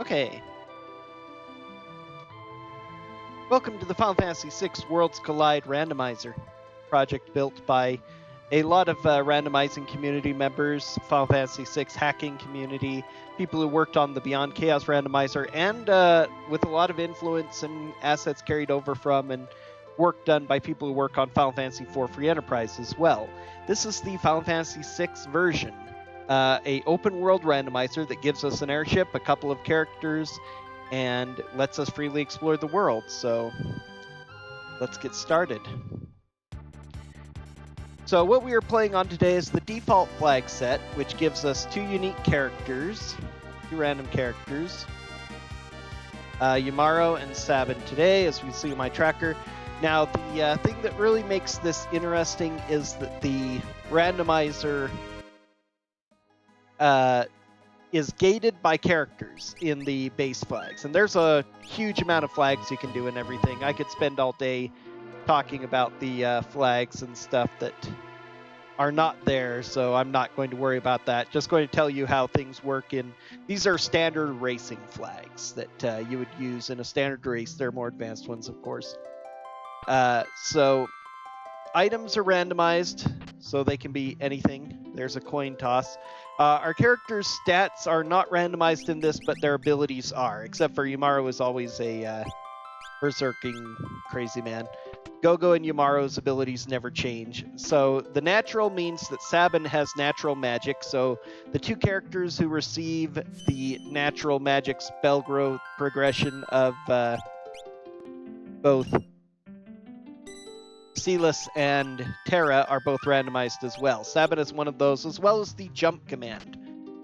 Okay. Welcome to the Final Fantasy VI Worlds Collide randomizer project built by a lot of randomizing community members, Final Fantasy VI hacking community, people who worked on the Beyond Chaos randomizer, and with a lot of influence and assets carried over from and work done by people who work on Final Fantasy IV Free Enterprise as well. This is the Final Fantasy VI version, a open world randomizer that gives us an airship, a couple of characters, and lets us freely explore the world. So let's get started. So what we are playing on today is the default flag set, which gives us two unique characters, two random characters, Yumaro and Sabin today, as we see in my tracker. Now, the thing that really makes this interesting is that the randomizer is gated by characters in the base flags. And there's a huge amount of flags you can do and everything. I could spend all day talking about the flags and stuff that are not there, so I'm not going to worry about that. Just going to tell you how things work in... These are standard racing flags that you would use in a standard race. There are more advanced ones, of course. So items are randomized, so they can be anything. There's a coin toss. Our characters' stats are not randomized in this, but their abilities are, except for Yumaro is always a berserking crazy man. Gogo and Yumaro's abilities never change. So the natural means that Sabin has natural magic, so the two characters who receive the natural magic spell growth progression of both Silas and Terra are both randomized as well. Sabin is one of those, as well as the jump command.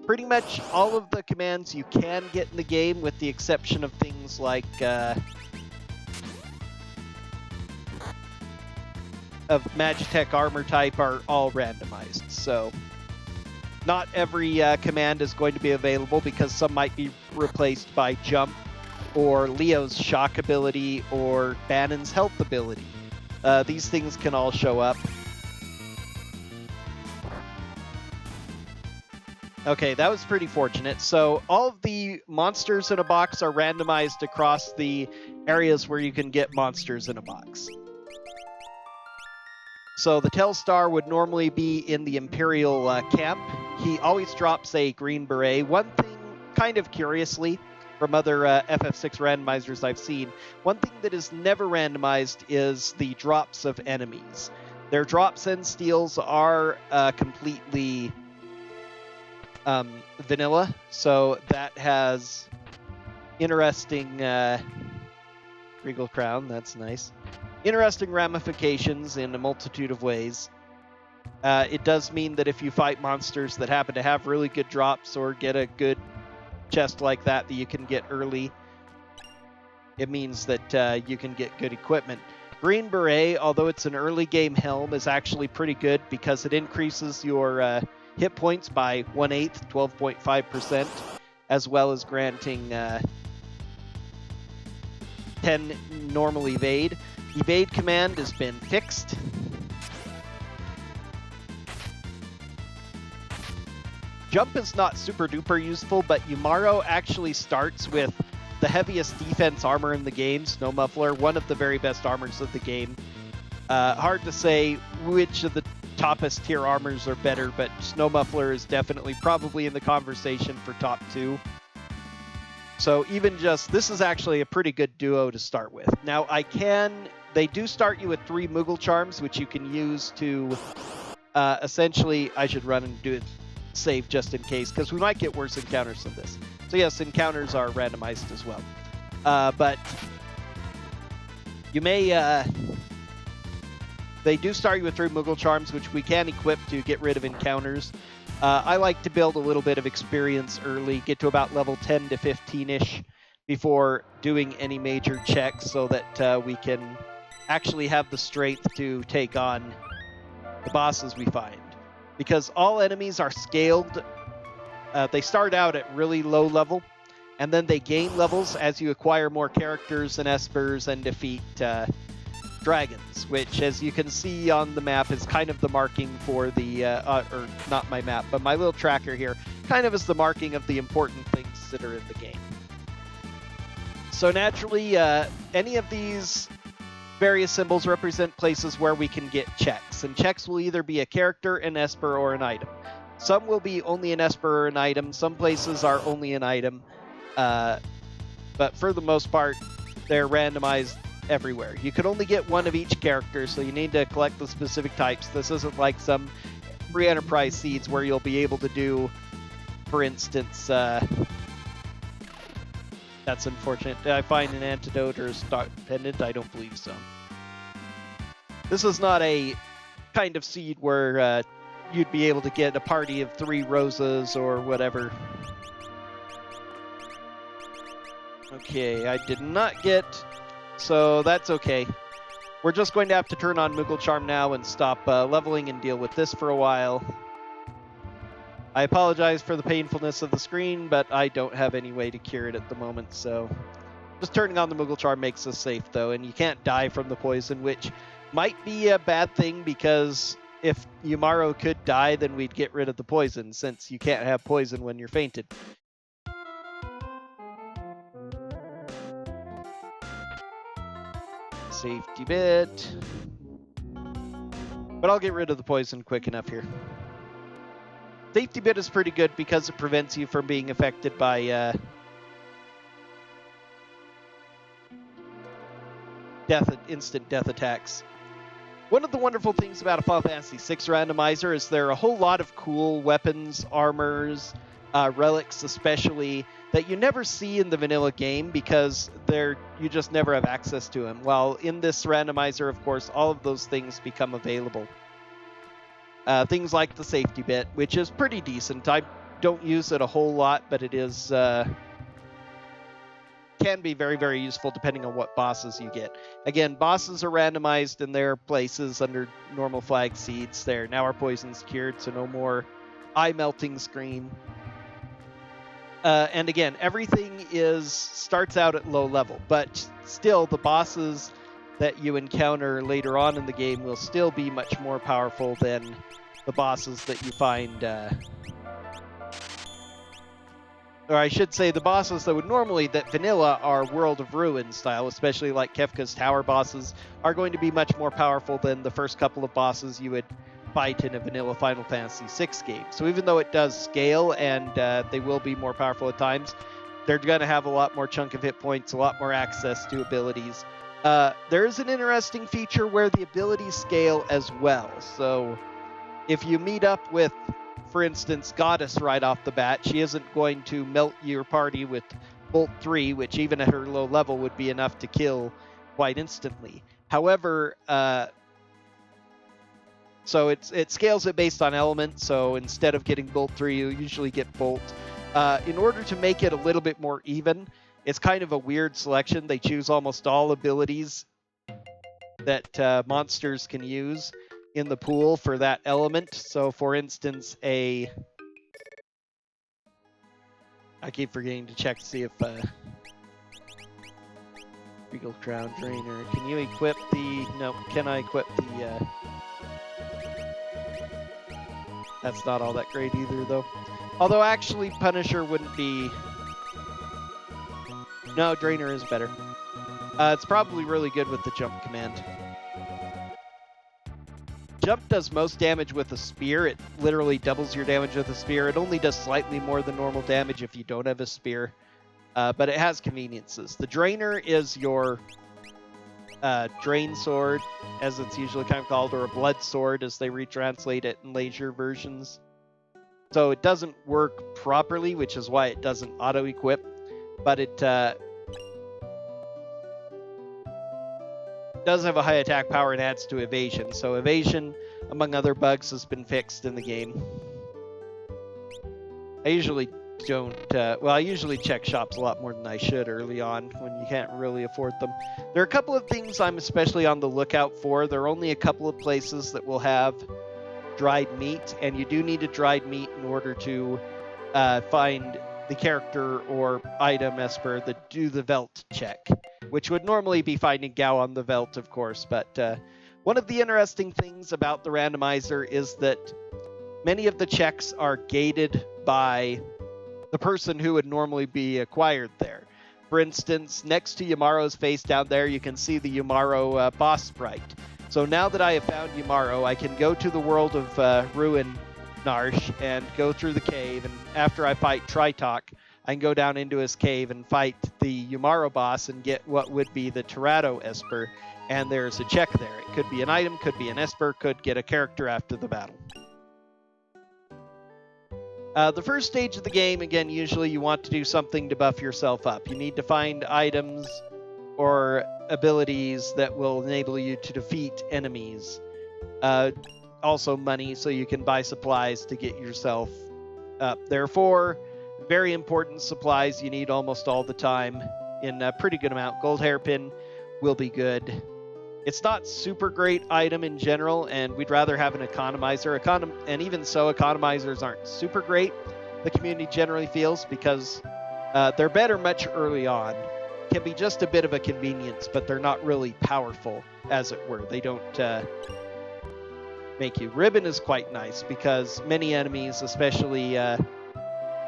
Pretty much all of the commands you can get in the game, with the exception of things like of Magitech armor type, are all randomized. So not every command is going to be available, because some might be replaced by jump, or Leo's shock ability, or Bannon's health ability. These things can all show up. Okay, that was pretty fortunate. So all of the monsters in a box are randomized across the areas where you can get monsters in a box. So the Telstar would normally be in the Imperial camp. He always drops a green beret. One thing, kind of curiously, from other FF6 randomizers I've seen, one thing that is never randomized is the drops of enemies. Their drops and steals are completely vanilla, so that has interesting regal crown, that's nice. Interesting ramifications in a multitude of ways. It does mean that if you fight monsters that happen to have really good drops, or get a good chest like that you can get early, it means that you can get good equipment. Green Beret, although it's an early game helm, is actually pretty good, because it increases your hit points by 1/8, 12.5%, as well as granting 10 normal evade. Evade command has been fixed. Jump is not super duper useful, but Yumaro actually starts with the heaviest defense armor in the game, Snow Muffler, one of the very best armors of the game. Hard to say which of the toppest tier armors are better, but Snow Muffler is definitely probably in the conversation for top 2. So even just, this is actually a pretty good duo to start with. Now they do start you with 3 Moogle Charms, which you can use to essentially, I should run and do it save just in case, because we might get worse encounters than this. So yes, encounters are randomized as well. But you may... they do start you with 3 Moogle Charms, which we can equip to get rid of encounters. I like to build a little bit of experience early, get to about level 10 to 15-ish before doing any major checks, so that we can actually have the strength to take on the bosses we find. Because all enemies are scaled. They start out at really low level, and then they gain levels as you acquire more characters and espers and defeat dragons, which, as you can see on the map, is kind of the marking for the, or not my map, but my little tracker here, kind of is the marking of the important things that are in the game. So naturally, any of these various symbols represent places where we can get checks, and checks will either be a character, an esper, or an item. Some will be only an esper or an item. Some places are only an item, but for the most part, they're randomized everywhere. You can only get one of each character, so you need to collect the specific types. This isn't like some free enterprise seeds where you'll be able to do, for instance, that's unfortunate. Did I find an antidote or a stock pendant? I don't believe so. This is not a kind of seed where you'd be able to get a party of 3 roses or whatever. Okay, I did not get, so that's okay. We're just going to have to turn on Moogle Charm now and stop leveling and deal with this for a while. I apologize for the painfulness of the screen, but I don't have any way to cure it at the moment, so just turning on the Moogle Charm makes us safe, though, and you can't die from the poison, which might be a bad thing, because if Yumaro could die, then we'd get rid of the poison, since you can't have poison when you're fainted. Safety bit. But I'll get rid of the poison quick enough here. Safety bit is pretty good because it prevents you from being affected by instant death attacks. One of the wonderful things about a Final Fantasy VI randomizer is there are a whole lot of cool weapons, armors, relics especially, that you never see in the vanilla game because you just never have access to them. While in this randomizer, of course, all of those things become available. Things like the safety bit, which is pretty decent. I don't use it a whole lot, but it is can be very, very useful depending on what bosses you get. Again, bosses are randomized in their places under normal flag seeds. There, now our poison's cured, so no more eye melting screen. And again, everything starts out at low level, but still the bosses that you encounter later on in the game will still be much more powerful than the bosses that you find, or I should say the bosses that vanilla are World of Ruin style, especially like Kefka's tower bosses, are going to be much more powerful than the first couple of bosses you would fight in a vanilla Final Fantasy VI game. So even though it does scale and they will be more powerful at times, they're going to have a lot more chunk of hit points, a lot more access to abilities. There is an interesting feature where the abilities scale as well. So if you meet up with, for instance, Goddess right off the bat, she isn't going to melt your party with Bolt 3, which even at her low level would be enough to kill quite instantly. However, so it scales it based on element, so instead of getting Bolt 3, you usually get Bolt. In order to make it a little bit more even, it's kind of a weird selection. They choose almost all abilities that monsters can use in the pool for that element. So, for instance, I keep forgetting to check to see if Regal Crown Drainer. Can you equip the? No. Can I equip the? That's not all that great either, though. Although actually, Punisher wouldn't be. No, Drainer is better. It's probably really good with the jump command. Jump does most damage with a spear. It literally doubles your damage with a spear. It only does slightly more than normal damage if you don't have a spear. But it has conveniences. The Drainer is your Drain Sword, as it's usually kind of called, or a Blood Sword, as they retranslate it in later versions. So it doesn't work properly, which is why it doesn't auto-equip. But it does have a high attack power and adds to evasion. So evasion, among other bugs, has been fixed in the game. I usually don't... I usually check shops a lot more than I should early on when you can't really afford them. There are a couple of things I'm especially on the lookout for. There are only a couple of places that will have dried meat, and you do need a dried meat in order to find the character or item esper that do the Velt check, which would normally be finding Gao on the Velt, of course. But one of the interesting things about the randomizer is that many of the checks are gated by the person who would normally be acquired there. For instance, next to Yamaro's face down there, you can see the Yamaro boss sprite. So now that I have found Yamaro, I can go to the world of Ruin Narsh and go through the cave, and after I fight Tritok, I can go down into his cave and fight the Yamaro boss and get what would be the Torado Esper, and there's a check there. It could be an item, could be an Esper, could get a character after the battle. The first stage of the game, again, usually you want to do something to buff yourself up. You need to find items or abilities that will enable you to defeat enemies. Also money, so you can buy supplies to get yourself up. There are 4 very important supplies you need almost all the time in a pretty good amount. Gold hairpin will be good. It's not super great item in general, and we'd rather have an economizer. And even so, economizers aren't super great, the community generally feels, because they're better much early on. Can be just a bit of a convenience, but they're not really powerful, as it were. They don't make you. Ribbon is quite nice, because many enemies, especially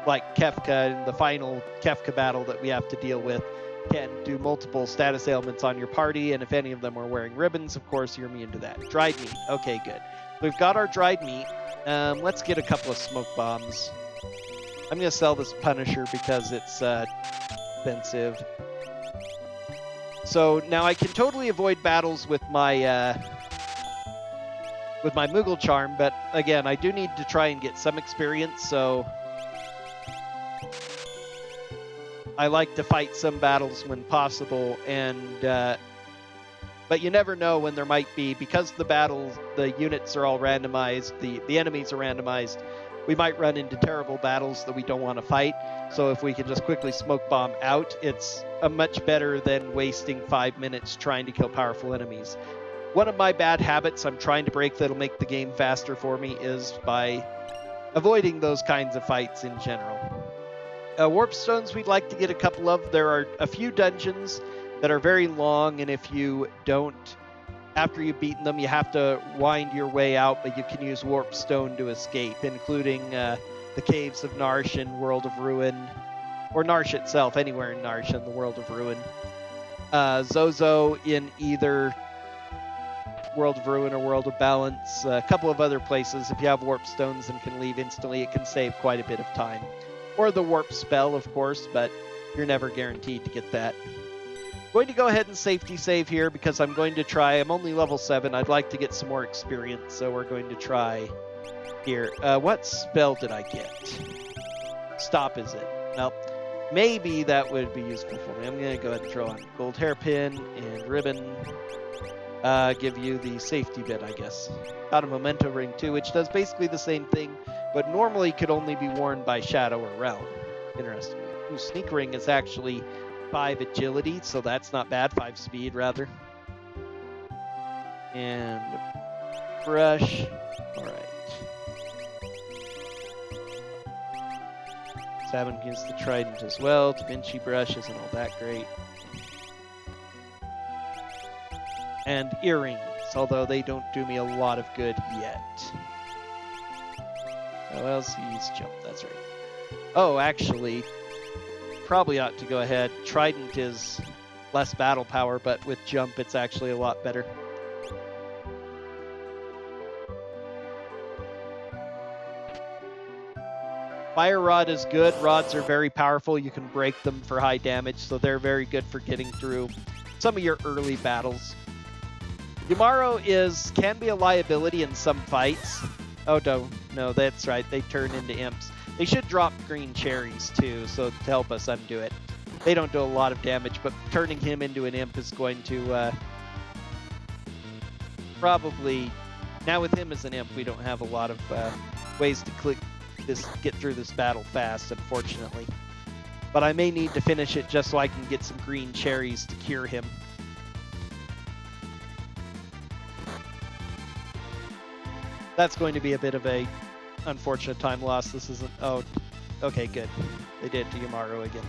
like Kefka in the final Kefka battle that we have to deal with, can do multiple status ailments on your party, and if any of them are wearing ribbons, of course, you're immune to that. Dried meat. Okay, good. We've got our dried meat. Let's get a couple of smoke bombs. I'm going to sell this Punisher because it's expensive. So now I can totally avoid battles with my Moogle Charm, but again, I do need to try and get some experience, so I like to fight some battles when possible, and but you never know when there might be, because the units are all randomized, the enemies are randomized, we might run into terrible battles that we don't want to fight. So if we can just quickly smoke bomb out, it's much better than wasting 5 minutes trying to kill powerful enemies. One of my bad habits I'm trying to break that'll make the game faster for me is by avoiding those kinds of fights in general. Warp stones we'd like to get a couple of. There are a few dungeons that are very long, and if you don't, after you've beaten them, you have to wind your way out, but you can use warp stone to escape, including the caves of Narsh and World of Ruin, or Narsh itself, anywhere in Narsh and the World of Ruin. Zozo in either World of Ruin or World of Balance, a couple of other places. If you have warp stones and can leave instantly, it can save quite a bit of time. Or the warp spell, of course, but you're never guaranteed to get that. Going to go ahead and safety save here because I'm going to try. I'm only level 7. I'd like to get some more experience, so we're going to try here. What spell did I get? Stop, is it? Well, maybe that would be useful for me. I'm going to go ahead and throw on gold hairpin and ribbon. Give you the safety bit, I guess. Got a memento ring too, which does basically the same thing, but normally could only be worn by Shadow or Realm. Interesting. Ooh, sneak ring is actually 5 agility, so that's not bad. 5 speed, rather. And brush. Alright. Savin gives the trident as well. Da Vinci brush isn't all that great. And earrings, although they don't do me a lot of good yet. Oh, LC's jump, that's right. Oh, actually, probably ought to go ahead. Trident is less battle power, but with jump, it's actually a lot better. Fire Rod is good. Rods are very powerful. You can break them for high damage, so they're very good for getting through some of your early battles. Yamaro can be a liability in some fights. Oh, no, that's right. They turn into imps. They should drop green cherries, too, so to help us undo it. They don't do a lot of damage, but turning him into an imp is going to probably... Now with him as an imp, we don't have a lot of ways to get through this battle fast, unfortunately. But I may need to finish it just so I can get some green cherries to cure him. That's going to be a bit of a unfortunate time loss. This isn't... Oh, okay, good. They did it to Yamaro again.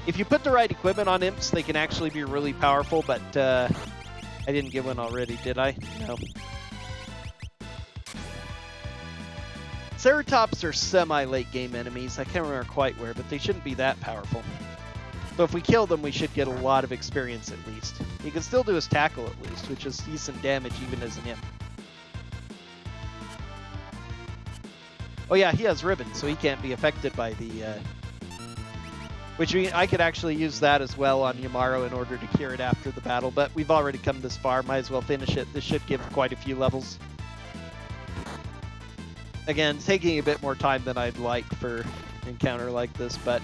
If you put the right equipment on imps, they can actually be really powerful, but I didn't get one already, did I? No. Ceratops are semi-late game enemies. I can't remember quite where, but they shouldn't be that powerful. So if we kill them, we should get a lot of experience at least. He can still do his tackle at least, which is decent damage even as an imp. Oh yeah, he has ribbon, so he can't be affected by the... which means I could actually use that as well on Yamaro in order to cure it after the battle, but we've already come this far, might as well finish it. This should give quite a few levels. Again, taking a bit more time than I'd like for an encounter like this, but...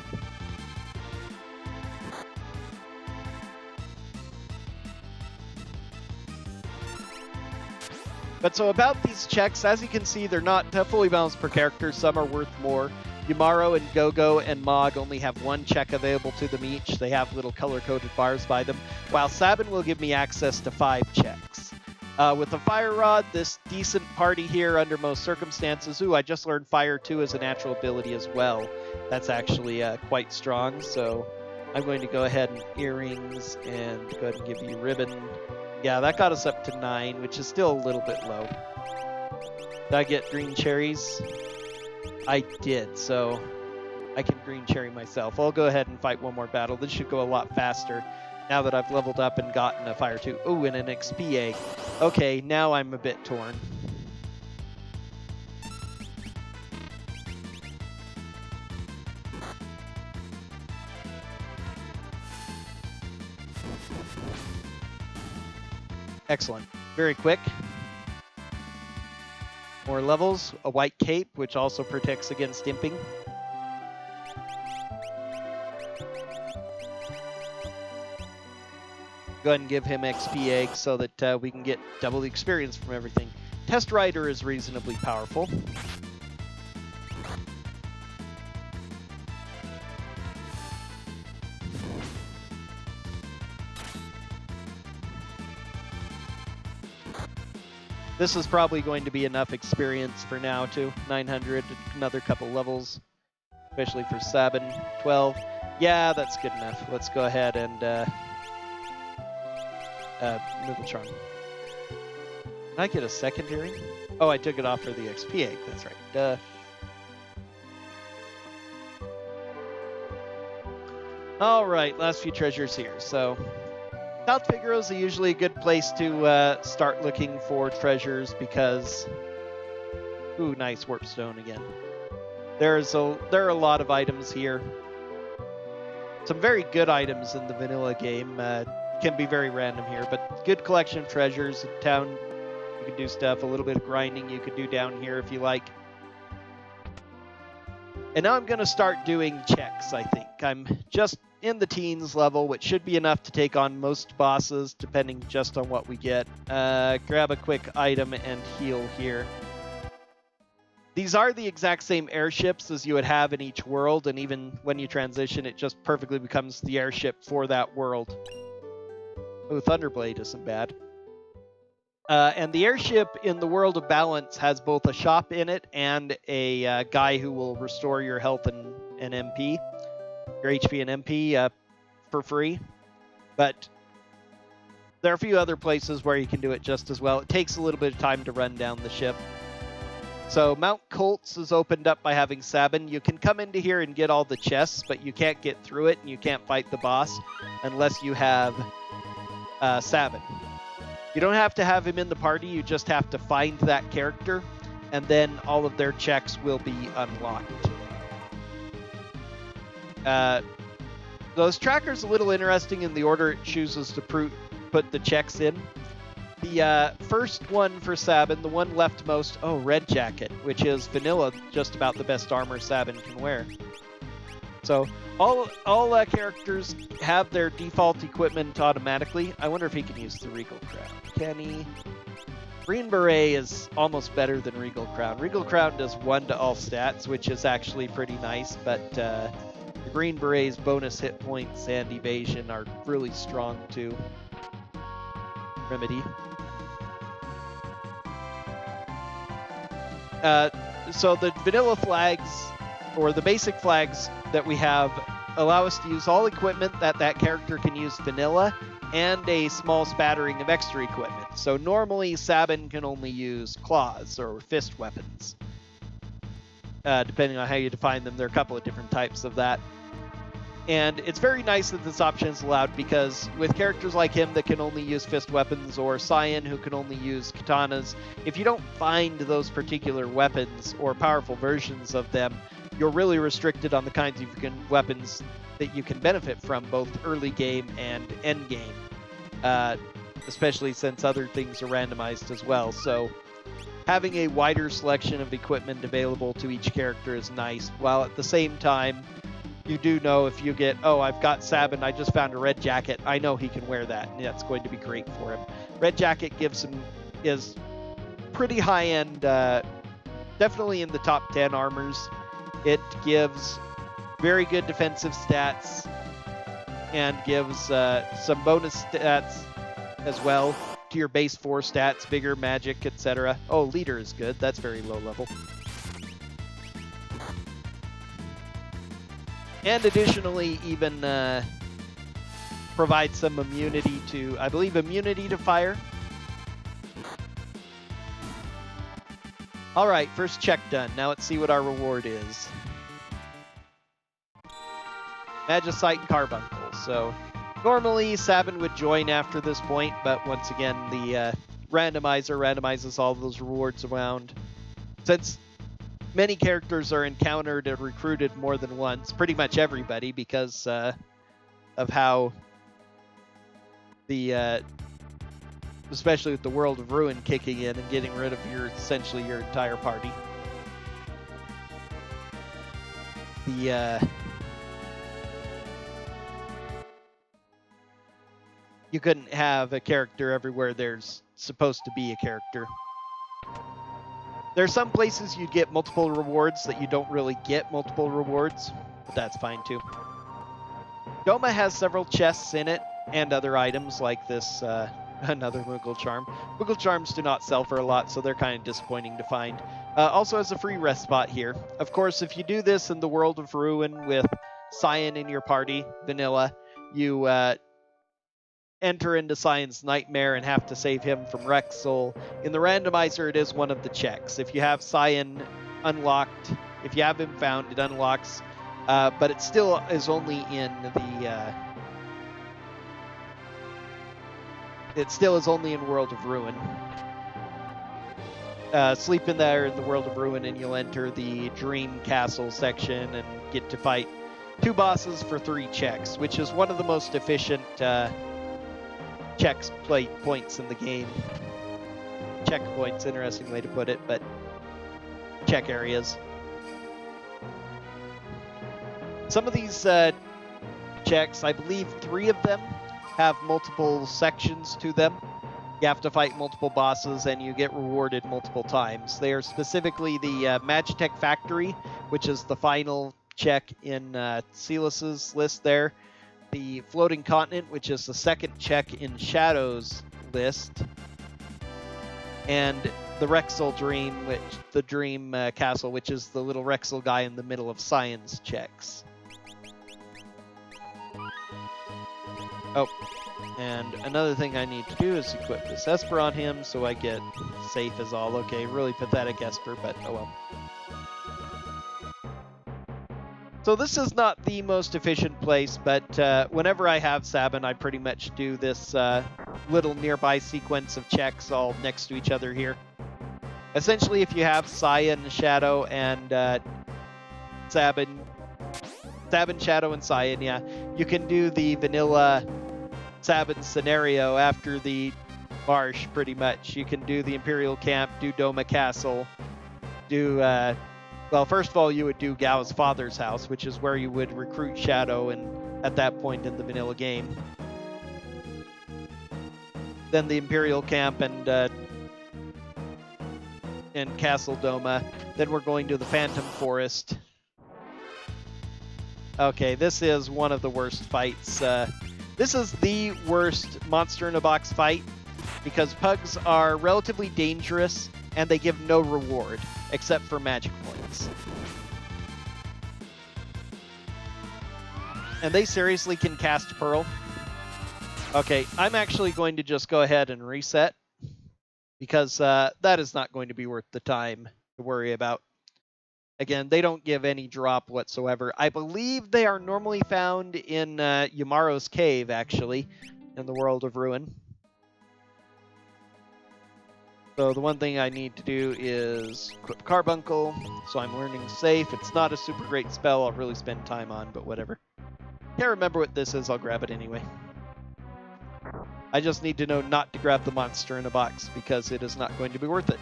But so about these checks, as you can see, they're not fully balanced per character. Some are worth more. Yamaro and Gogo and Mog only have one check available to them each. They have little color-coded bars by them, while Sabin will give me access to 5 checks. With a Fire Rod, this decent party here under most circumstances. Ooh, I just learned Fire 2 as a natural ability as well. That's actually quite strong, so I'm going to go ahead and earrings and go ahead and give you ribbon. Yeah, that got us up to 9, which is still a little bit low. Did I get green cherries? I did, so I can green cherry myself. I'll go ahead and fight one more battle. This should go a lot faster now that I've leveled up and gotten a Fire 2. Ooh, and an XP egg. Okay, now I'm a bit torn. Excellent. Very quick. More levels. A white cape, which also protects against imping. Go ahead and give him XP eggs so that we can get double the experience from everything. Test Rider is reasonably powerful. This is probably going to be enough experience for now, too. 900, another couple levels, especially for Sabin. 12. Yeah, that's good enough. Let's go ahead and Middle Charm. Can I get a secondary? Oh, I took it off for the XP egg. That's right. Duh. All right, last few treasures here. So, South Figaro is usually a good place to start looking for treasures because, ooh, nice warp stone again. There are a lot of items here. Some very good items in the vanilla game. Can be very random here, but good collection of treasures. In town, you can do stuff. A little bit of grinding you could do down here if you like. And now I'm going to start doing checks, I think. I'm just in the teens level, which should be enough to take on most bosses, depending just on what we get. Grab a quick item and heal here. These are the exact same airships as you would have in each world, and even when you transition, it just perfectly becomes the airship for that world. Oh, Thunderblade isn't bad. And the airship in the World of Balance has both a shop in it and a guy who will restore your health and MP. Your HP and MP for free. But there are a few other places where you can do it just as well. It takes a little bit of time to run down the ship. So Mount Colts is opened up by having Sabin. You can come into here and get all the chests, but you can't get through it and you can't fight the boss unless you have Sabin. You don't have to have him in the party, you just have to find that character, and then all of their checks will be unlocked. Those tracker's a little interesting in the order it chooses to put the checks in. The first one for Sabin, the one leftmost, oh, Red Jacket, which is vanilla, just about the best armor Sabin can wear. So all characters have their default equipment automatically. I wonder if he can use the Regal Crown. Can he? Green Beret is almost better than Regal Crown. Regal Crown does 1 to all stats, which is actually pretty nice, but the Green Beret's bonus hit points and evasion are really strong too. Remedy. So the vanilla flags, or the basic flags that we have, allow us to use all equipment that character can use vanilla, and a small spattering of extra equipment. So normally Sabin can only use claws or fist weapons. Depending on how you define them, there are a couple of different types of that. And it's very nice that this option is allowed, because with characters like him that can only use fist weapons, or Cyan who can only use katanas, if you don't find those particular weapons or powerful versions of them, you're really restricted on the kinds of weapons that you can benefit from both early game and end game, especially since other things are randomized as well. So having a wider selection of equipment available to each character is nice, while at the same time, you do know if you get, oh, I've got Sabin, I just found a red jacket, I know he can wear that, and that's going to be great for him. Red jacket is pretty high-end, definitely in the top 10 armors. It gives very good defensive stats and gives some bonus stats as well to your base 4 stats, vigor, magic, etc. Oh, leader is good, that's very low level. And additionally, even provide some immunity to, I believe, immunity to fire. All right, first check done. Now let's see what our reward is. Magicite and Carbuncle. So normally Sabin would join after this point, but once again, the randomizer randomizes all those rewards around. Since many characters are encountered and recruited more than once, pretty much everybody, because of how the especially with the World of Ruin kicking in and getting rid of essentially your entire party. You couldn't have a character everywhere there's supposed to be a character. There's some places you get multiple rewards that you don't really get multiple rewards, but that's fine too. Doma has several chests in it and other items like this, another Moogle Charm. Moogle Charms do not sell for a lot, so they're kind of disappointing to find. Also has a free rest spot here. Of course, if you do this in the World of Ruin with Cyan in your party, vanilla, you enter into Cyan's nightmare and have to save him from Rexel. In the randomizer, it is one of the checks. If you have Cyan unlocked, if you have him found, it unlocks, but it still is only in the it still is only in World of Ruin. Sleep in there in the World of Ruin, and you'll enter the Dream Castle section and get to fight 2 bosses for 3 checks, which is one of the most efficient points in the game. Checkpoints, interesting way to put it, but check areas. Some of these checks, I believe 3 of them, have multiple sections to them. You have to fight multiple bosses and you get rewarded multiple times. They are specifically the Magitech Factory, which is the final check in Silas's list there. The Floating Continent, which is the second check in Shadow's list. And the Rexel Dream, the Dream Castle, which is the little Rexel guy in the middle of Cyan's checks. Oh, and another thing I need to do is equip this Esper on him so I get safe as all. Okay, really pathetic Esper, but oh well. So this is not the most efficient place, but whenever I have Sabin, I pretty much do this little nearby sequence of checks all next to each other here. Essentially, if you have Cyan, Shadow, and Sabin, Shadow, and Cyan, yeah, you can do the vanilla Sabin scenario after the marsh, pretty much. You can do the Imperial Camp, do Doma Castle, do, well, first of all, you would do Gao's father's house, which is where you would recruit Shadow and at that point in the vanilla game. Then the Imperial Camp and Castle Doma. Then we're going to the Phantom Forest. Okay, this is one of the worst fights. This is the worst monster in a box fight because pugs are relatively dangerous and they give no reward except for magic points. And they seriously can cast Pearl. Okay, I'm actually going to just go ahead and reset because that is not going to be worth the time to worry about. Again, they don't give any drop whatsoever. I believe they are normally found in Yumaro's cave, actually, in the World of Ruin. So the one thing I need to do is equip Carbuncle, so I'm learning safe. It's not a super great spell I'll really spend time on, but whatever. Can't remember what this is, I'll grab it anyway. I just need to know not to grab the monster in a box, because it is not going to be worth it.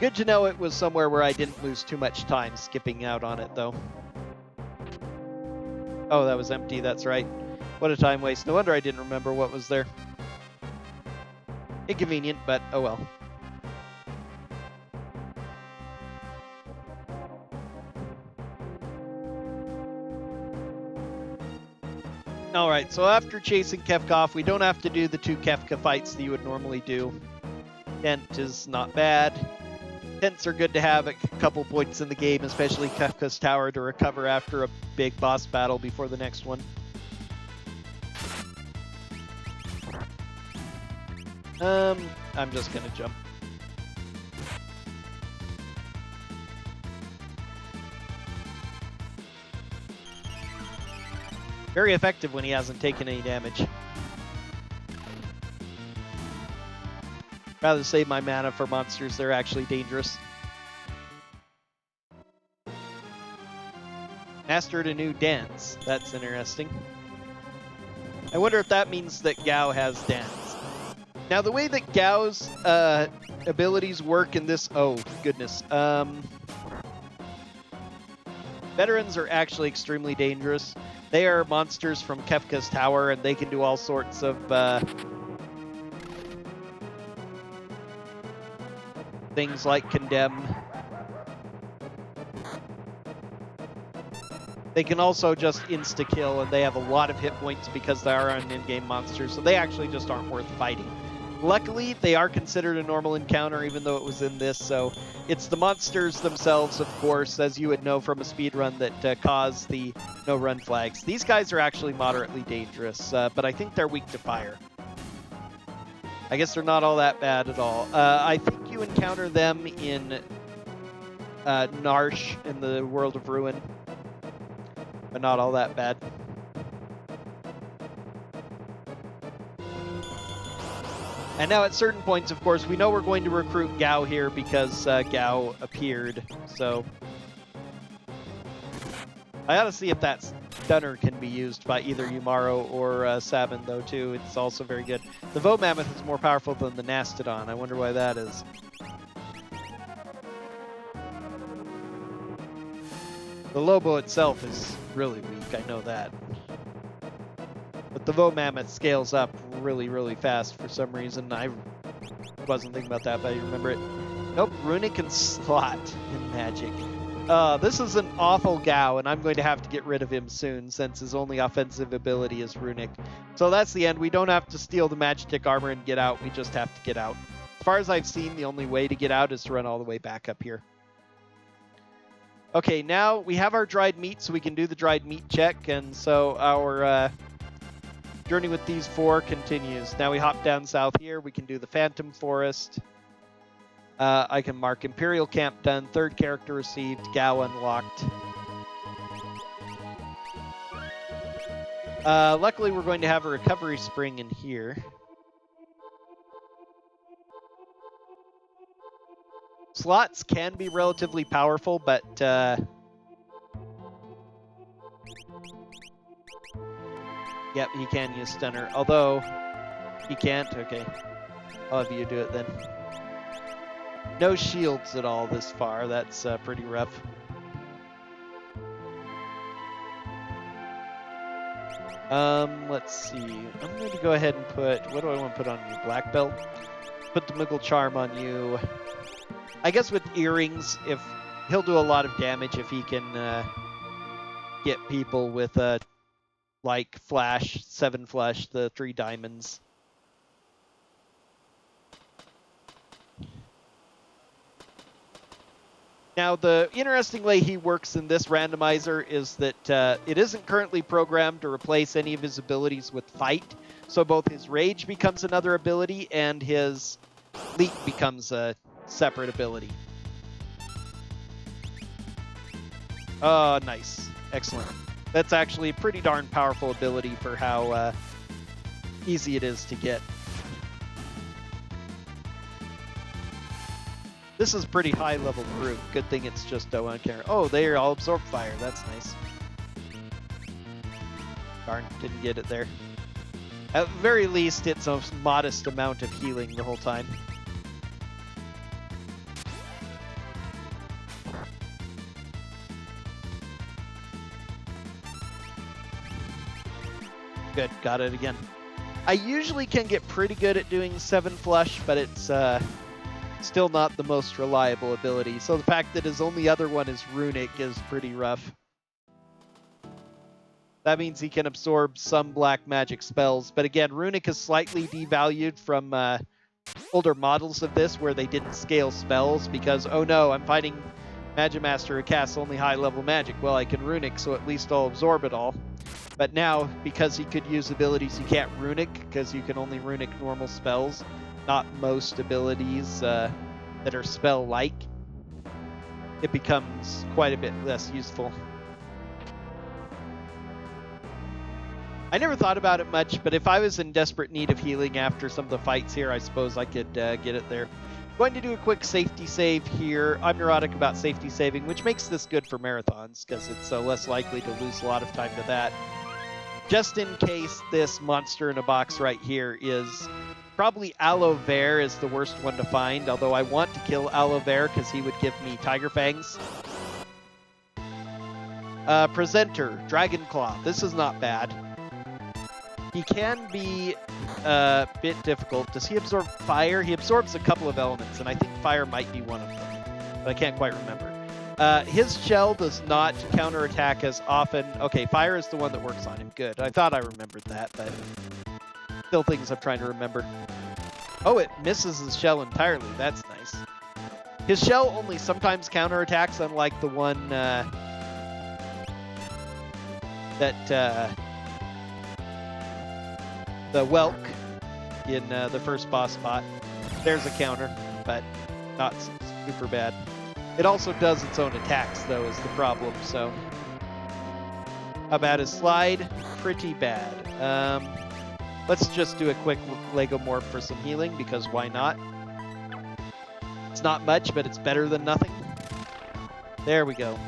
Good to know it was somewhere where I didn't lose too much time skipping out on it, though. Oh, that was empty, that's right. What a time waste. No wonder I didn't remember what was there. Inconvenient, but oh well. Alright, so after chasing Kefka off, we don't have to do the 2 Kefka fights that you would normally do. Tent is not bad. Tents are good to have at a couple points in the game, especially Kefka's Tower to recover after a big boss battle before the next one. I'm just gonna jump. Very effective when he hasn't taken any damage. Rather save my mana for monsters that are actually dangerous. Mastered a new dance. That's interesting. I wonder if that means that Gao has dance. Now, the way that Gao's abilities work in this... Oh, goodness. Veterans are actually extremely dangerous. They are monsters from Kefka's Tower, and they can do all sorts of... things like Condemn. They can also just insta-kill, and they have a lot of hit points because they are an in-game monster, so they actually just aren't worth fighting. Luckily, they are considered a normal encounter, even though it was in this, so it's the monsters themselves, of course, as you would know from a speedrun, that cause the no-run flags. These guys are actually moderately dangerous, but I think they're weak to fire. I guess they're not all that bad at all. I think you encounter them in Narsh in the World of Ruin, but not all that bad. And now at certain points, of course, we know we're going to recruit Gao here because Gao appeared, so... I ought to see if that stunner can be used by either Yumaro or Sabin, though, too. It's also very good. The Vo Mammoth is more powerful than the Nastodon. I wonder why that is. The Lobo itself is really weak, I know that. But the Vo Mammoth scales up really, really fast for some reason. I wasn't thinking about that, but I remember it. Nope, Runic and Slot in Magic. This is an awful Gao, and I'm going to have to get rid of him soon, since his only offensive ability is Runic. So that's the end. We don't have to steal the Magic armor and get out, we just have to get out. As far as I've seen, the only way to get out is to run all the way back up here. Okay, now we have our dried meat, so we can do the dried meat check, and so our journey with these 4 continues. Now we hop down south here, we can do the Phantom Forest. I can mark Imperial Camp done, 3rd character received, Gao unlocked. Luckily, we're going to have a recovery spring in here. Slots can be relatively powerful, but... Yep, he can use Stunner, although he can't. Okay, I'll have you do it then. No shields at all this far. That's pretty rough. Let's see. I'm going to go ahead and put... What do I want to put on you? Black Belt? Put the Moogle Charm on you. I guess with earrings, if he'll do a lot of damage if he can get people with like Flash, 7 Flush, the 3 diamonds. Now, the interesting way he works in this randomizer is that it isn't currently programmed to replace any of his abilities with Fight. So both his Rage becomes another ability and his Leap becomes a separate ability. Oh, nice. Excellent. That's actually a pretty darn powerful ability for how easy it is to get. This is pretty high level group. Good thing it's just one character. Oh, they all absorb fire. That's nice. Darn, didn't get it there. At the very least, it's a modest amount of healing the whole time. Good, got it again. I usually can get pretty good at doing 7 flush, but it's still not the most reliable ability. So the fact that his only other one is runic is pretty rough. That means he can absorb some black magic spells. But again, runic is slightly devalued from older models of this where they didn't scale spells because, oh no, I'm fighting Magimaster who casts only high level magic. Well, I can runic, so at least I'll absorb it all. But now, because he could use abilities you can't runic, because you can only runic normal spells, not most abilities that are spell-like, it becomes quite a bit less useful. I never thought about it much, but if I was in desperate need of healing after some of the fights here, I suppose I could get it there. Going to do a quick safety save here. I'm neurotic about safety saving, which makes this good for marathons, because it's less likely to lose a lot of time to that. Just in case this monster in a box right here is probably Aloe Vera is the worst one to find, although I want to kill Aloe Vera because he would give me Tiger Fangs. Presenter, Dragon Claw. This is not bad. He can be a bit difficult. Does he absorb fire? He absorbs a couple of elements, and I think fire might be one of them, but I can't quite remember. His shell does not counterattack as often. Okay, fire is the one that works on him. Good. I thought I remembered that, but still things I'm trying to remember. Oh, it misses his shell entirely. That's nice. His shell only sometimes counterattacks, unlike the one the Welk in the first boss spot. There's a counter, but not super bad. It also does its own attacks, though, is the problem, so. How bad is Slide? Pretty bad. Let's just do a quick Lego Morph for some healing, because why not? It's not much, but it's better than nothing. There we go.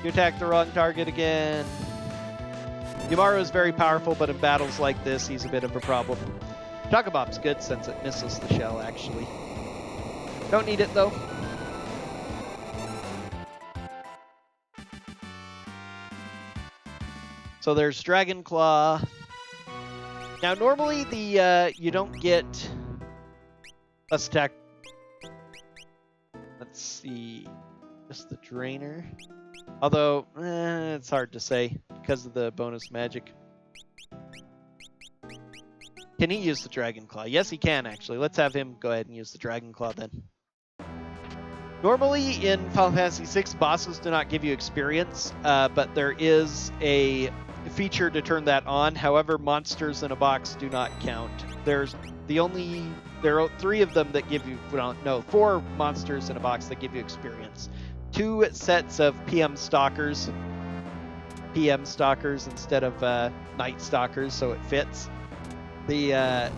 You attack the wrong target again. Yamaru is very powerful, but in battles like this, he's a bit of a problem. Chocobop's good since it misses the shell, actually. Don't need it, though. So there's Dragon Claw. Now, normally the you don't get plus attack. Let's see. Just the Drainer. Although, it's hard to say because of the bonus magic. Can he use the Dragon Claw? Yes, he can, actually. Let's have him go ahead and use the Dragon Claw then. Normally in Final Fantasy VI, bosses do not give you experience, but there is a feature to turn that on. However, monsters in a box do not count. There are 3 of them that give you, no, 4 monsters in a box that give you experience. 2 sets of PM Stalkers instead of Night Stalkers, so it fits. The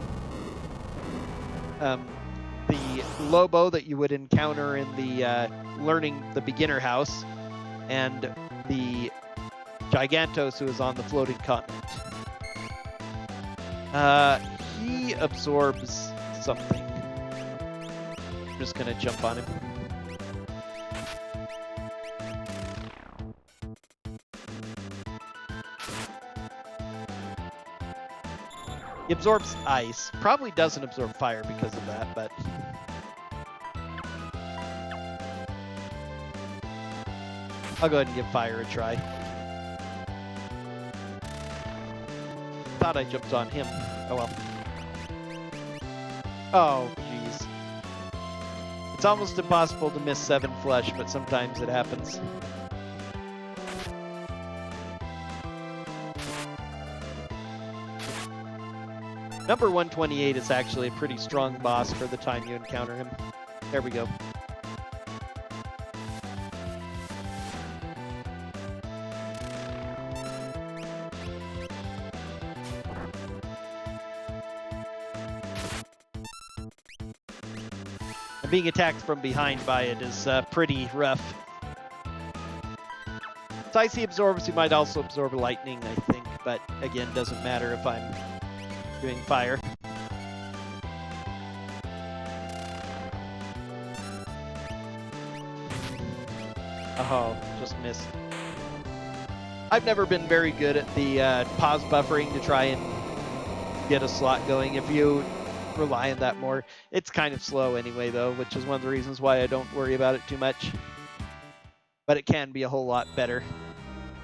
Lobo that you would encounter in the learning the beginner house, and the Gigantos who is on the floating continent. He absorbs something. I'm just gonna jump on him. He absorbs ice. Probably doesn't absorb fire because of that, but... I'll go ahead and give fire a try. Thought I jumped on him. Oh well. Oh, jeez. It's almost impossible to miss 7 flush, but sometimes it happens. Number 128 is actually a pretty strong boss for the time you encounter him. There we go. And being attacked from behind by it is pretty rough. So icy absorbs, you might also absorb lightning, I think, but again, doesn't matter if I'm doing fire. Oh, just missed. I've never been very good at the pause buffering to try and get a slot going. If you rely on that more, it's kind of slow anyway, though, which is one of the reasons why I don't worry about it too much. But it can be a whole lot better.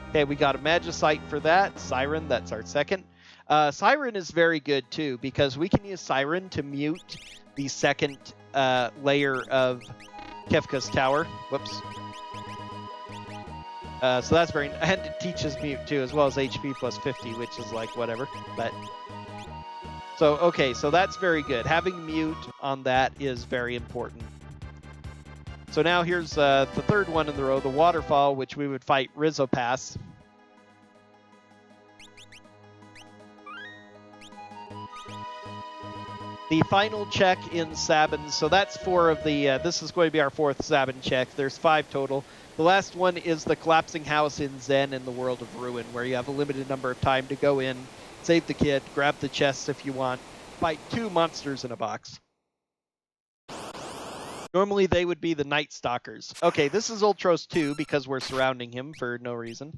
Okay, we got a Magicite for that. Siren, that's our second. Siren is very good, too, because we can use Siren to mute the second layer of Kefka's tower. Whoops. So that's very... And it teaches mute, too, as well as HP plus 50, which is like whatever. But so, okay, so that's very good. Having mute on that is very important. So now here's the third one in the row, the Waterfall, which we would fight Rizzopass. The final check in Sabin, so that's 4 of the, this is going to be our 4th Sabin check. There's 5 total. The last one is the Collapsing House in Zen in the World of Ruin, where you have a limited number of time to go in, save the kid, grab the chests if you want, fight 2 monsters in a box. Normally they would be the Night Stalkers. Okay, this is Ultros 2 because we're surrounding him for no reason.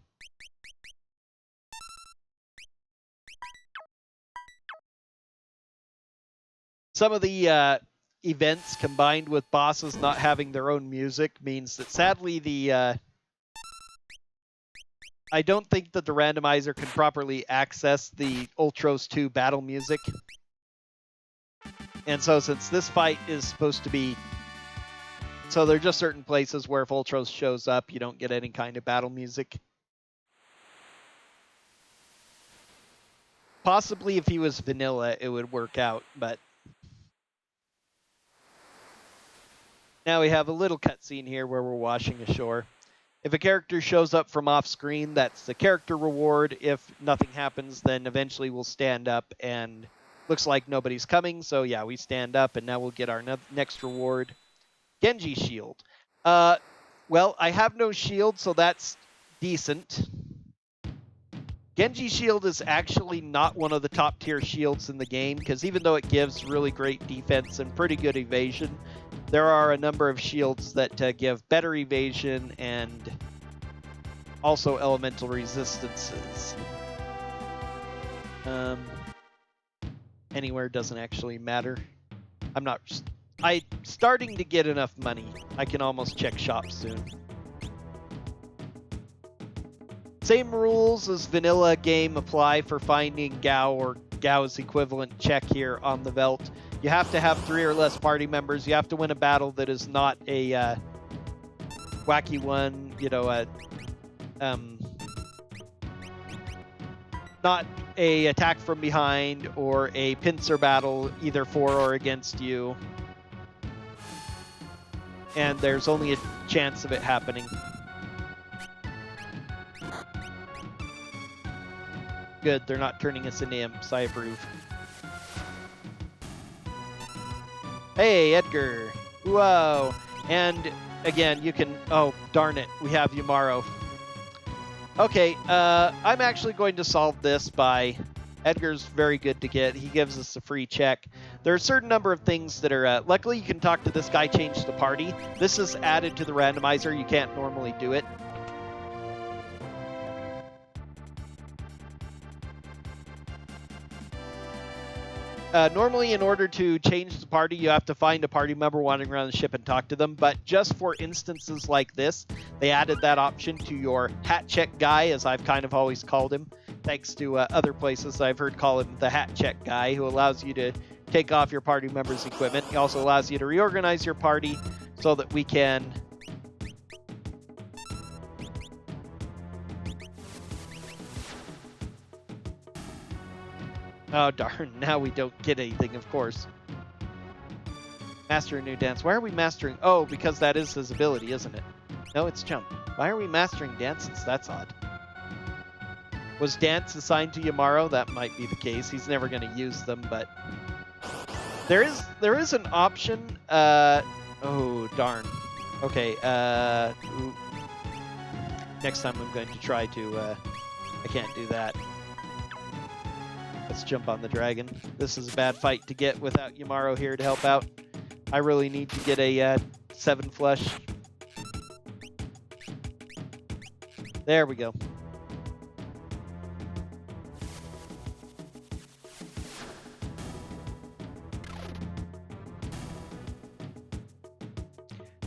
Some of the events combined with bosses not having their own music means that sadly the... I don't think that the randomizer can properly access the Ultros 2 battle music. And so since this fight is supposed to be... So there are just certain places where if Ultros shows up, you don't get any kind of battle music. Possibly if he was vanilla, it would work out, but... Now we have a little cutscene here where we're washing ashore. If a character shows up from off screen, that's the character reward. If nothing happens, then eventually we'll stand up and looks like nobody's coming. So yeah, we stand up and now we'll get our next reward. Genji shield. Well, I have no shield, so that's decent. Genji shield is actually not one of the top tier shields in the game, because even though it gives really great defense and pretty good evasion, there are a number of shields that give better evasion and also elemental resistances. Anywhere doesn't actually matter. I'm starting to get enough money. I can almost check shop soon. Same rules as vanilla game apply for finding Gao or Gao's equivalent check here on the Veldt. You have to have 3 or less party members. You have to win a battle that is not a wacky one, you know, not a attack from behind or a pincer battle either for or against you. And there's only a chance of it happening. Good, they're not turning us into imps. I approve. Hey, Edgar. Whoa. And again, you can... Oh, darn it. We have Yumaro. Okay, I'm actually going to solve this by... Edgar's very good to get. He gives us a free check. There are a certain number of things that are... luckily, you can talk to this guy, change the party. This is added to the randomizer. You can't normally do it. Normally, in order to change the party, you have to find a party member wandering around the ship and talk to them. But just for instances like this, they added that option to your hat check guy, as I've kind of always called him, thanks to other places I've heard call him the hat check guy, who allows you to take off your party member's equipment. He also allows you to reorganize your party so that we can... Oh, darn. Now we don't get anything, of course. Master a new dance. Why are we mastering... Oh, because that is his ability, isn't it? No, it's jump. Why are we mastering dances? That's odd. Was dance assigned to Yumaro? That might be the case. He's never going to use them, but... There is an option Oh, darn. Okay, ooh. Next time I'm going to try to, I can't do that. Let's jump on the dragon. This is a bad fight to get without Yamaro here to help out. I really need to get a 7 flush. There we go.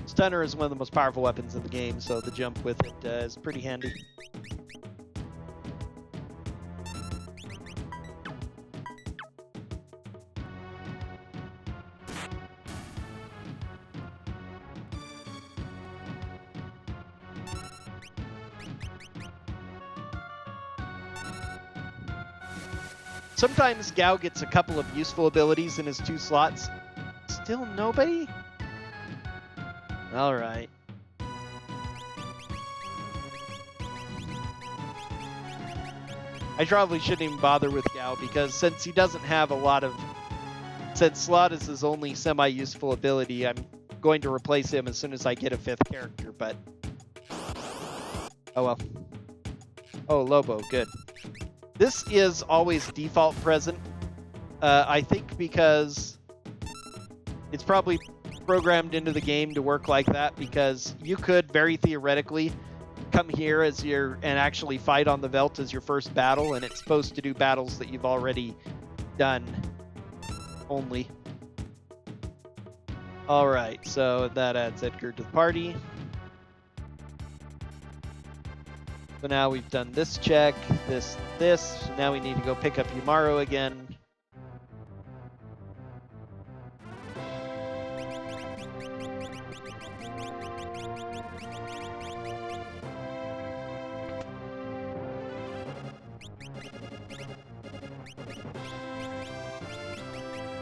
Stunner is one of the most powerful weapons in the game, so the jump with it is pretty handy. Sometimes Gao gets a couple of useful abilities in his 2 slots. Still nobody? All right. I probably shouldn't even bother with Gao because since he doesn't have a lot of... Since Slot is his only semi-useful ability, I'm going to replace him as soon as I get a 5th character, but... Oh well. Oh, Lobo, good. This is always default present. I think because it's probably programmed into the game to work like that, because you could very theoretically come here as and actually fight on the Veldt as your first battle, and it's supposed to do battles that you've already done only. All right, so that adds Edgar to the party. So now we've done this check, this. Now we need to go pick up Yamaro again.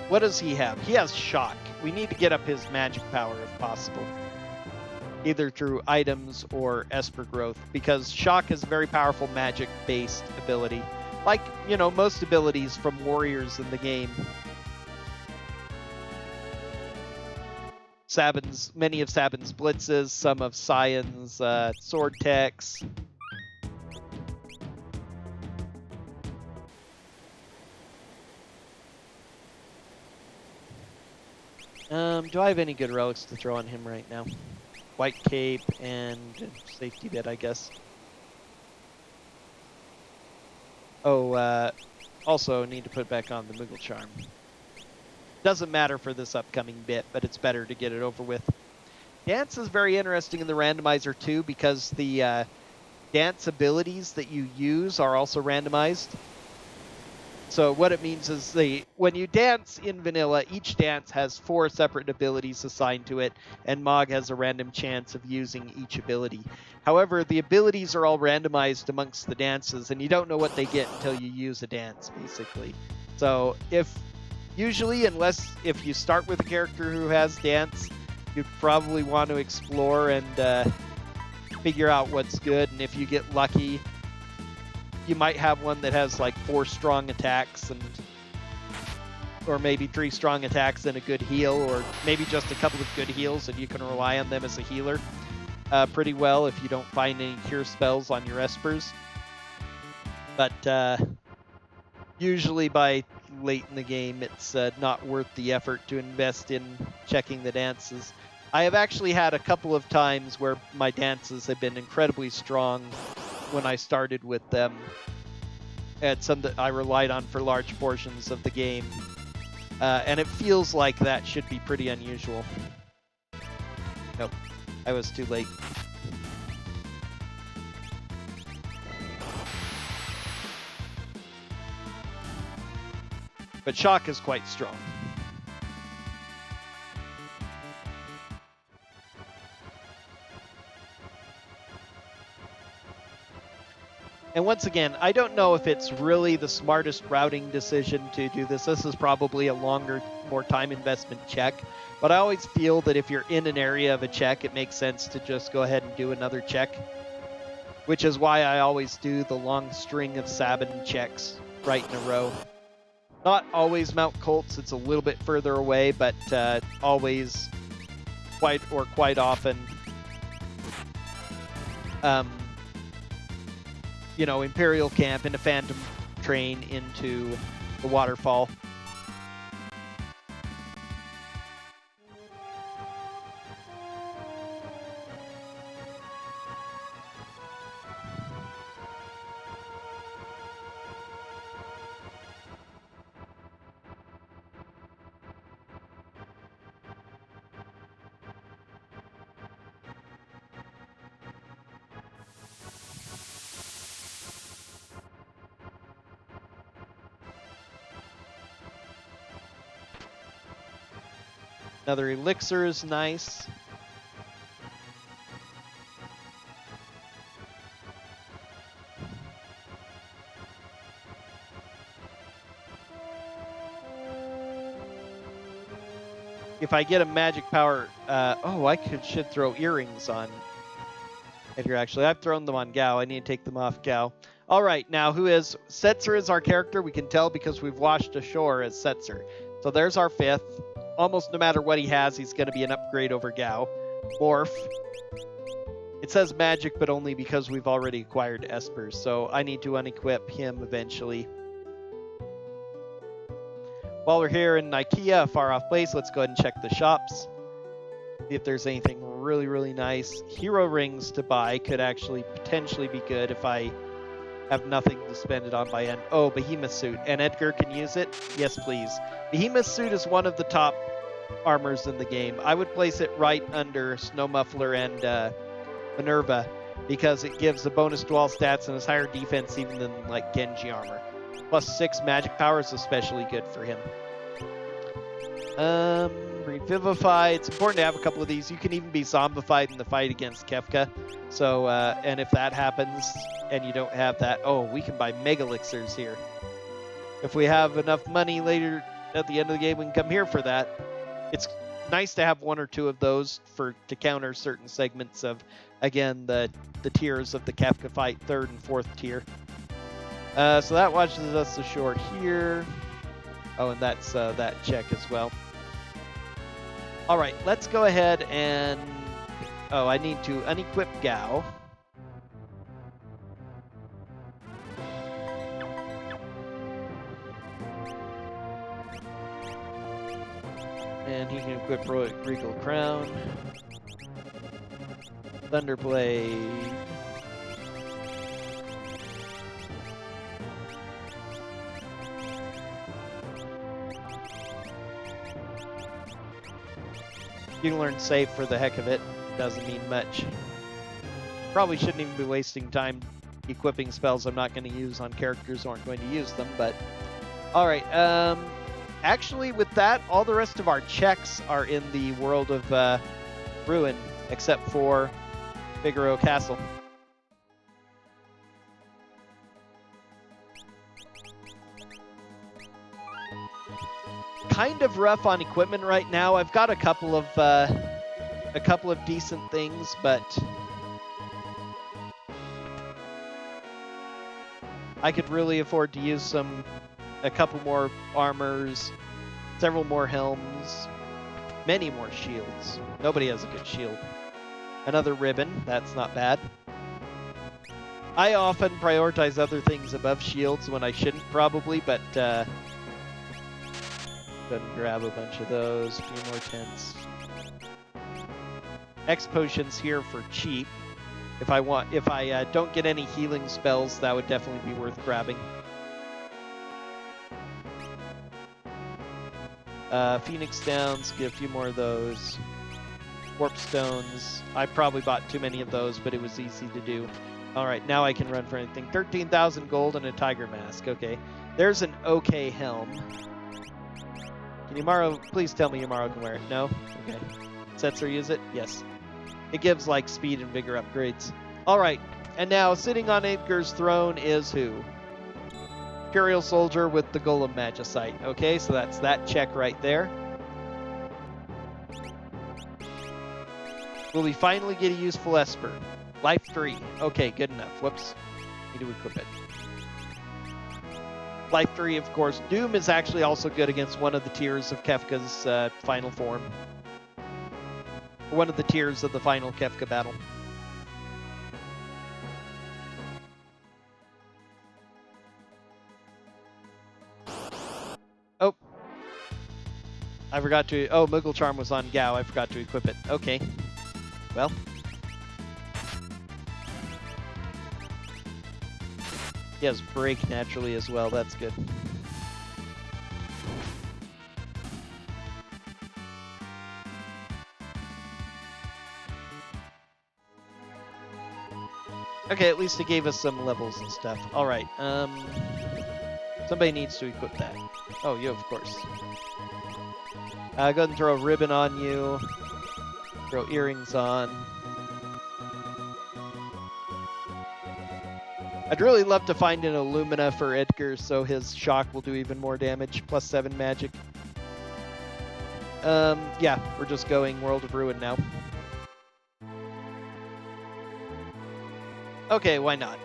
What does he have? He has Shock. We need to get up his magic power if possible. Either through items or Esper growth, because Shock is a very powerful magic-based ability. Like, you know, most abilities from warriors in the game. Sabin's, many of Sabin's blitzes, some of Cyan's sword techs. Do I have any good relics to throw on him right now? White cape and safety bit, I guess. Oh, also need to put back on the Moogle Charm. Doesn't matter for this upcoming bit, but it's better to get it over with. Dance is very interesting in the randomizer too, because the dance abilities that you use are also randomized. So what it means is when you dance in vanilla, each dance has 4 separate abilities assigned to it, and Mog has a random chance of using each ability. However, the abilities are all randomized amongst the dances, and you don't know what they get until you use a dance, basically. So usually, unless if you start with a character who has dance, you'd probably want to explore and figure out what's good, and if you get lucky, you might have one that has like 4 strong attacks or maybe 3 strong attacks and a good heal, or maybe just a couple of good heals and you can rely on them as a healer pretty well if you don't find any cure spells on your espers. But usually by late in the game, it's not worth the effort to invest in checking the dances. I have actually had a couple of times where my dances have been incredibly strong when I started with them, and some that I relied on for large portions of the game, and it feels like that should be pretty unusual. Nope, I was too late. But Shock is quite strong. And once again, I don't know if it's really the smartest routing decision to do this. This is probably a longer, more time investment check. But I always feel that if you're in an area of a check, it makes sense to just go ahead and do another check. Which is why I always do the long string of Sabin checks right in a row. Not always Mount Colts, it's a little bit further away, but always quite often. You know, Imperial Camp into Phantom Train into the waterfall. Another elixir is nice. If I get a magic power, oh, I should throw earrings on Edgar, actually. I've thrown them on Gao. I need to take them off Gao. All right, now who is... Setzer is our character. We can tell because we've washed ashore as Setzer. So there's our 5th. Almost no matter what he has, he's going to be an upgrade over Gao. Morph. It says magic, but only because we've already acquired Espers. So I need to unequip him eventually. While we're here in IKEA, a far-off place, let's go ahead and check the shops. See if there's anything really, really nice. Hero rings to buy could actually potentially be good if I have nothing to spend it on by end. Oh, Behemoth Suit. And Edgar can use it? Yes, please. Behemoth Suit is one of the top armors in the game. I would place it right under Snow Muffler and Minerva because it gives a bonus to all stats and is higher defense even than like Genji armor. Plus 6 magic power is especially good for him. Revivify. It's important to have a couple of these. You can even be zombified in the fight against Kefka. So, and if that happens and you don't have that, oh, we can buy Mega Elixirs here. If we have enough money later at the end of the game, we can come here for that. It's nice to have 1 or 2 of those to counter certain segments of, again, the tiers of the Kefka fight, 3rd and 4th tier. So that watches us ashore here. Oh, and that's that check as well. All right, let's go ahead and... Oh, I need to unequip Gao. And he can equip Regal Crown. Thunderblade. You can learn safe for the heck of it. Doesn't mean much. Probably shouldn't even be wasting time equipping spells I'm not going to use on characters who aren't going to use them, but... Alright, actually with that, all the rest of our checks are in the world of Ruin, except for Figaro Castle. Kind of rough on equipment right now. I've got a couple of decent things, but I could really afford to use a couple more armors, several more helms, many more shields. Nobody has a good shield. Another ribbon, that's not bad. I often prioritize other things above shields when I shouldn't probably, but go ahead and grab a bunch of those, a few more tents. X potions here for cheap. If I don't get any healing spells, that would definitely be worth grabbing. Phoenix Downs, get a few more of those. Warp Stones. I probably bought too many of those, but it was easy to do. Alright, now I can run for anything. 13,000 gold and a tiger mask. Okay. There's an okay helm. Can Yamaro, please tell me Yamaro can wear it. No? Okay. Setzer use it? Yes. It gives like speed and vigor upgrades. Alright, and now sitting on Edgar's throne is who? Imperial Soldier with the Golem Magicite. Okay, so that's that check right there. Will we finally get a useful Esper? Life 3. Okay, good enough. Whoops. Need to equip it. Life 3, of course. Doom is actually also good against one of the tiers of Kefka's final form. one of the tiers of the final Kefka battle. Oh. I forgot to... Oh, Moogle Charm was on Gao. I forgot to equip it. Okay. Well. He has Break naturally as well. That's good. Okay, at least it gave us some levels and stuff. All right. Somebody needs to equip that. Oh, you, of course. Go ahead and throw a ribbon on you. Throw earrings on. I'd really love to find an Illumina for Edgar so his shock will do even more damage. +7 magic. Yeah, we're just going World of Ruin now. Okay, why not?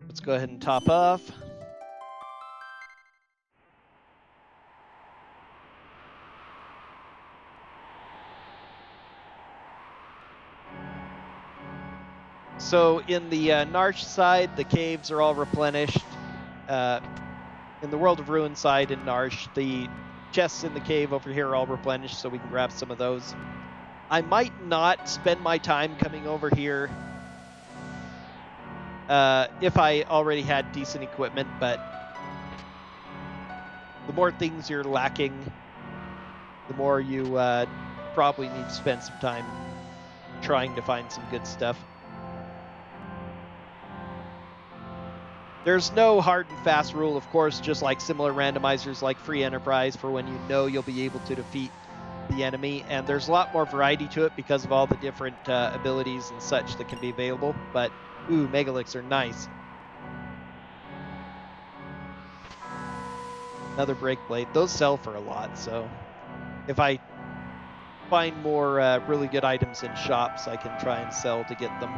Let's go ahead and top off. So in the Narsh side, the caves are all replenished. In the World of Ruin side in Narsh, the chests in the cave over here are all replenished, so we can grab some of those. I might not spend my time coming over here if I already had decent equipment, but the more things you're lacking, the more you probably need to spend some time trying to find some good stuff. There's no hard and fast rule, of course, just like similar randomizers like Free Enterprise for when you know you'll be able to defeat the enemy. And there's a lot more variety to it because of all the different abilities and such that can be available. But, ooh, Megalix are nice. Another Break Blade. Those sell for a lot, so if I find more really good items in shops, I can try and sell to get them.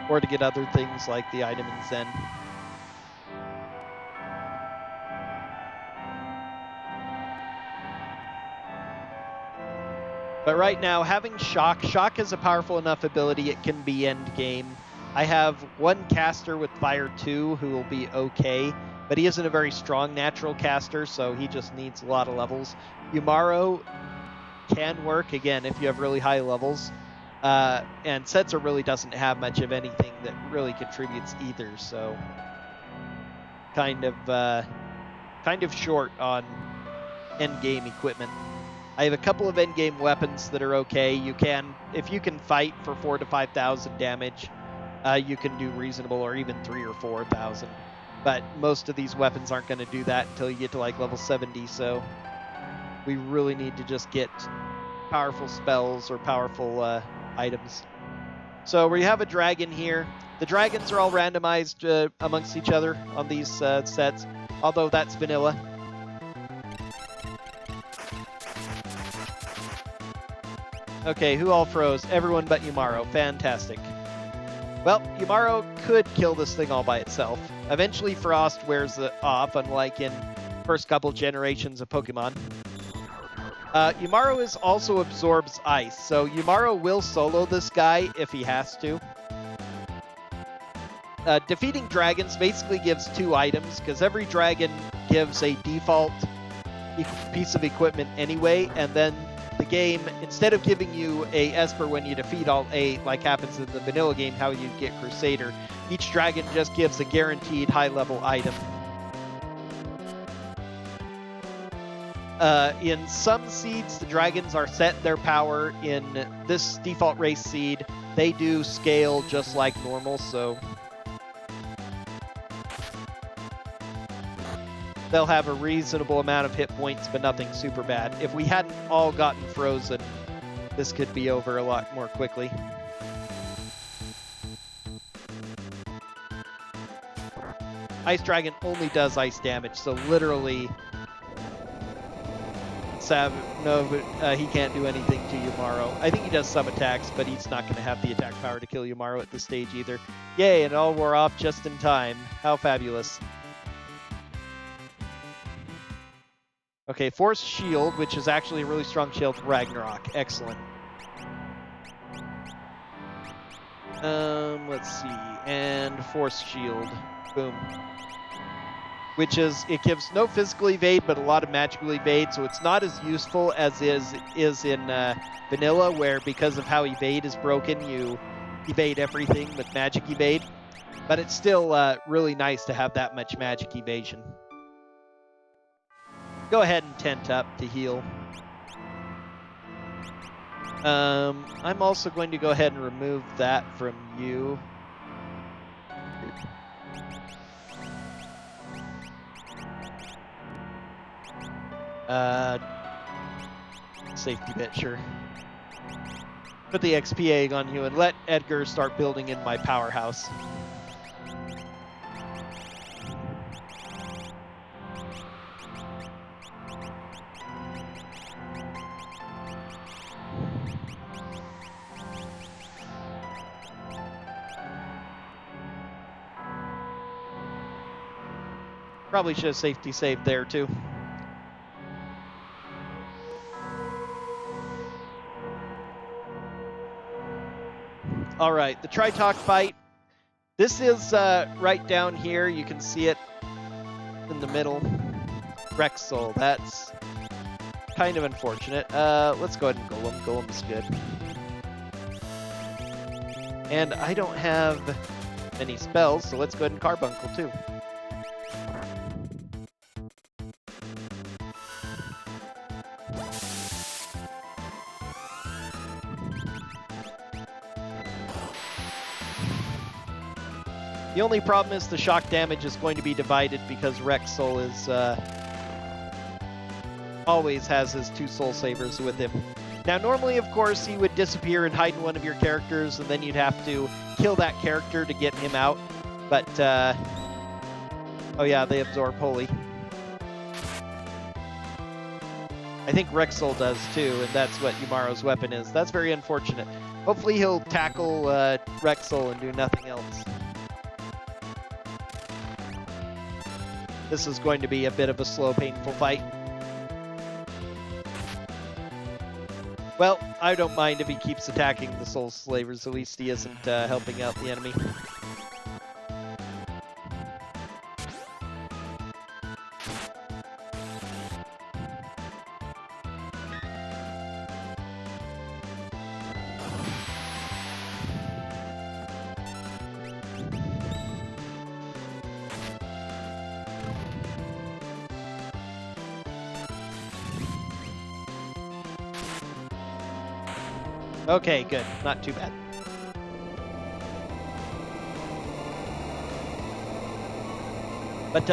Or to get other things like the item in Zen. But right now, having Shock is a powerful enough ability, it can be end game. I have one caster with Fire 2 who will be okay, but he isn't a very strong natural caster, so he just needs a lot of levels. Umaro can work, again, if you have really high levels. And Setzer really doesn't have much of anything that really contributes either, so kind of short on end game equipment. I have a couple of endgame weapons that are okay. You can, if you can fight for 4,000 to 5,000 damage, you can do reasonable, or even 3,000 or 4,000. But most of these weapons aren't going to do that until you get to like level 70. So we really need to just get powerful spells or powerful items. So we have a dragon here. The dragons are all randomized amongst each other on these sets, although that's vanilla. Okay, who all froze? Everyone but Umaro. Fantastic. Well, Umaro could kill this thing all by itself. Eventually, Frost wears it off, unlike in first couple generations of Pokemon. Umaro also absorbs ice, so Umaro will solo this guy if he has to. Defeating dragons basically gives 2 items, because every dragon gives a default piece of equipment anyway, and then the game, instead of giving you a Esper when you defeat all 8, like happens in the vanilla game, how you get Crusader, each dragon just gives a guaranteed high-level item. In some seeds, the dragons are set their power. In this default race seed, they do scale just like normal, so they'll have a reasonable amount of hit points, but nothing super bad. If we hadn't all gotten frozen, this could be over a lot more quickly. Ice Dragon only does ice damage, so literally he can't do anything to Yumaro. I think he does some attacks, but he's not going to have the attack power to kill Yumaro at this stage either. Yay, and it all wore off just in time. How fabulous. Okay, Force Shield, which is actually a really strong shield. Ragnarok. Excellent. Let's see. And Force Shield. Boom. Which is, it gives no physical evade, but a lot of magical evade, so it's not as useful as is in vanilla, where because of how evade is broken, you evade everything with magic evade. But it's still really nice to have that much magic evasion. Go ahead and tent up to heal. I'm also going to go ahead and remove that from you. Safety bit, sure. Put the XP egg on you and let Edgar start building in my powerhouse. Probably should have safety saved there too. All right, the Tritalk fight. This is right down here. You can see it in the middle. Rexel, that's kind of unfortunate. Let's go ahead and Golem. Golem's good. And I don't have any spells, so let's go ahead and Carbuncle too. The only problem is the shock damage is going to be divided because Rexel is always has his 2 Soul Savers with him. Now, normally, of course, he would disappear and hide in one of your characters, and then you'd have to kill that character to get him out. But, oh yeah, they absorb Holy. I think Rexel does too, and that's what Yumaro's weapon is. That's very unfortunate. Hopefully he'll tackle Rexel and do nothing else. This is going to be a bit of a slow, painful fight. Well, I don't mind if he keeps attacking the Soul Slavers. At least he isn't helping out the enemy. Okay, good. Not too bad. But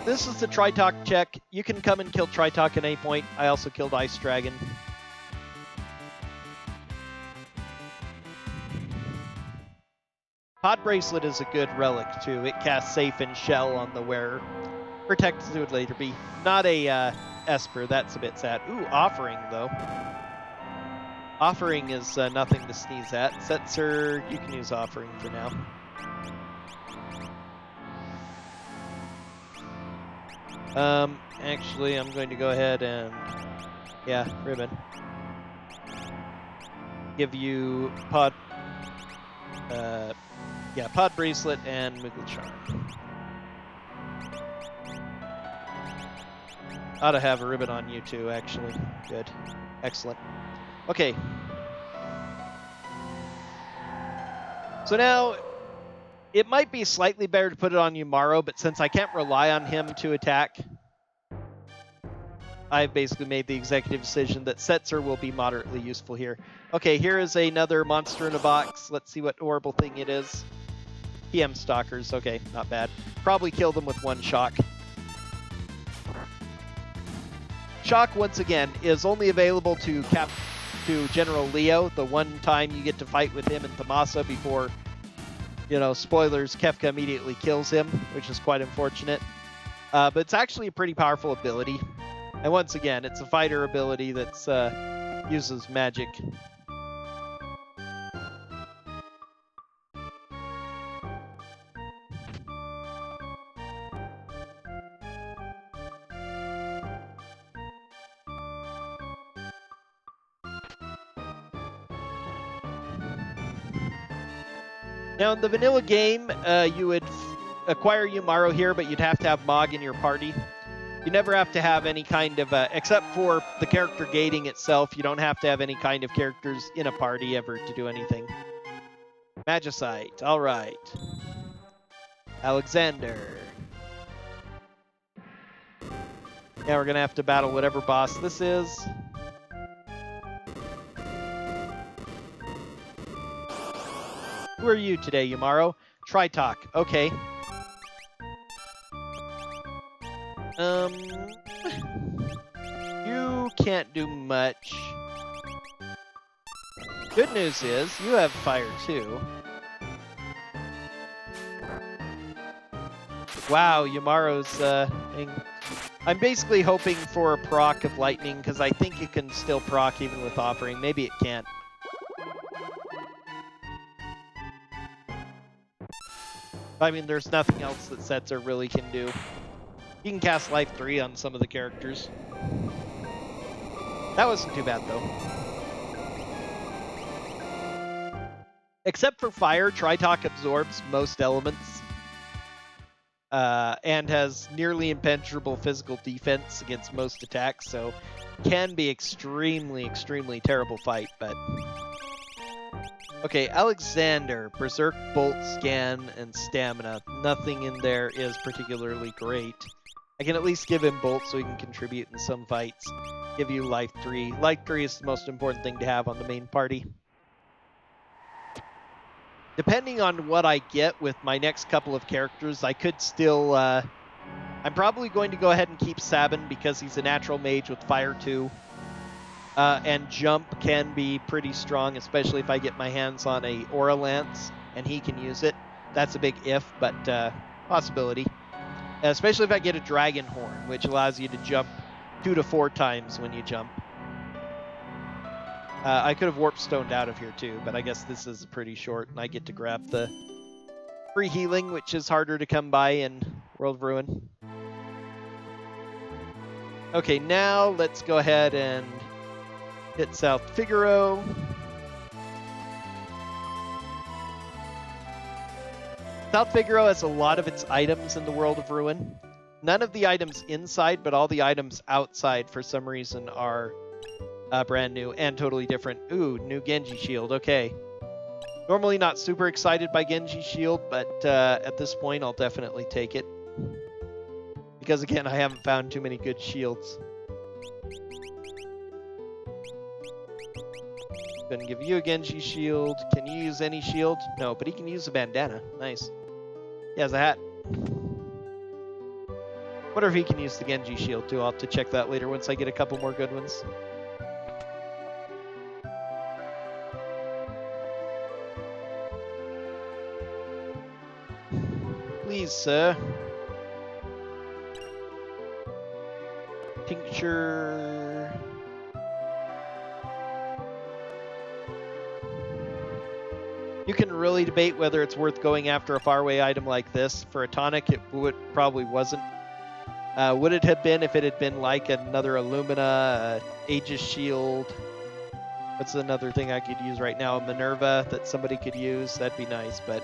this is the Tritalk check. You can come and kill Tritalk at any point. I also killed Ice Dragon. Pod Bracelet is a good relic, too. It casts Safe and Shell on the wearer. Protected would later be. Not a Esper. That's a bit sad. Ooh, Offering, though. Offering is nothing to sneeze at. Setzer, you can use Offering for now. Actually, I'm going to go ahead and, yeah, Ribbon. Give you Pod Bracelet and Wiggle Charm. Ought to have a Ribbon on you too, actually. Good. Excellent. Okay. So now, it might be slightly better to put it on Yumaro, but since I can't rely on him to attack, I've basically made the executive decision that Setzer will be moderately useful here. Okay, here is another monster in a box. Let's see what horrible thing it is. PM Stalkers. Okay, not bad. Probably kill them with 1 shock. Shock, once again, is only available to General Leo, the one time you get to fight with him in Tomasa before, you know, spoilers, Kefka immediately kills him, which is quite unfortunate. But it's actually a pretty powerful ability. And once again, it's a fighter ability that's uses magic. Now, in the vanilla game, you would acquire Umaro here, but you'd have to have Mog in your party. You never have to have any kind of, except for the character gating itself, you don't have to have any kind of characters in a party ever to do anything. Magicite, all right. Alexander. Now we're going to have to battle whatever boss this is. Who are you today, Umaro? Tritalk. Okay. You can't do much. Good news is, you have fire too. Wow, Umaro's thing. I'm basically hoping for a proc of lightning, because I think it can still proc even with offering. Maybe it can't. I mean, there's nothing else that Setzer really can do. You can cast Life 3 on some of the characters. That wasn't too bad, though. Except for fire, Tritalk absorbs most elements. And has nearly impenetrable physical defense against most attacks, so can be extremely, extremely terrible fight, but... Okay, Alexander, Berserk, Bolt, Scan, and Stamina. Nothing in there is particularly great. I can at least give him Bolt so he can contribute in some fights. Give you Life 3. Life 3 is the most important thing to have on the main party. Depending on what I get with my next couple of characters, I could still... I'm probably going to go ahead and keep Sabin because he's a natural mage with Fire 2. And Jump can be pretty strong, especially if I get my hands on a Aura Lance and he can use it. That's a big if, but possibility. Especially if I get a Dragon Horn, which allows you to jump 2 to 4 times when you jump. I could have Warp Stoned out of here too, but I guess this is pretty short, and I get to grab the free healing, which is harder to come by in World of Ruin. Okay, now let's go ahead and hit South Figaro. South Figaro has a lot of its items in the World of Ruin. None of the items inside, but all the items outside for some reason are brand new and totally different. Ooh, new Genji shield. Okay. Normally not super excited by Genji shield, but at this point I'll definitely take it. Because again, I haven't found too many good shields. Gonna give you a Genji shield. Can you use any shield? No, but he can use a bandana. Nice. He has a hat. Wonder if he can use the Genji shield too. I'll have to check that later once I get a couple more good ones. Please, sir. Tincture. You can really debate whether it's worth going after a faraway item like this. For a tonic, it probably wasn't. Would it have been if it had been like another Illumina, Aegis Shield? What's another thing I could use right now? A Minerva that somebody could use? That'd be nice, but...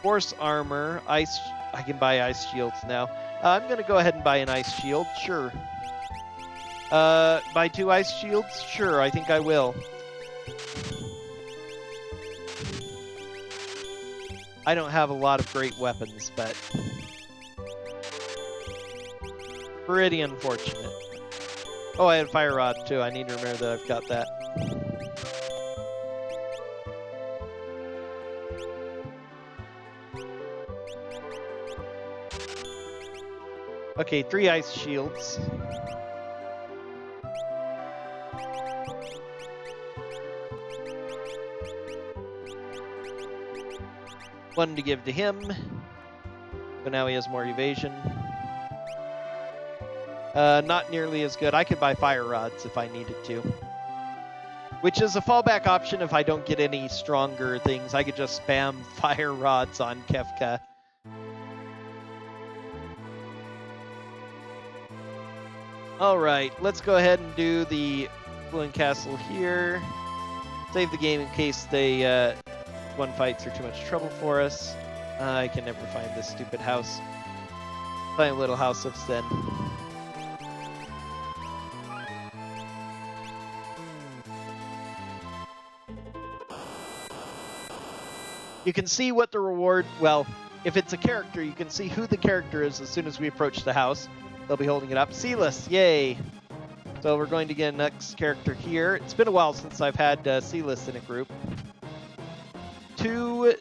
Force Armor, Ice... I can buy Ice Shields now. I'm going to go ahead and buy an Ice Shield, sure. Buy 2 Ice Shields? Sure, I think I will. I don't have a lot of great weapons, but... pretty unfortunate. Oh, I had Fire Rod too. I need to remember that I've got that. Okay, 3 Ice Shields. One to give to him. So now he has more evasion. Not nearly as good. I could buy fire rods if I needed to. Which is a fallback option if I don't get any stronger things. I could just spam fire rods on Kefka. Alright, let's go ahead and do the Flint Castle here. Save the game in case they one fights are too much trouble for us. I can never find this stupid house. Find a little house of Zen. You can see what the reward, well, if it's a character, you can see who the character is as soon as we approach the house. They'll be holding it up. Sealess, yay! So we're going to get a next character here. It's been a while since I've had Sealess in a group. 2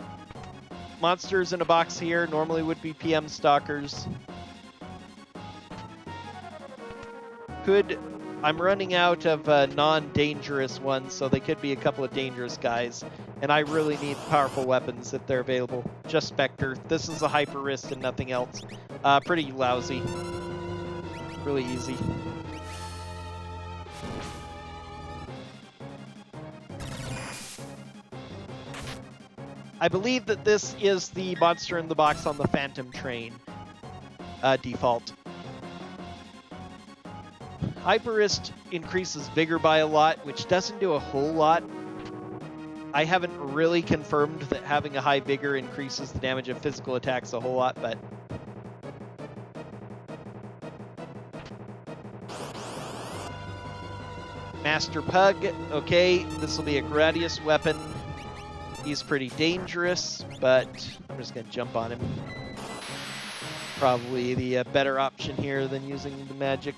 monsters in a box here. Normally would be PM Stalkers. I'm running out of non-dangerous ones, so they could be a couple of dangerous guys. And I really need powerful weapons if they're available. Just Spectre. This is a hyper wrist and nothing else. Pretty lousy. Really easy. I believe that this is the monster in the box on the Phantom Train default. Hyperist increases vigor by a lot, which doesn't do a whole lot. I haven't really confirmed that having a high vigor increases the damage of physical attacks a whole lot, but... Master Pug, okay, this will be a Gradius weapon. He's pretty dangerous, but I'm just going to jump on him. Probably the better option here than using the magic.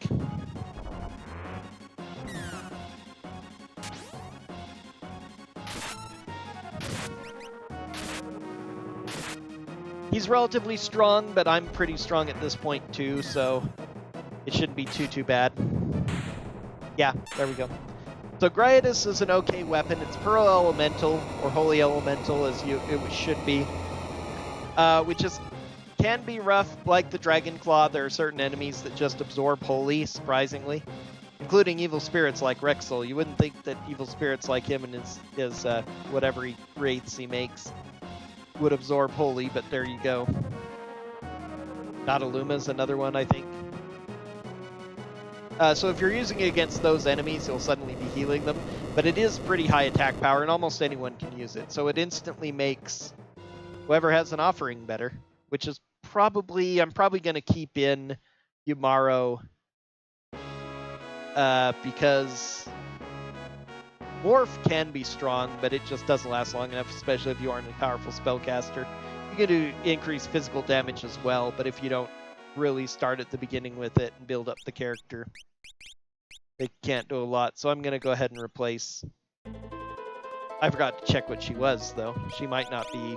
He's relatively strong, but I'm pretty strong at this point too, so it shouldn't be too bad. Yeah, there we go. So Gradius is an okay weapon. It's Pearl Elemental, or Holy Elemental as it should be. Which can be rough, like the Dragon Claw. There are certain enemies that just absorb Holy, surprisingly. Including evil spirits like Rexel. You wouldn't think that evil spirits like him and his whatever wraiths he makes would absorb Holy, but there you go. Notaluma's another one, I think. So if you're using it against those enemies, you'll suddenly be healing them. But it is pretty high attack power, and almost anyone can use it. So it instantly makes whoever has an offering better, which is I'm probably going to keep in Yumaro because Morph can be strong, but it just doesn't last long enough, especially if you aren't a powerful spellcaster. You can do increase physical damage as well, but if you don't really start at the beginning with it and build up the character, it can't do a lot. So I'm going to go ahead and replace... I forgot to check what she was, though. She might be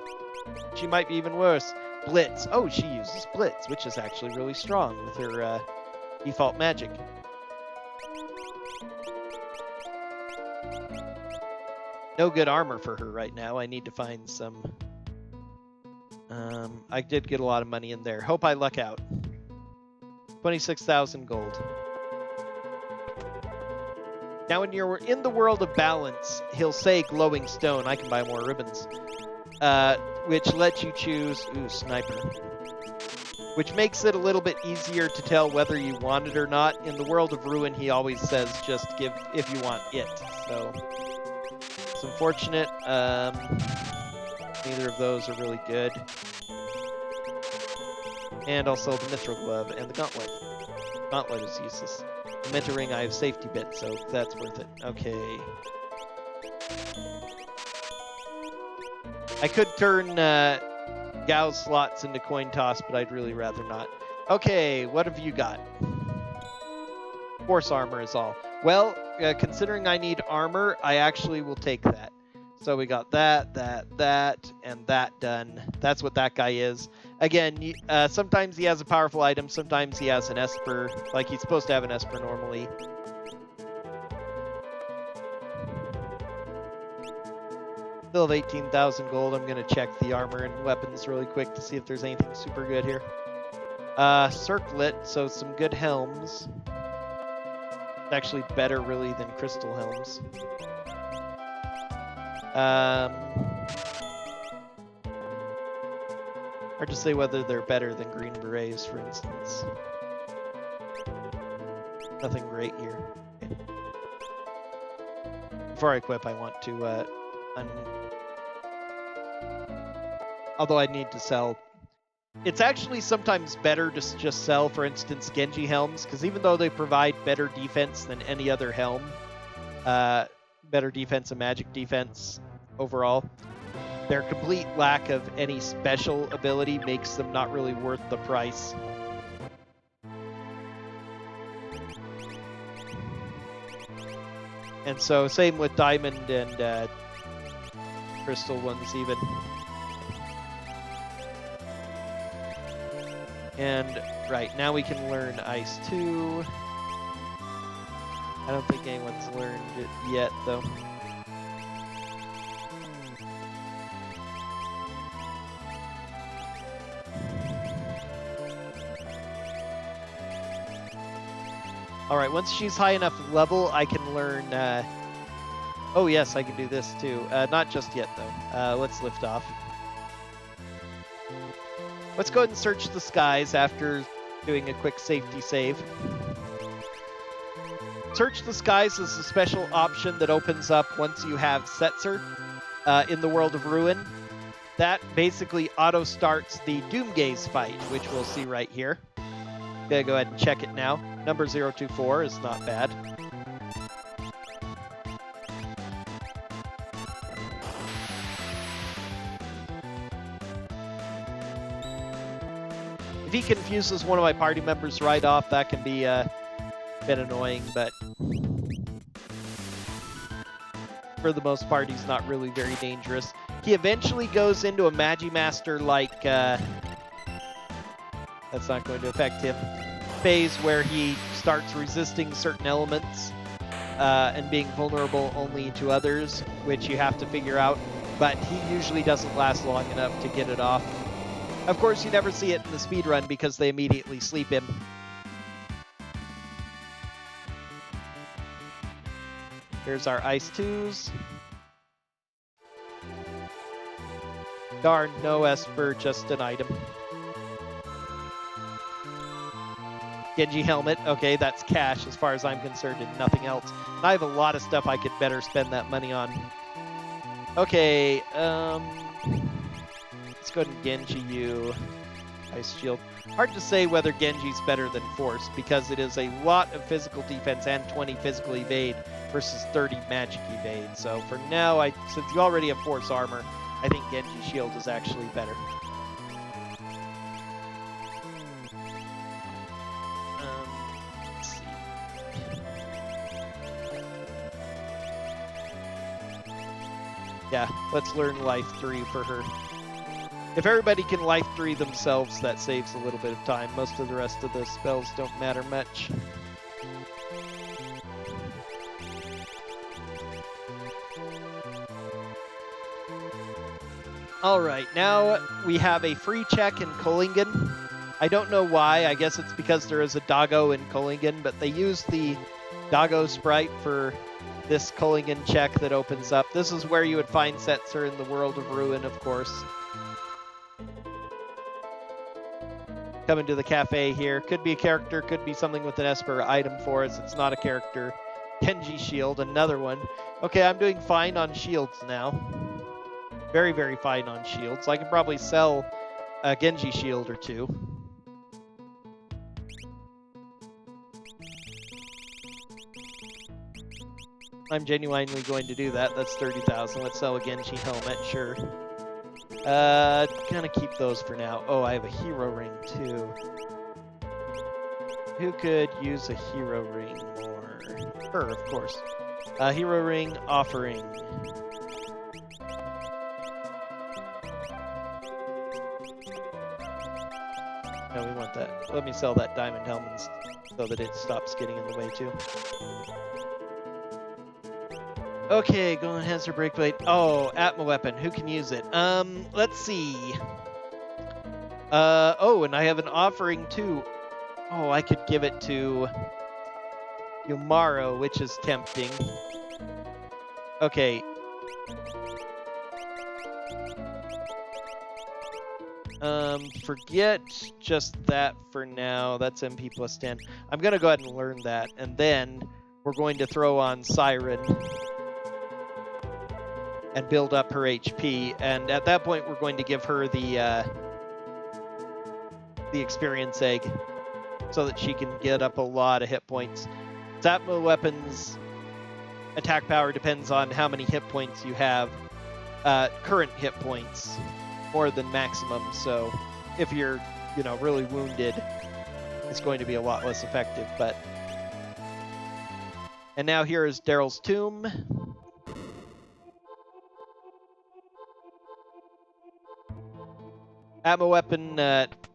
even worse. Blitz. Oh, she uses Blitz, which is actually really strong with her default magic. No good armor for her right now. I need to find some... I did get a lot of money in there. Hope I luck out. 26,000 gold. Now when you're in the world of balance, he'll say glowing stone. I can buy more ribbons. Which lets you choose... Ooh, sniper. Which makes it a little bit easier to tell whether you want it or not. In the world of Ruin, he always says just give if you want it. So... it's unfortunate. Neither of those are really good. And also the Mithril Glove and the Gauntlet. Gauntlet is useless. The Mentor Ring, I have safety bit, so that's worth it. Okay. I could turn Gao's slots into coin toss, but I'd really rather not. Okay, what have you got? Force armor is all. Well, considering I need armor, I actually will take that. So we got that, and that done. That's what that guy is. Again, sometimes he has a powerful item, sometimes he has an Esper. Like, he's supposed to have an Esper normally. Still have 18,000 gold. I'm going to check the armor and weapons really quick to see if there's anything super good here. Circlet, so some good helms. It's actually better, really, than crystal helms. Hard to say whether they're better than green berets, for instance. Nothing great here. Okay. Before I equip, I want to although I need to sell. It's actually sometimes better to just sell, for instance, Genji helms, because even though they provide better defense than any other helm, better defense and magic defense overall, their complete lack of any special ability makes them not really worth the price. And so same with diamond and crystal ones even. And right, now we can learn Ice 2. I don't think anyone's learned it yet, though. Alright, once she's high enough level, I can learn... Oh yes, I can do this too. Not just yet, though. Let's lift off. Let's go ahead and search the skies after doing a quick safety save. Search the skies is a special option that opens up once you have Setzer in the World of Ruin. That basically auto-starts the Doomgaze fight, which we'll see right here. Gonna go ahead and check it now. Number 024 is not bad. If he confuses one of my party members right off, that can be a bit annoying, but for the most part, he's not really very dangerous. He eventually goes into a Magimaster like, that's not going to affect him, phase where he starts resisting certain elements and being vulnerable only to others, which you have to figure out, but he usually doesn't last long enough to get it off. Of course, you never see it in the speedrun because they immediately sleep him. Here's our Ice 2s. Darn, no Esper, just an item. Genji helmet, okay, that's cash as far as I'm concerned and nothing else. And I have a lot of stuff I could better spend that money on. Okay, let's go ahead and Genji you. Ice Shield. Hard to say whether Genji's better than Force because it is a lot of physical defense and 20 physical evade versus 30 magic evade. So for now, since you already have Force armor, I think Genji Shield is actually better. Let's see. Yeah, let's learn Life 3 for her. If everybody can Life 3 themselves, that saves a little bit of time. Most of the rest of the spells don't matter much. Alright, now we have a free check in Kohlingen. I don't know why. I guess it's because there is a doggo in Kohlingen, but they use the doggo sprite for this Kohlingen check that opens up. This is where you would find Setzer in the World of Ruin, of course. Coming to the cafe here. Could be a character, could be something with an Esper item for us. It's not a character. Genji Shield, another one. Okay, I'm doing fine on shields now. Very, very fine on shields. I could probably sell a Genji Shield or two. I'm genuinely going to do that. That's 30,000. Let's sell a Genji helmet, sure. Gonna keep those for now. Oh, I have a hero ring too. Who could use a hero ring more? Her, of course. Hero ring offering. No, we want that. Let me sell that diamond helmet so that it stops getting in the way too. Okay, go enhance her breakblade. Oh, Atma weapon. Who can use it? Let's see. Oh, and I have an offering too. Oh, I could give it to Yumaro, which is tempting. Okay. Forget just that for now. That's MP plus 10. I'm going to go ahead and learn that. And then we're going to throw on Siren and build up her HP. And at that point, we're going to give her the experience egg so that she can get up a lot of hit points. Zapmo weapons attack power depends on how many hit points you have. Current hit points more than maximum. So if you're, really wounded, it's going to be a lot less effective. And now here is Daryl's tomb. Atmo weapon,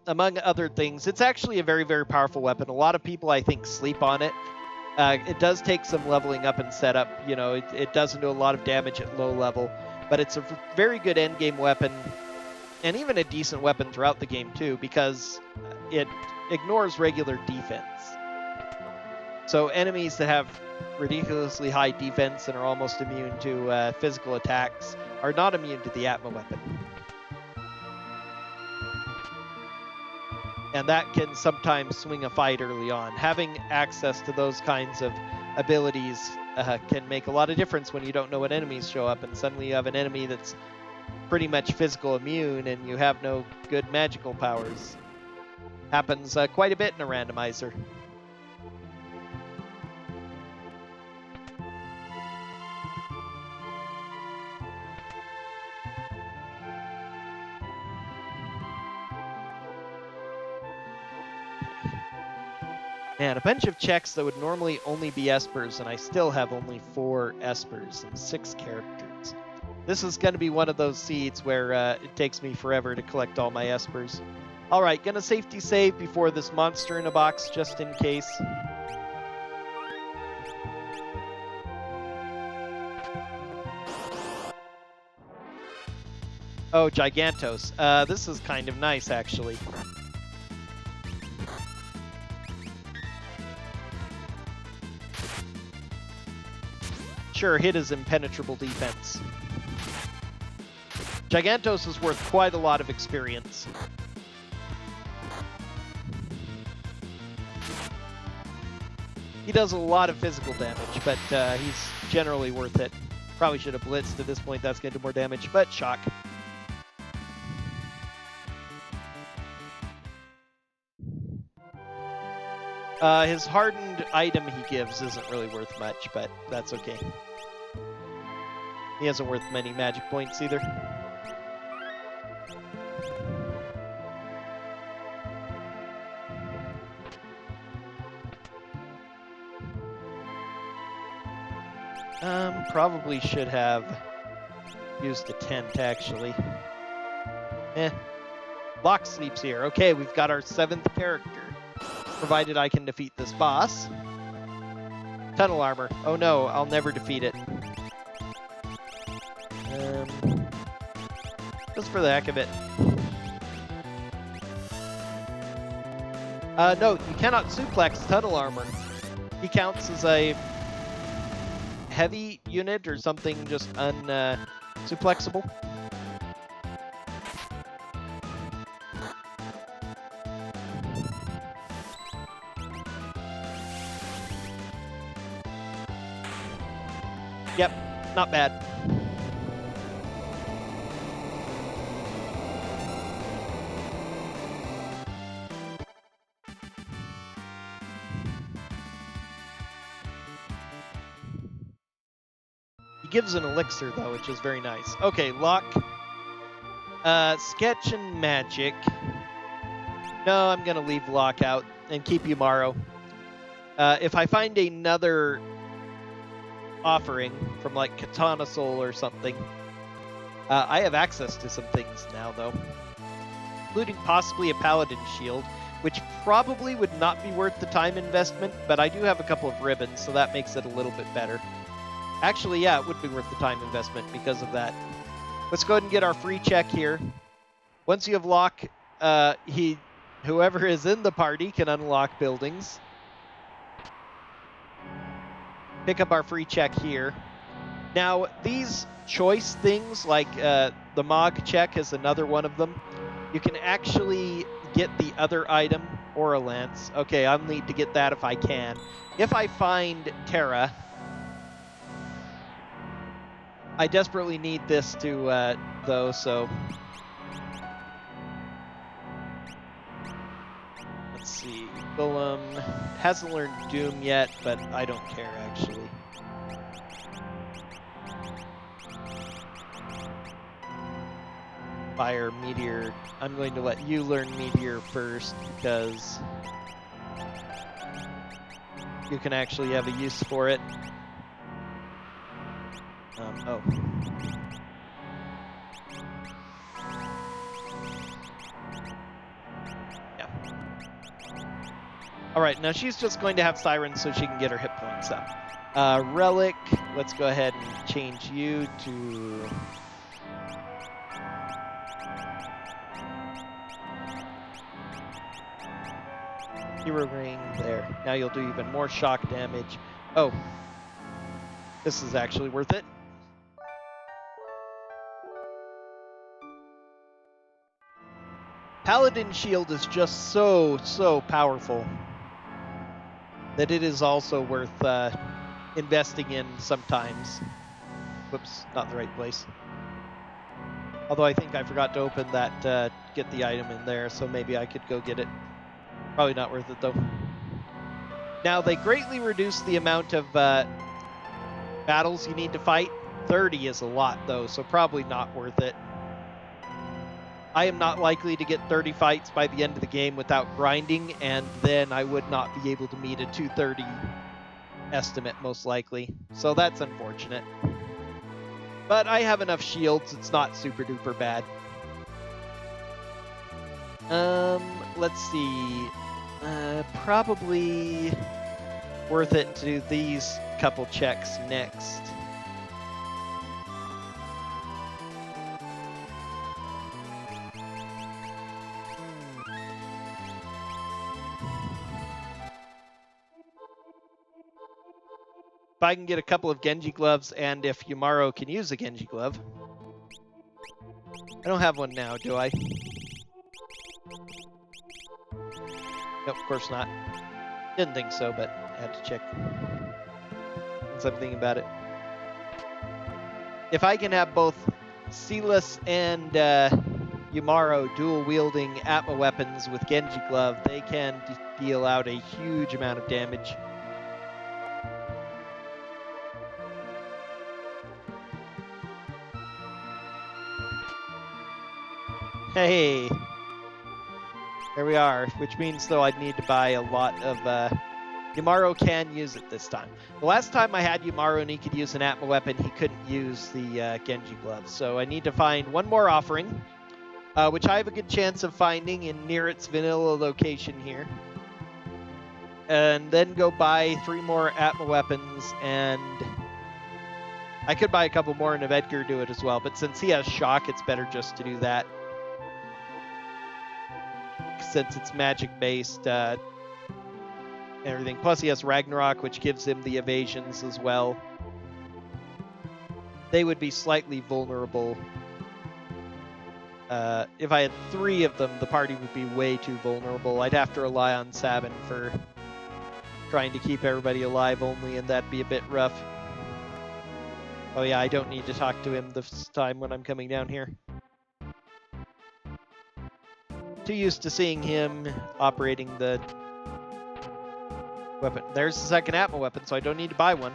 among other things, it's actually a very, very powerful weapon. A lot of people, I think, sleep on it. It does take some leveling up and setup. It doesn't do a lot of damage at low level, but it's a very good endgame weapon, and even a decent weapon throughout the game too, because it ignores regular defense. So enemies that have ridiculously high defense and are almost immune to physical attacks are not immune to the Atmo weapon. And that can sometimes swing a fight early on. Having access to those kinds of abilities can make a lot of difference when you don't know what enemies show up, and suddenly you have an enemy that's pretty much physical immune and you have no good magical powers. Happens quite a bit in a randomizer. Man, a bunch of checks that would normally only be espers, and I still have only 4 espers and 6 characters. This is going to be one of those seeds where it takes me forever to collect all my espers. Alright, gonna safety save before this monster in a box, just in case. Oh, Gigantos. This is kind of nice, actually. Sure, hit is impenetrable defense. Gigantos is worth quite a lot of experience. He does a lot of physical damage, but he's generally worth it. Probably should have blitzed at this point, that's going to do more damage, but shock. His hardened item he gives isn't really worth much, but that's okay. He isn't worth many magic points either. Probably should have used a tent, actually. Locke sleeps here. Okay, we've got our 7th character. Provided I can defeat this boss. Tunnel armor. Oh no, I'll never defeat it. Just for the heck of it. No, you cannot suplex tunnel armor. He counts as a heavy unit or something just suplexable. Yep, not bad. He gives an elixir, though, which is very nice. Okay, Locke. Sketch and magic. No, I'm going to leave Locke out and keep Yumaro. If I find another offering from, like, Katana Soul or something, I have access to some things now, though. Including possibly a Paladin Shield, which probably would not be worth the time investment, but I do have a couple of ribbons, so that makes it a little bit better. Actually, yeah, it would be worth the time investment because of that. Let's go ahead and get our free check here. Once you have Locke, whoever is in the party can unlock buildings. Pick up our free check here. Now, these choice things, like the Mog check is another one of them. You can actually get the other item, or a lance. Okay, I'll need to get that if I can. If I find Terra, I desperately need this to, though, so... Let's see. Golem hasn't learned Doom yet, but I don't care, actually. Fire, Meteor. I'm going to let you learn Meteor first, because you can actually have a use for it. Oh. Yeah. Alright, now she's just going to have Sirens so she can get her hit points up. Relic, let's go ahead and change you to... Hero Ring, there. Now you'll do even more shock damage. Oh. This is actually worth it. Paladin Shield is just so powerful that it is also worth investing in sometimes. Whoops, not the right place. Although I think I forgot to open that, get the item in there, so maybe I could go get it. Probably not worth it, though. Now, they greatly reduce the amount of battles you need to fight. 30 is a lot, though, so probably not worth it. I am not likely to get 30 fights by the end of the game without grinding, and then I would not be able to meet a 230 estimate, most likely. So that's unfortunate. But I have enough shields, it's not super duper bad. Let's see. Probably worth it to do these couple checks next. If I can get a couple of Genji gloves, and if Yumaro can use a Genji glove. I don't have one now, do I? Nope, of course not. Didn't think so, but I had to check. Once I'm thinking about it. If I can have both Silas and Yumaro dual-wielding Atma weapons with Genji glove, they can deal out a huge amount of damage. Hey! There we are, which means, though, I'd need to buy a lot of... Yumaro can use it this time. The last time I had Yumaro and he could use an Atma weapon, he couldn't use the Genji gloves. So I need to find one more offering, which I have a good chance of finding in near its vanilla location here. And then go buy 3 more Atma weapons, and I could buy a couple more and have Edgar do it as well. But since he has shock, it's better just to do that. Since it's magic-based, everything. Plus he has Ragnarok, which gives him the evasions as well. They would be slightly vulnerable. If I had 3 of them, the party would be way too vulnerable. I'd have to rely on Sabin for trying to keep everybody alive only, and that'd be a bit rough. Oh yeah, I don't need to talk to him this time when I'm coming down here. Too used to seeing him operating the weapon. There's the second Atma weapon, so I don't need to buy one.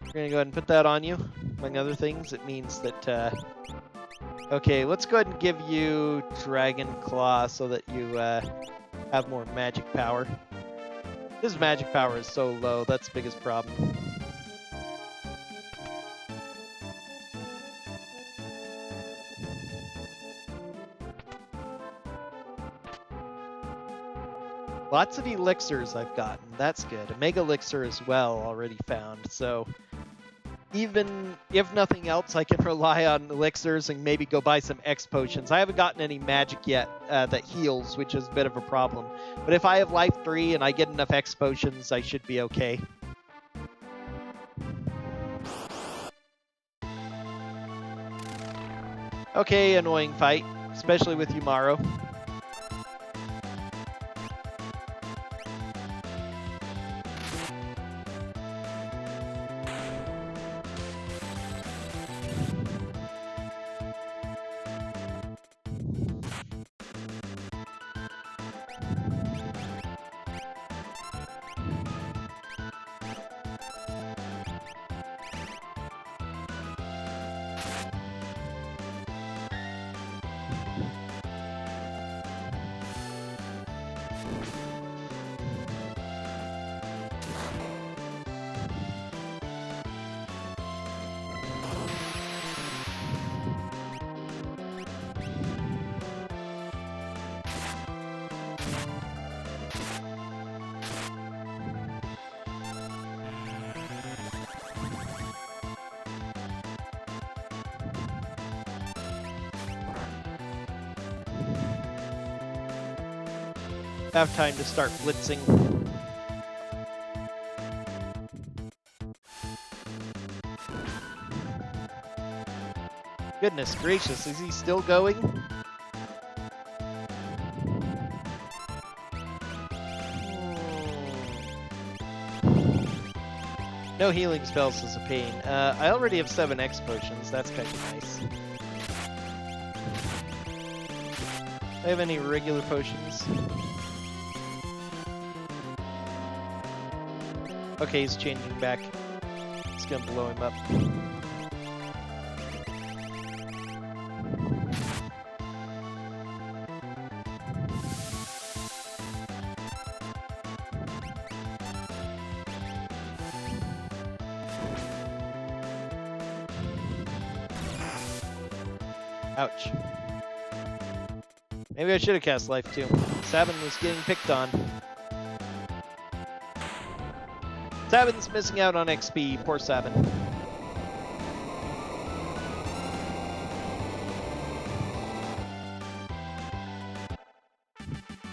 We're gonna go ahead and put that on you. Among other things, it means that, okay, let's go ahead and give you Dragon Claw so that you have more magic power. His magic power is so low, that's the biggest problem. Lots of elixirs I've gotten. That's good. A mega elixir as well already found. So even if nothing else, I can rely on elixirs and maybe go buy some X potions. I haven't gotten any magic yet that heals, which is a bit of a problem. But if I have life 3 and I get enough X potions, I should be okay. Okay, annoying fight, especially with Umaro. Have time to start blitzing. Goodness gracious, is he still going? No healing spells is a pain. I already have 7 X potions, that's kind of nice. Do I have any regular potions? Okay, he's changing back. It's gonna blow him up. Ouch. Maybe I should have cast life too. Sabin was getting picked on. Sabin's missing out on XP. Poor Sabin.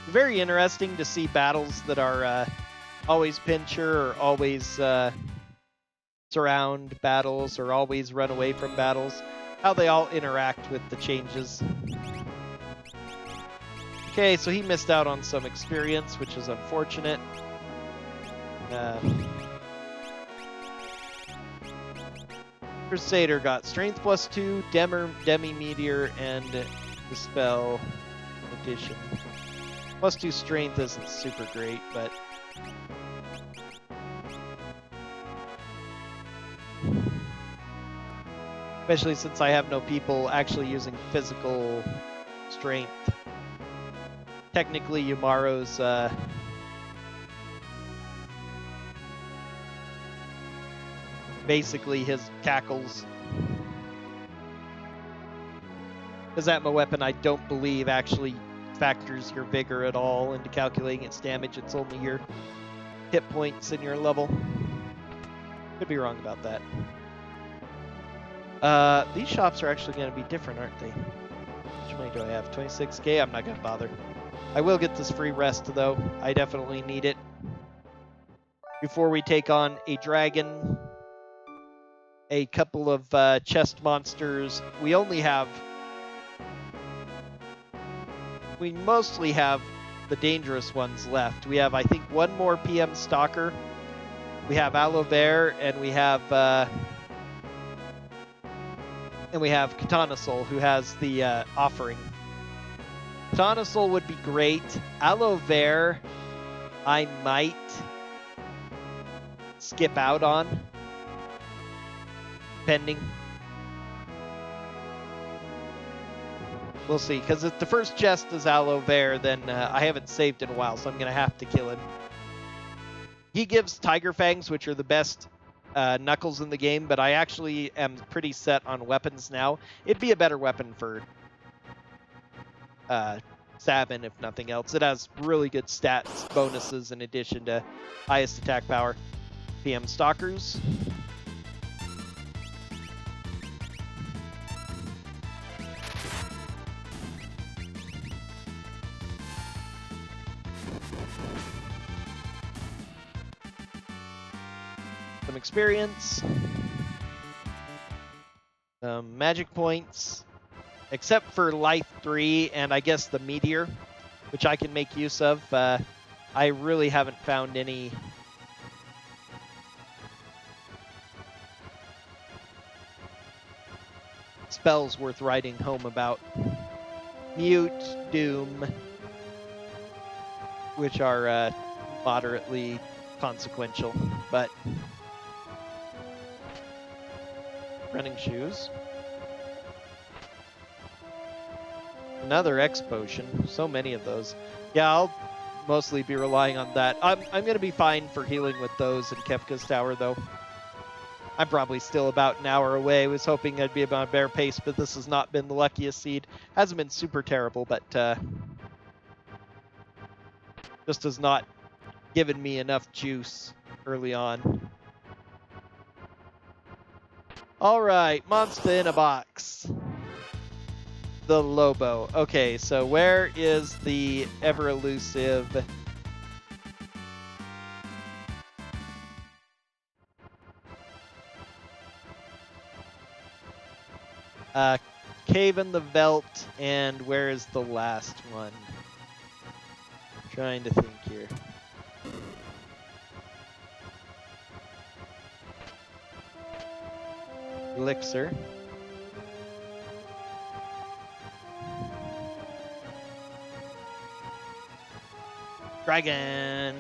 Very interesting to see battles that are always pincher or always surround battles or always run away from battles. How they all interact with the changes. Okay, so he missed out on some experience, which is unfortunate. Crusader got Strength +2, Demi Meteor, and Dispel Addition. +2 Strength isn't super great, but... especially since I have no people actually using physical strength. Technically, Umaro's basically his tackles. Because that weapon, I don't believe, actually factors your vigor at all into calculating its damage. It's only your hit points and your level. Could be wrong about that. These shops are actually going to be different, aren't they? How much money do I have? 26k? I'm not going to bother. I will get this free rest, though. I definitely need it. Before we take on a dragon, a couple of chest monsters. We mostly have the dangerous ones left. We have, I think, one more PM Stalker. We have Aloe Vera, and we have Katana Soul, who has the offering. Katana Soul would be great. Aloe Vera, I might skip out on, depending. We'll see, because if the first chest is Aloe Vera, then I haven't saved in a while, so I'm going to have to kill him. He gives Tiger Fangs, which are the best knuckles in the game, but I actually am pretty set on weapons now. It'd be a better weapon for Sabin, if nothing else. It has really good stats bonuses in addition to highest attack power. PM Stalkers. Some experience. Some magic points. Except for Life 3 and I guess the Meteor, which I can make use of. I really haven't found any spells worth writing home about. Mute, Doom, which are moderately consequential, but running shoes. Another X potion. So many of those. Yeah, I'll mostly be relying on that. I'm going to be fine for healing with those in Kefka's Tower, though. I'm probably still about an hour away. Was hoping I'd be about a bear pace, but this has not been the luckiest seed. Hasn't been super terrible, but just has not given me enough juice early on. All right, monster in a box. The Lobo. Okay, so where is the ever elusive Cave in the Veldt, and where is the last one? I'm trying to think here. Elixir. Dragon.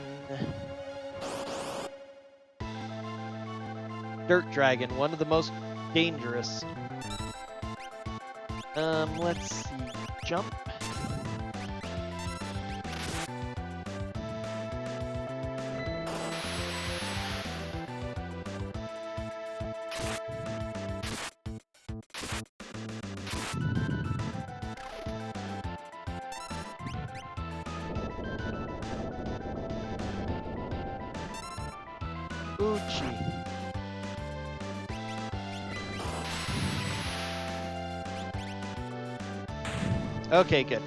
Dirt Dragon, one of the most dangerous. Let's see. Jump. Uchi. Okay, good.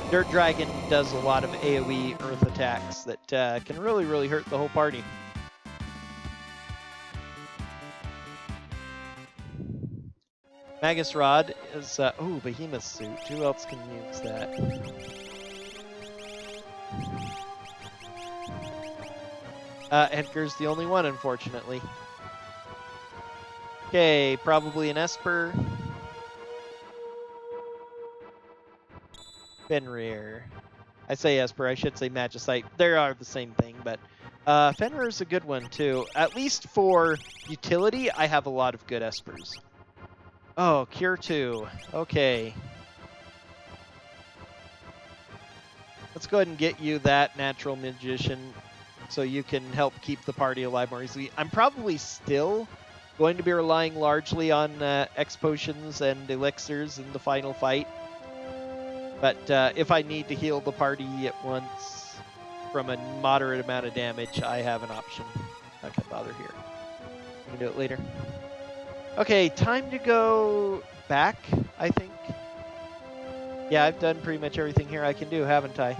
Dirt Dragon does a lot of AoE earth attacks that can really hurt the whole party. Magus Rod is, Behemoth Suit. Who else can use that? Edgar's the only one, unfortunately. Okay, probably an Esper. Fenrir. I say Esper, I should say Magicite. They are the same thing, but Fenrir's a good one, too. At least for utility, I have a lot of good Espers. Oh, Cure 2. Okay. Let's go ahead and get you that Natural Magician so you can help keep the party alive more easily. I'm probably still going to be relying largely on X potions and elixirs in the final fight. But if I need to heal the party at once from a moderate amount of damage, I have an option. Not gonna bother here. I can do it later. Okay, time to go back, I think. Yeah, I've done pretty much everything here I can do, haven't I?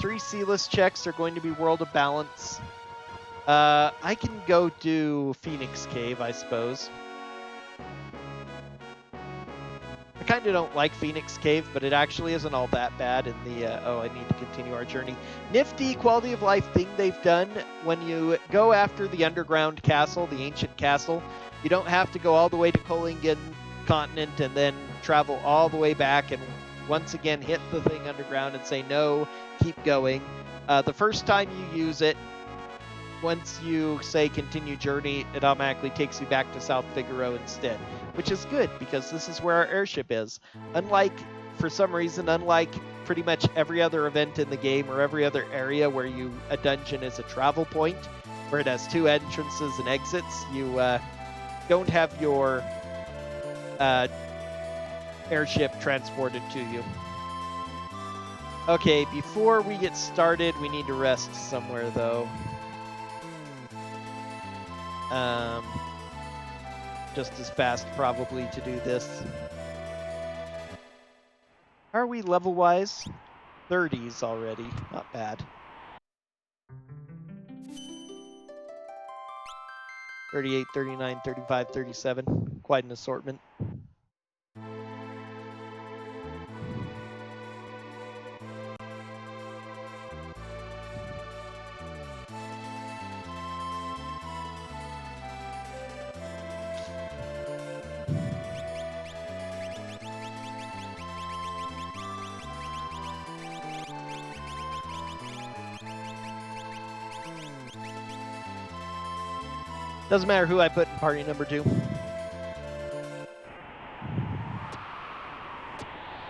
3 C-list checks are going to be World of Balance. I can go do Phoenix Cave, I suppose. I kind of don't like Phoenix Cave, but it actually isn't all that bad in the, I need to continue our journey. Nifty quality of life thing they've done, when you go after the underground castle, the ancient castle, you don't have to go all the way to Kolingen continent and then travel all the way back and once again hit the thing underground and say, no, keep going. The first time you use it, once you say continue journey, it automatically takes you back to South Figaro instead, which is good because this is where our airship is. For some reason, unlike pretty much every other event in the game or every other area where a dungeon is a travel point, where it has 2 entrances and exits, you don't have your airship transported to you. Okay, before we get started, we need to rest somewhere though. just as fast probably to do this. How are we level-wise? 30s already. Not bad. 38, 39, 35, 37. Quite an assortment. Doesn't matter who I put in party number 2.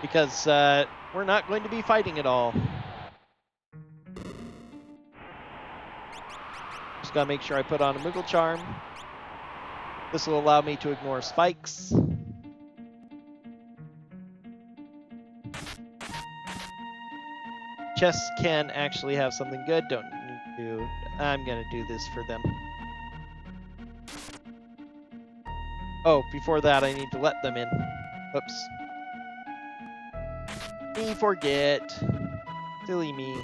Because we're not going to be fighting at all. Just gotta make sure I put on a Moogle Charm. This will allow me to ignore spikes. Chests can actually have something good. Don't need to. I'm gonna do this for them. Oh, before that, I need to let them in. Oops. Me forget. Silly me.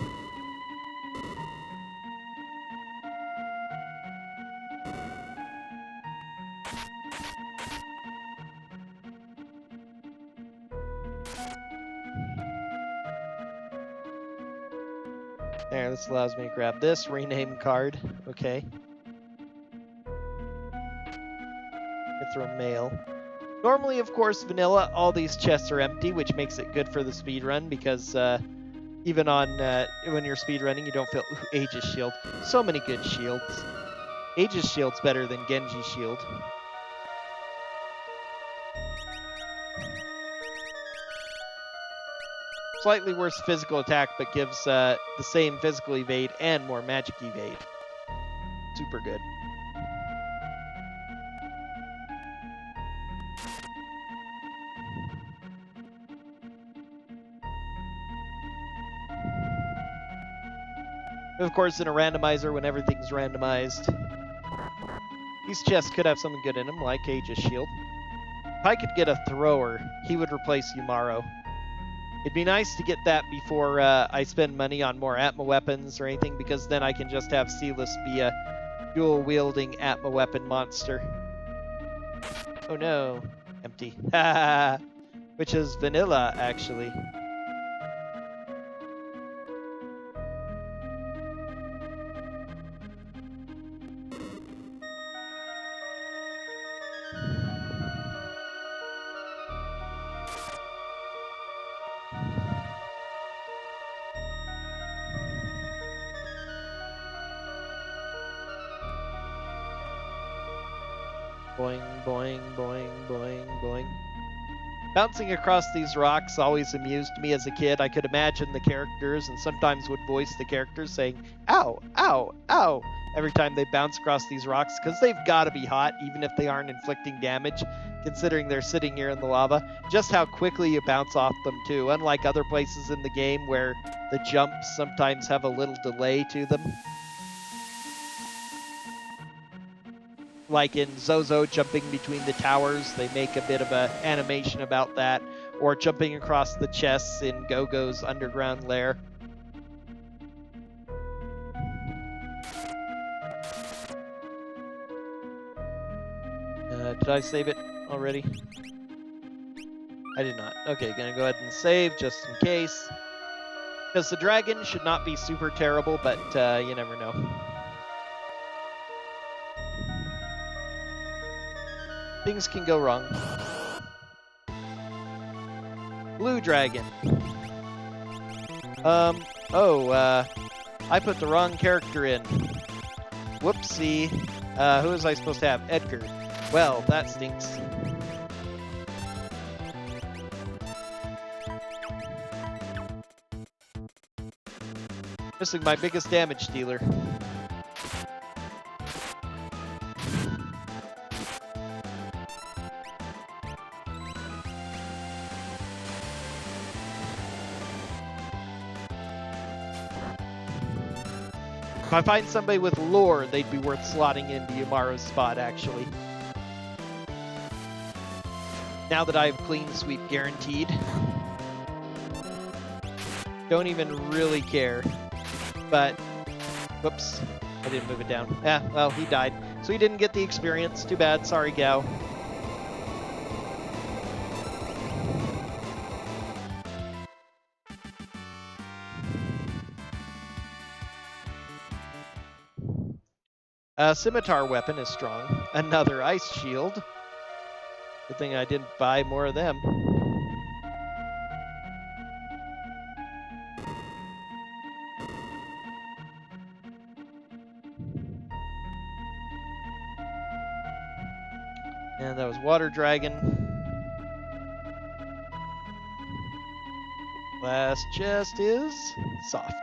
There, this allows me to grab this rename card. Okay. I throw mail. Normally, of course, vanilla, all these chests are empty, which makes it good for the speedrun because even on when you're speedrunning, you don't feel Aegis Shield. So many good shields. Aegis Shield's better than Genji Shield. Slightly worse physical attack, but gives the same physical evade and more magic evade. Super good. Of course, in a randomizer, when everything's randomized, these chests could have something good in them, like Aegis Shield. If I could get a thrower, he would replace Yumaro. It'd be nice to get that before I spend money on more Atma weapons or anything, because then I can just have Sealess be a dual-wielding Atma weapon monster. Oh no, empty. Which is vanilla, actually. Boing, boing, boing, boing, boing. Bouncing across these rocks always amused me as a kid. I could imagine the characters and sometimes would voice the characters saying, ow, ow, ow, every time they bounce across these rocks, because they've got to be hot, even if they aren't inflicting damage, considering they're sitting here in the lava. Just how quickly you bounce off them, too, unlike other places in the game where the jumps sometimes have a little delay to them. Like in Zozo jumping between the towers, they make a bit of an animation about that. Or jumping across the chests in Go-Go's underground lair. Did I save it already? I did not. Okay, gonna go ahead and save just in case. Because the dragon should not be super terrible, but you never know. Things can go wrong. Blue dragon. I put the wrong character in. Whoopsie. Who was I supposed to have? Edgar. Well, that stinks. Missing my biggest damage dealer. If I find somebody with lore, they'd be worth slotting into Yumaro's spot, actually. Now that I have clean sweep guaranteed. Don't even really care. But, whoops, I didn't move it down. Yeah, well, he died. So he didn't get the experience. Too bad. Sorry, Gao. Scimitar weapon is strong. Another ice shield. Good thing I didn't buy more of them. And that was Water Dragon. Last chest is soft.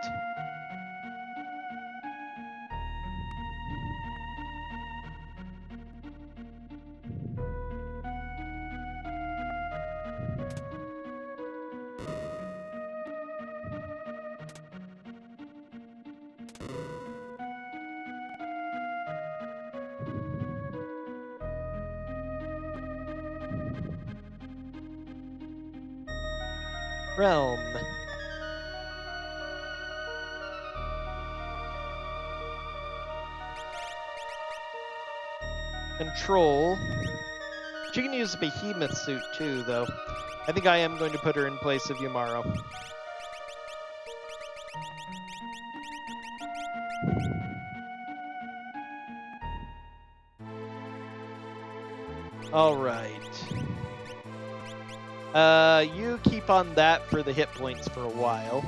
Realm. Control. She can use a behemoth suit too, though. I think I am going to put her in place of Yamaro. All right. You keep on that for the hit points for a while.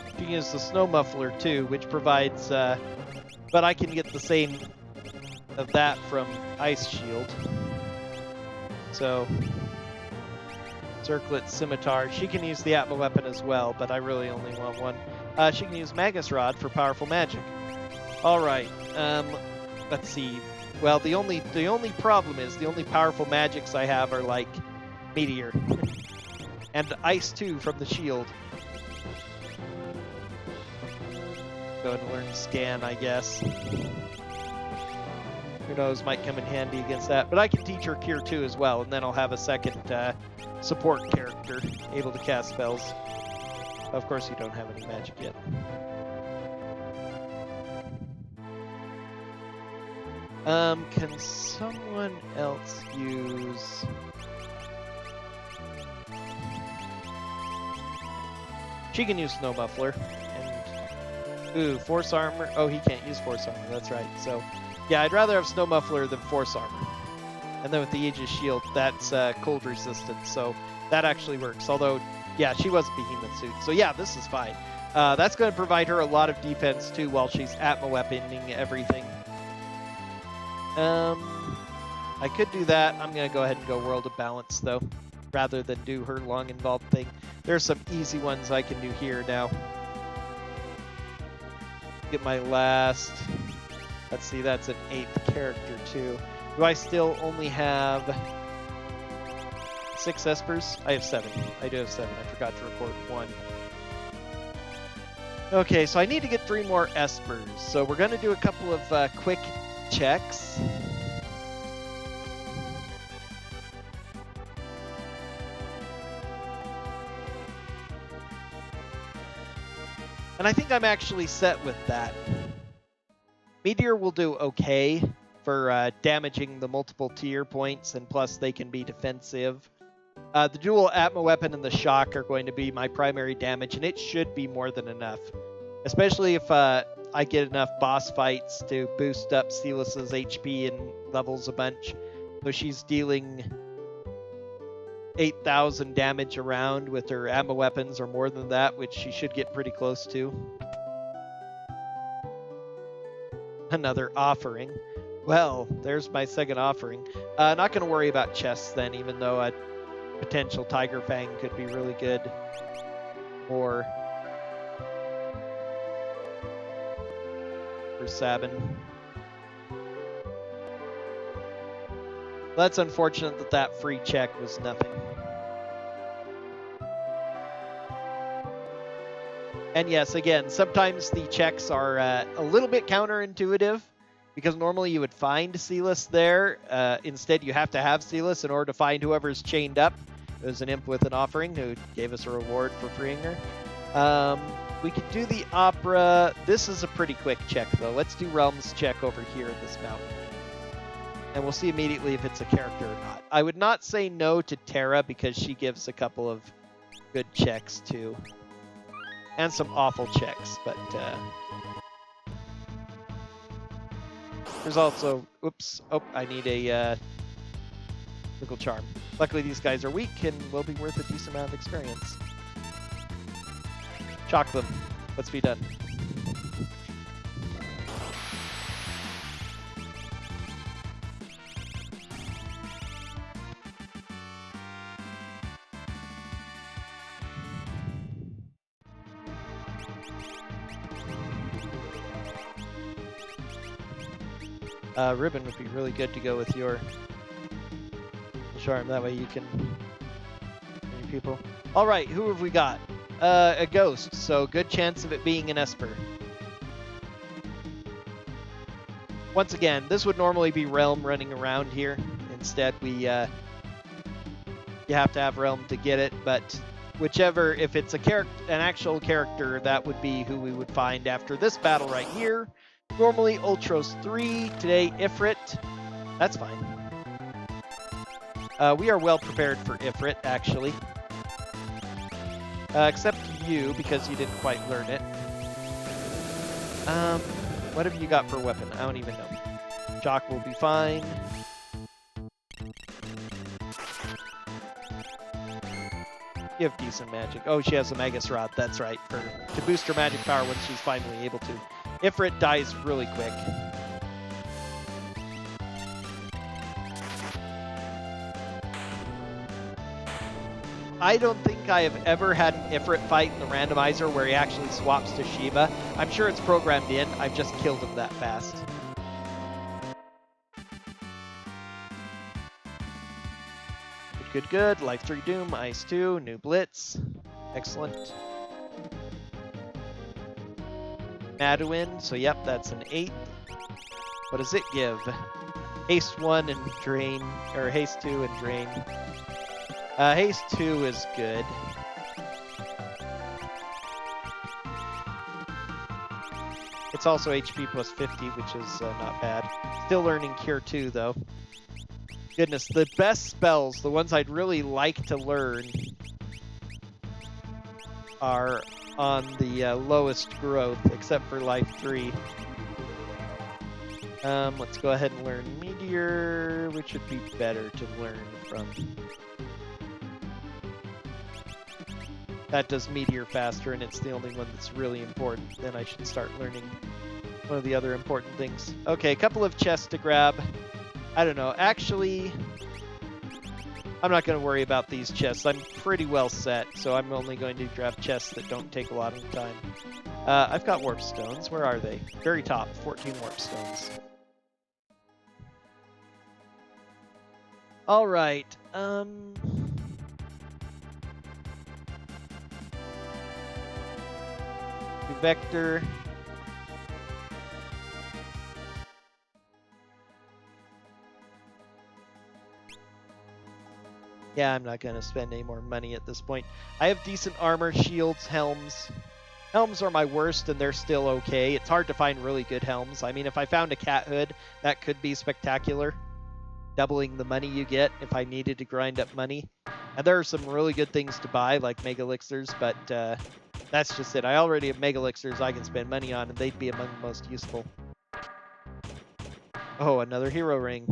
You can use the snow muffler too, which provides, but I can get the same of that from Ice Shield. So, Circlet Scimitar. She can use the Atma weapon as well, but I really only want one. She can use Magus Rod for powerful magic. All right. Let's see. Well, the only problem is the only powerful magics I have are like Meteor and Ice 2 from the shield. Go ahead and learn Scan, I guess. Who knows, might come in handy against that. But I can teach her Cure 2 as well, and then I'll have a second support character able to cast spells. Of course, you don't have any magic yet. Can someone else use... She can use Snow Muffler. And... Ooh, Force Armor. Oh, he can't use Force Armor, that's right. So, yeah, I'd rather have Snow Muffler than Force Armor. And then with the Aegis Shield, that's cold resistance, so that actually works. Although, yeah, she was a Behemoth suit. So yeah, this is fine. That's going to provide her a lot of defense, too, while she's Atma weaponing everything. I could do that. I'm going to go ahead and go World of Balance, though, rather than do her long involved thing. There's some easy ones I can do here now. Get my last... Let's see, that's an 8th character, too. Do I still only have 6 Espers? I have 7. I do have 7. I forgot to record 1. Okay, so I need to get 3 more Espers. So we're going to do a couple of quick checks. And I think I'm actually set with that. Meteor will do okay for damaging the multiple tier points, and plus they can be defensive. The dual Atma weapon and the shock are going to be my primary damage, and it should be more than enough. Especially if I get enough boss fights to boost up Silas's HP and levels a bunch. So she's dealing 8,000 damage around with her Atma weapons, or more than that, which she should get pretty close to. Another offering. Well, there's my second offering. Not going to worry about chests then, even though a potential Tiger Fang could be really good. Or for Sabin. That's unfortunate that that free check was nothing. And yes, again, sometimes the checks are a little bit counterintuitive because normally you would find Celis there. Instead, you have to have Celis in order to find whoever's chained up. It was an imp with an offering who gave us a reward for freeing her. We could do the opera. This is a pretty quick check, though. Let's do Realms check over here in this mountain. And we'll see immediately if it's a character or not. I would not say no to Terra because she gives a couple of good checks, too. And some awful checks, but there's also, oops, oh, I need a Mythical Charm. Luckily these guys are weak and will be worth a decent amount of experience. Shock them. Let's be done. Ribbon would be really good to go with your charm. That way you can people. All right, who have we got? A ghost, so good chance of it being an Esper. Once again, this would normally be Realm running around here. Instead, you have to have Realm to get it, but whichever, if it's an actual character, that would be who we would find after this battle right here. Normally Ultros 3, today Ifrit. That's fine. We are well prepared for Ifrit, actually. Except you, because you didn't quite learn it. What have you got for weapon? I don't even know. Jock will be fine. You have decent magic. Oh, she has a Magus Rod, that's right. To boost her magic power when she's finally able to. Ifrit dies really quick. I don't think I have ever had an Ifrit fight in the randomizer where he actually swaps to Shiva. I'm sure it's programmed in. I've just killed him that fast. Good, good. Life 3 Doom, Ice 2, new Blitz. Excellent. Maduin, so yep, that's an 8. What does it give? Haste 1 and Drain, or Haste 2 and Drain. Haste 2 is good. It's also HP plus 50, which is not bad. Still learning Cure 2, though. Goodness, the best spells, the ones I'd really like to learn, are on the lowest growth, except for Life 3. Let's go ahead and learn Meteor, which would be better to learn from. That does Meteor faster, and it's the only one that's really important. Then I should start learning one of the other important things. Okay, a couple of chests to grab. I don't know. Actually, I'm not going to worry about these chests. I'm pretty well set, so I'm only going to grab chests that don't take a lot of time. I've got warp stones. Where are they? Very top, 14 warp stones. All right. Vector. Yeah, I'm not going to spend any more money at this point. I have decent armor, shields, helms. Helms are my worst, and they're still okay. It's hard to find really good helms. I mean, if I found a cat hood, that could be spectacular. Doubling the money you get if I needed to grind up money. And there are some really good things to buy, like Mega Elixirs, but that's just it. I already have Mega Elixirs I can spend money on, and they'd be among the most useful. Oh, another hero ring.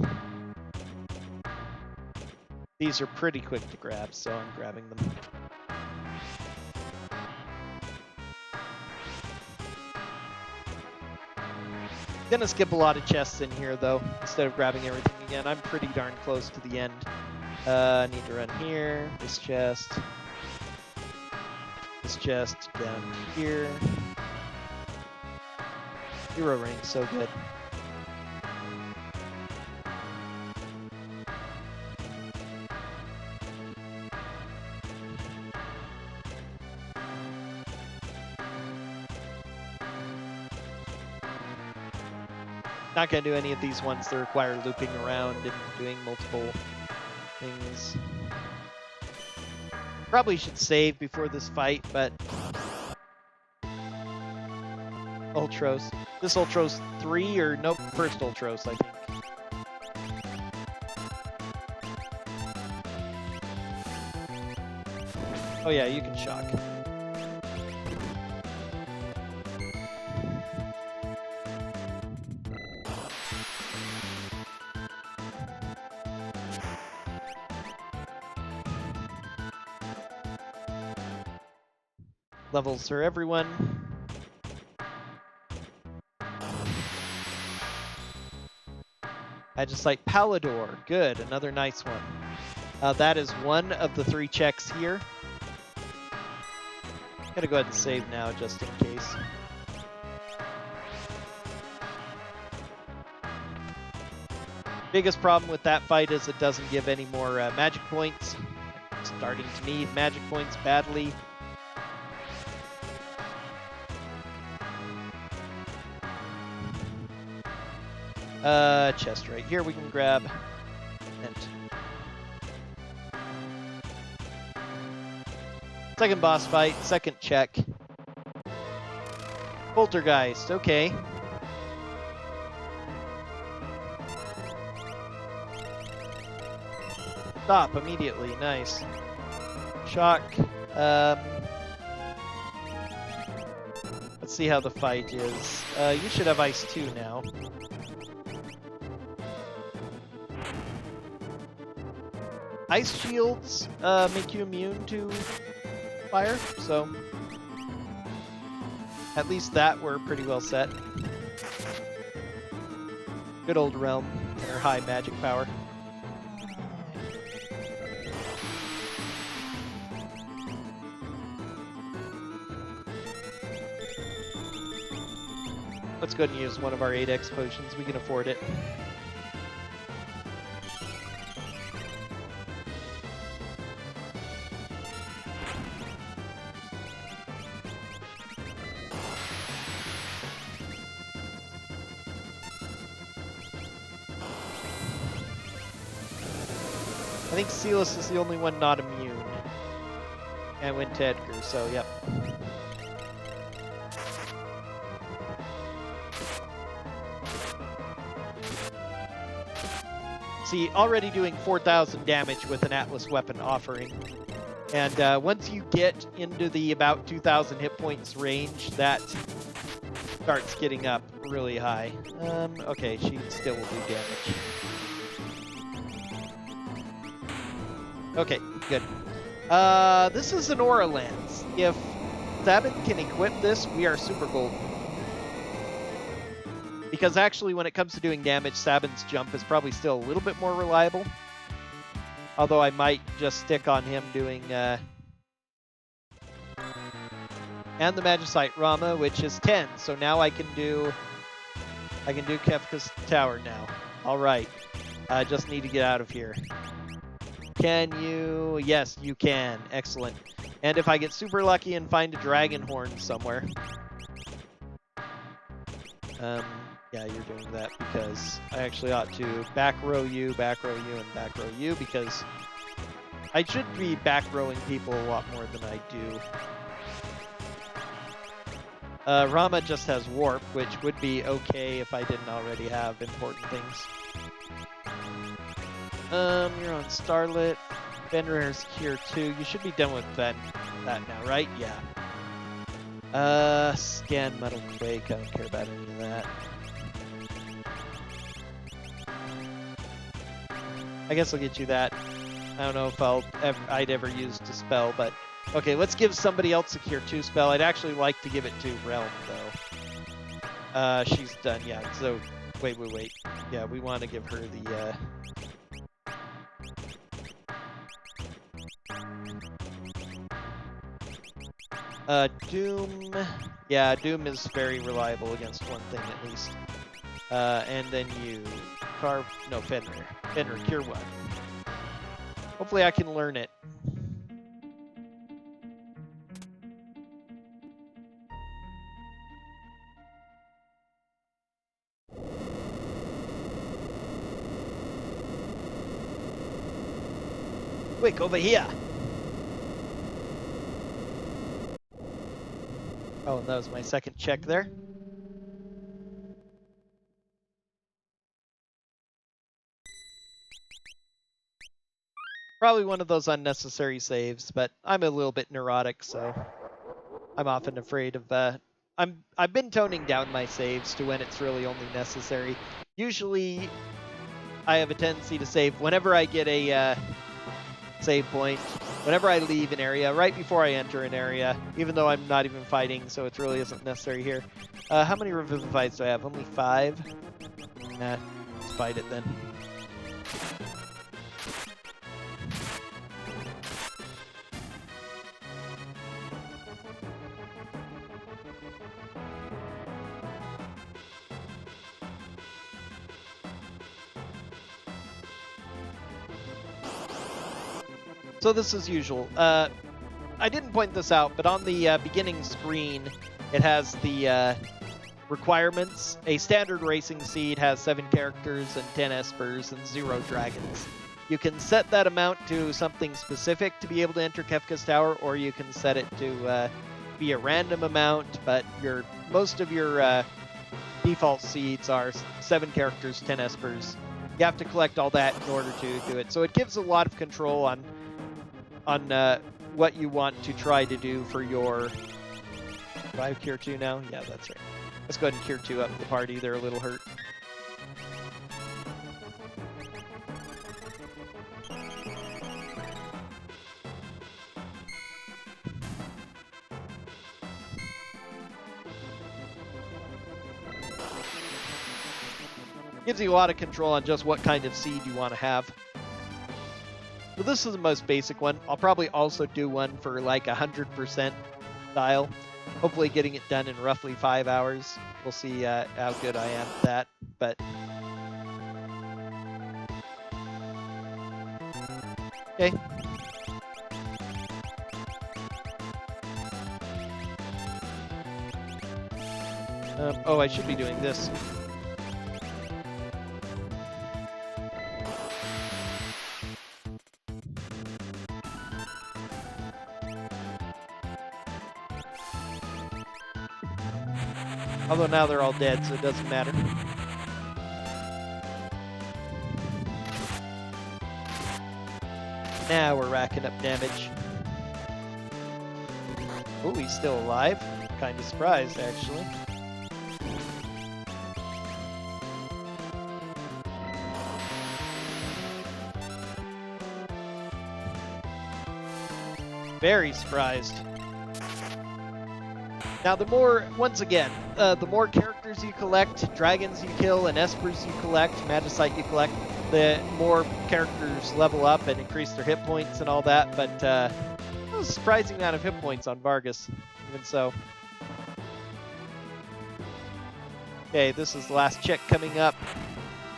These are pretty quick to grab, so I'm grabbing them. Gonna skip a lot of chests in here, though, instead of grabbing everything again. I'm pretty darn close to the end. I need to run here, this chest, down here. Hero ring, so good. Not gonna do any of these ones that require looping around and doing multiple things. Probably should save before this fight, but Ultros. This Ultros 3 or nope, first Ultros, I think. Oh yeah, you can shock. Levels for everyone. I just like Palador. Good, another nice one. That is one of the 3 checks here. Gotta go ahead and save now just in case. Biggest problem with that fight is it doesn't give any more magic points. Starting to need magic points badly. Chest right here we can grab. And second boss fight, second check. Poltergeist, okay. Stop immediately, nice. Shock. Let's see how the fight is. You should have ice too now. Ice shields make you immune to fire, so at least that we're pretty well set. Good old realm and her high magic power. Let's go ahead and use one of our 8x potions. We can afford it. I think Silas is the only one not immune. And went to Edgar, so yep. See, already doing 4,000 damage with an Atlas weapon offering. And once you get into the about 2,000 hit points range, that starts getting up really high. Okay, she still will do damage. Okay, good. This is an Aura Lance. If Sabin can equip this, we are super golden. Because actually, when it comes to doing damage, Sabin's jump is probably still a little bit more reliable. Although I might just stick on him doing... and the Magicite Rama, which is 10. So now I can do Kefka's Tower now. Alright. I just need to get out of here. Can you? Yes, you can. Excellent. And if I get super lucky and find a dragon horn somewhere... yeah, you're doing that because I actually ought to back row you, and back row you, because I should be back rowing people a lot more than I do. Rama just has warp, which would be okay if I didn't already have important things. You're on Starlit. Fenrir's here too. You should be done with that now, right? Yeah. Scan Metal Quake. I don't care about any of that. I guess I'll get you that. I don't know if I'd ever use Dispel, but okay, let's give somebody else a Cure 2 spell. I'd actually like to give it to Realm, though. She's done, yeah. So, wait. Yeah, we want to give her the, Doom. Yeah, Doom is very reliable against one thing at least. And then you Fenrir. Fenrir, Cure 1. Hopefully I can learn it. Quick, over here. Oh, that was my second check there. Probably one of those unnecessary saves, but I'm a little bit neurotic, so I'm often afraid of... I've been toning down my saves to when it's really only necessary. Usually, I have a tendency to save whenever I get a save point, whenever I leave an area, right before I enter an area, even though I'm not even fighting, so it really isn't necessary here. How many revivifies do I have? Only 5? Nah, let's fight it then. So this is usual. I didn't point this out, but on the beginning screen, it has the requirements. A standard racing seed has 7 characters and 10 espers and 0 dragons. You can set that amount to something specific to be able to enter Kefka's Tower, or you can set it to be a random amount, but most of your default seeds are 7 characters, 10 espers. You have to collect all that in order to do it. So it gives a lot of control on what you want to try to do for your... Do I have Cure 2 now? Yeah, that's right. Let's go ahead and Cure 2 up the party. They're a little hurt. Gives you a lot of control on just what kind of seed you want to have. So this is the most basic one. I'll probably also do one for like 100% style. Hopefully getting it done in roughly 5 hours. We'll see how good I am at that. But okay. Oh, I should be doing this. Although now they're all dead, so it doesn't matter. Now we're racking up damage. Oh, he's still alive. Kind of surprised, actually. Very surprised. Now, once again, the more characters you collect, dragons you kill, and espers you collect, magicite you collect, the more characters level up and increase their hit points and all that. But that was a surprising amount of hit points on Vargas, even so. Okay, this is the last check coming up.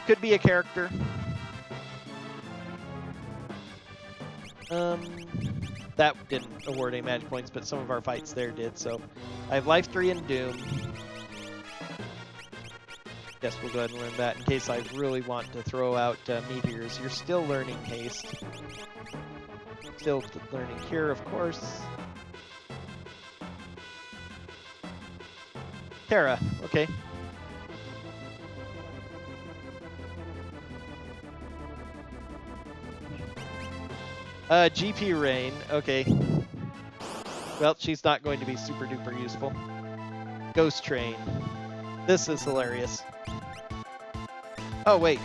Could be a character. That didn't award any magic points, but some of our fights there did, so I have Life 3 and Doom. Guess we'll go ahead and learn that in case I really want to throw out meteors. You're still learning Haste. Still learning Cure, of course. Terra, okay. GP Rain, okay. Well, she's not going to be super duper useful. Ghost Train. This is hilarious. Oh, wait.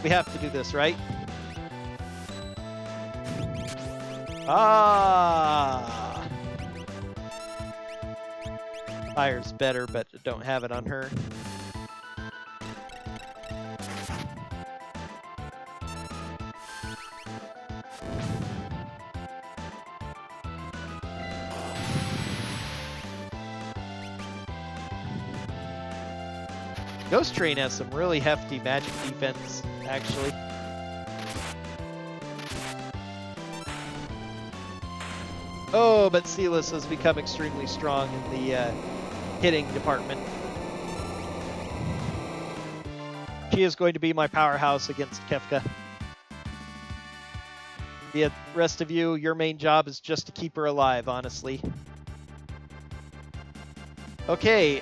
We have to do this, right? Ah! Fire's better, but don't have it on her. Ghost Train has some really hefty magic defense, actually. Oh, but Silas has become extremely strong in the hitting department. She is going to be my powerhouse against Kefka. The rest of you, your main job is just to keep her alive, honestly. Okay,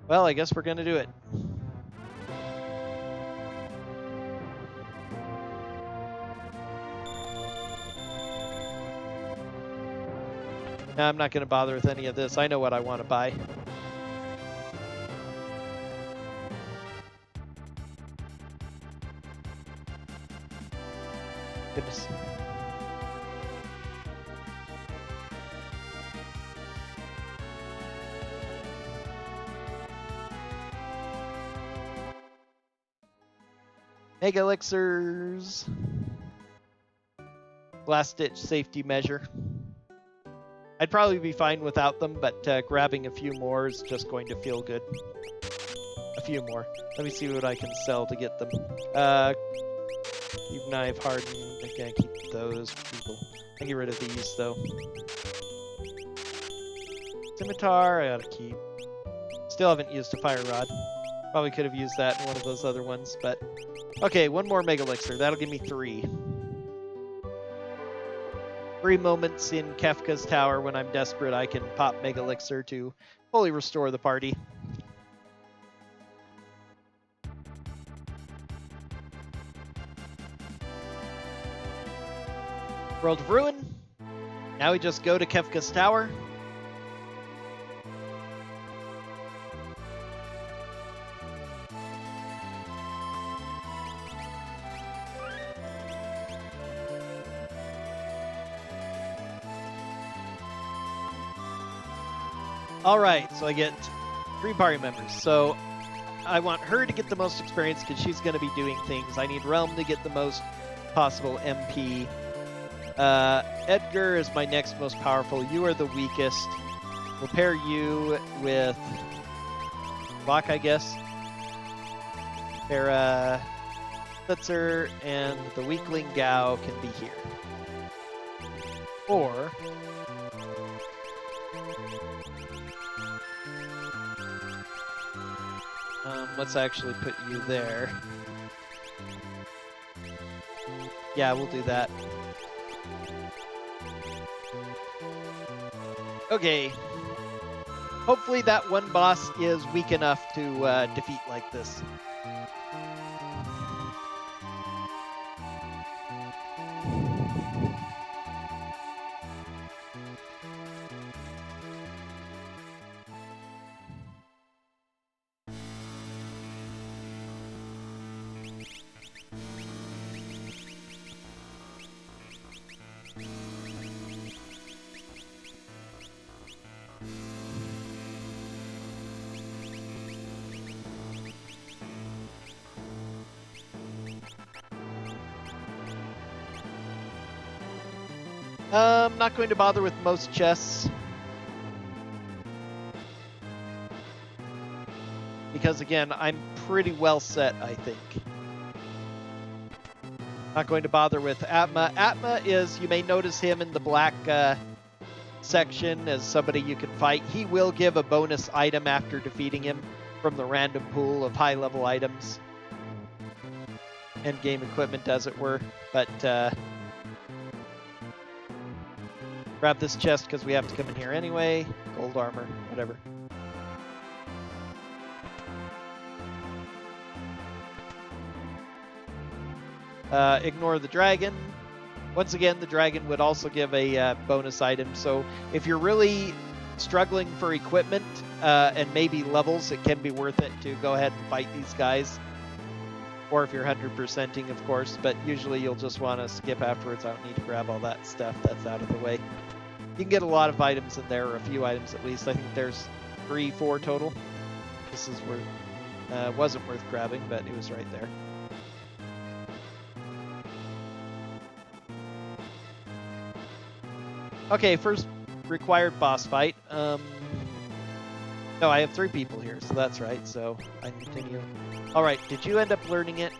well, I guess we're gonna do it. No, I'm not gonna bother with any of this. I know what I want to buy. Goodness. Mega elixirs. Last ditch safety measure. I'd probably be fine without them, but grabbing a few more is just going to feel good. A few more. Let me see what I can sell to get them. Keep knife hardened. I can't keep those people. I get rid of these though. Scimitar, I gotta keep. Still haven't used a fire rod. Probably could have used that in one of those other ones, but okay, one more mega elixir. That'll give me 3. 3 moments in Kefka's tower when I'm desperate. I can pop mega elixir to fully restore the party. World of Ruin. Now we just go to Kefka's tower. Alright, so I get 3 party members. So I want her to get the most experience because she's going to be doing things. I need Realm to get the most possible MP. Edgar is my next most powerful. You are the weakest. We'll pair you with Bach, I guess. Pair Blitzer and the weakling Gao can be here. Or let's actually put you there. Yeah, we'll do that. Okay. Hopefully that one boss is weak enough to defeat like this. Not going to bother with most chests. Because again, I'm pretty well set, I think. Not going to bother with Atma. Atma is, you may notice him in the black section as somebody you can fight. He will give a bonus item after defeating him from the random pool of high-level items. Endgame equipment, as it were. But, grab this chest because we have to come in here anyway. Gold armor, whatever. Ignore the dragon. Once again, the dragon would also give a bonus item. So if you're really struggling for equipment and maybe levels, it can be worth it to go ahead and fight these guys. Or if you're 100%ing, of course, but usually you'll just want to skip afterwards. I don't need to grab all that stuff. That's out of the way. You can get a lot of items in there, or a few items at least. I think there's 3, 4 total. This is worth, wasn't worth grabbing, but it was right there. Okay, first required boss fight. No, I have 3 people here, so that's right. So I continue. All right, did you end up learning it?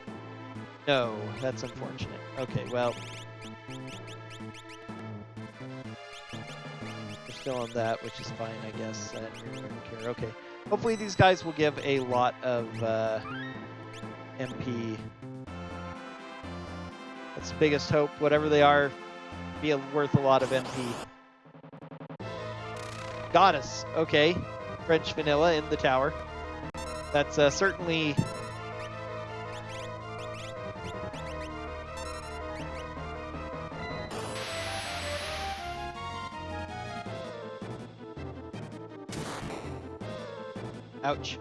No, that's unfortunate. Okay, well, we're still on that, which is fine, I guess. Okay, hopefully these guys will give a lot of MP. That's the biggest hope. Whatever they are, be worth a lot of MP. Goddess. Okay. French vanilla in the tower. That's certainly... Ouch.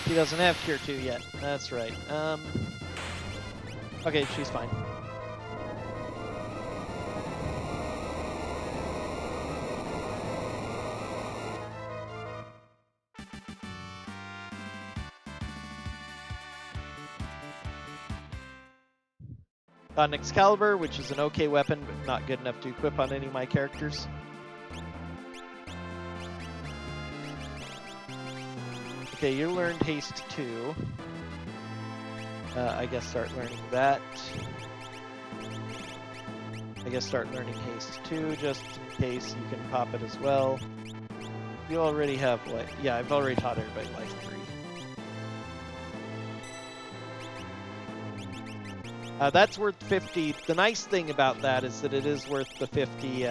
He doesn't have tier 2 yet. That's right. Okay, she's fine. Got an Excalibur, which is an okay weapon, but not good enough to equip on any of my characters. Okay, you learned Haste 2. I guess start learning that. I guess start learning Haste 2 just in case you can pop it as well. You already have, like, yeah, I've already taught everybody Life 3. That's worth 50. The nice thing about that is that it is worth the 50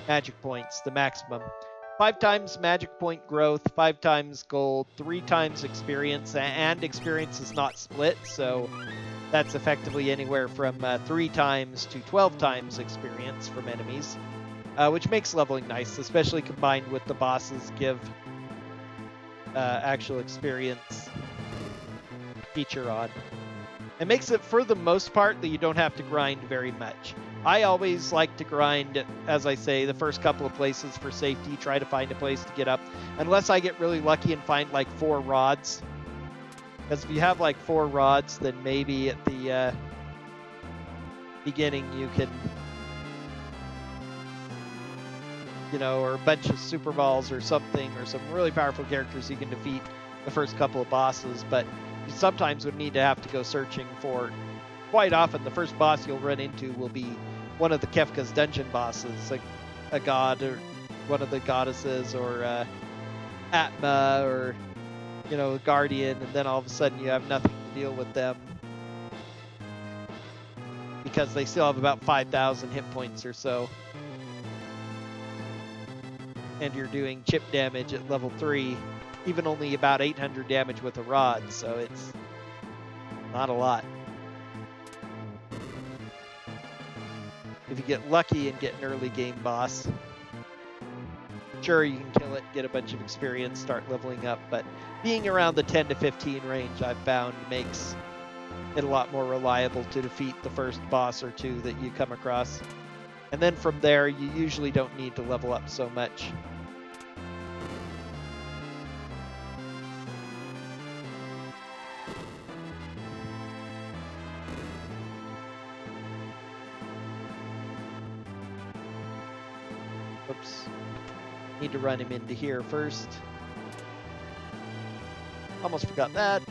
magic points, the maximum. 5 times magic point growth, 5 times gold, 3 times experience, and experience is not split, so that's effectively anywhere from 3 times to 12 times experience from enemies, which makes leveling nice, especially combined with the bosses give actual experience feature on. It makes it, for the most part, that you don't have to grind very much. I always like to grind, as I say, the first couple of places for safety, try to find a place to get up, unless I get really lucky and find like 4 rods. Because if you have like 4 rods, then maybe at the beginning you can, you know, or a bunch of super balls or something, or some really powerful characters you can defeat the first couple of bosses, but you sometimes would need to have to go searching for. Quite often, the first boss you'll run into will be one of the Kefka's dungeon bosses, like a god or one of the goddesses, or Atma, or, you know, Guardian, and then all of a sudden you have nothing to deal with them because they still have about 5,000 hit points or so, and you're doing chip damage at level 3, even only about 800 damage with a rod, so it's not a lot. If you get lucky and get an early game boss, sure, you can kill it, get a bunch of experience, start leveling up, but being around the 10 to 15 range, I've found, makes it a lot more reliable to defeat the first boss or 2 that you come across. And then from there, you usually don't need to level up so much. Oops. Need to run him into here first. Almost forgot that.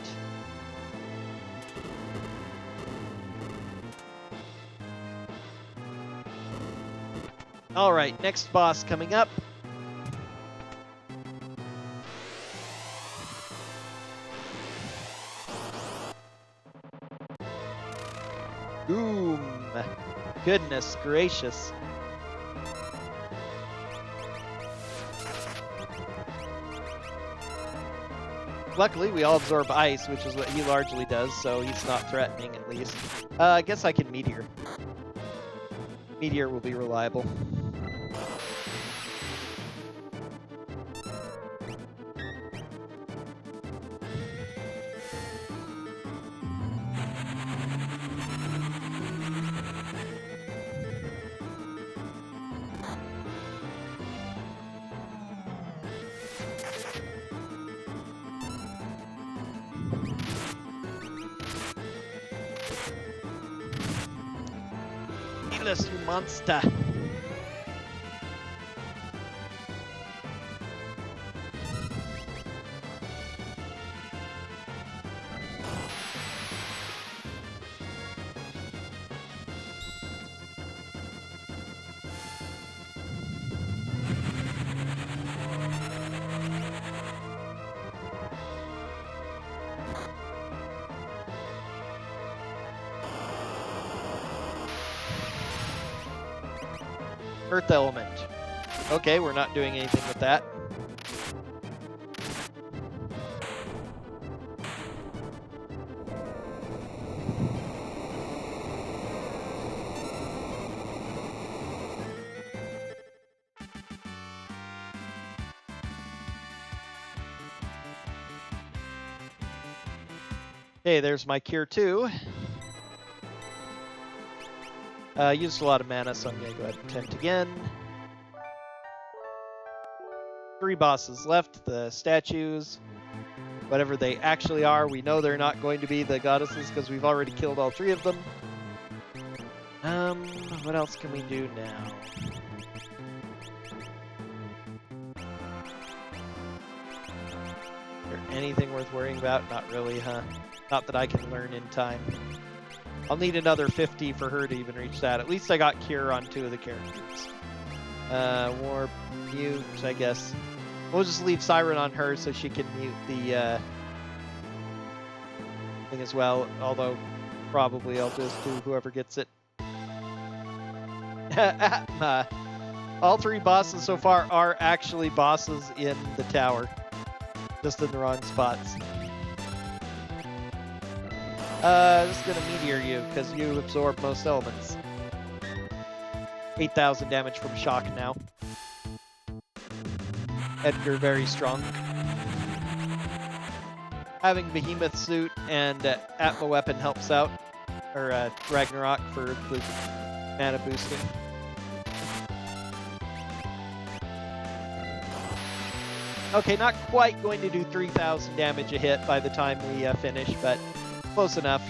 Alright, next boss coming up. Boom! Goodness gracious. Luckily, we all absorb ice, which is what he largely does, so he's not threatening, at least. I guess I can Meteor. Meteor will be reliable. Ridiculous, you monster. Earth element. Okay, we're not doing anything with that. Okay, there's my cure 2. Used a lot of mana, so I'm going to go ahead and attempt again. 3 bosses left, the statues. Whatever they actually are, we know they're not going to be the goddesses because we've already killed all 3 of them. What else can we do now? Is there anything worth worrying about? Not really, huh? Not that I can learn in time. I'll need another 50 for her to even reach that. At least I got Cure on 2 of the characters. Warp, mute, I guess. We'll just leave Siren on her so she can mute the thing as well. Although, probably I'll just do whoever gets it. All 3 bosses so far are actually bosses in the tower. Just in the wrong spots. Just gonna meteor you, because you absorb most elements. 8,000 damage from shock now. Edgar very strong. Having Behemoth suit and Atma weapon helps out. Or Ragnarok for the mana boosting. Okay, not quite going to do 3,000 damage a hit by the time we finish, but close enough.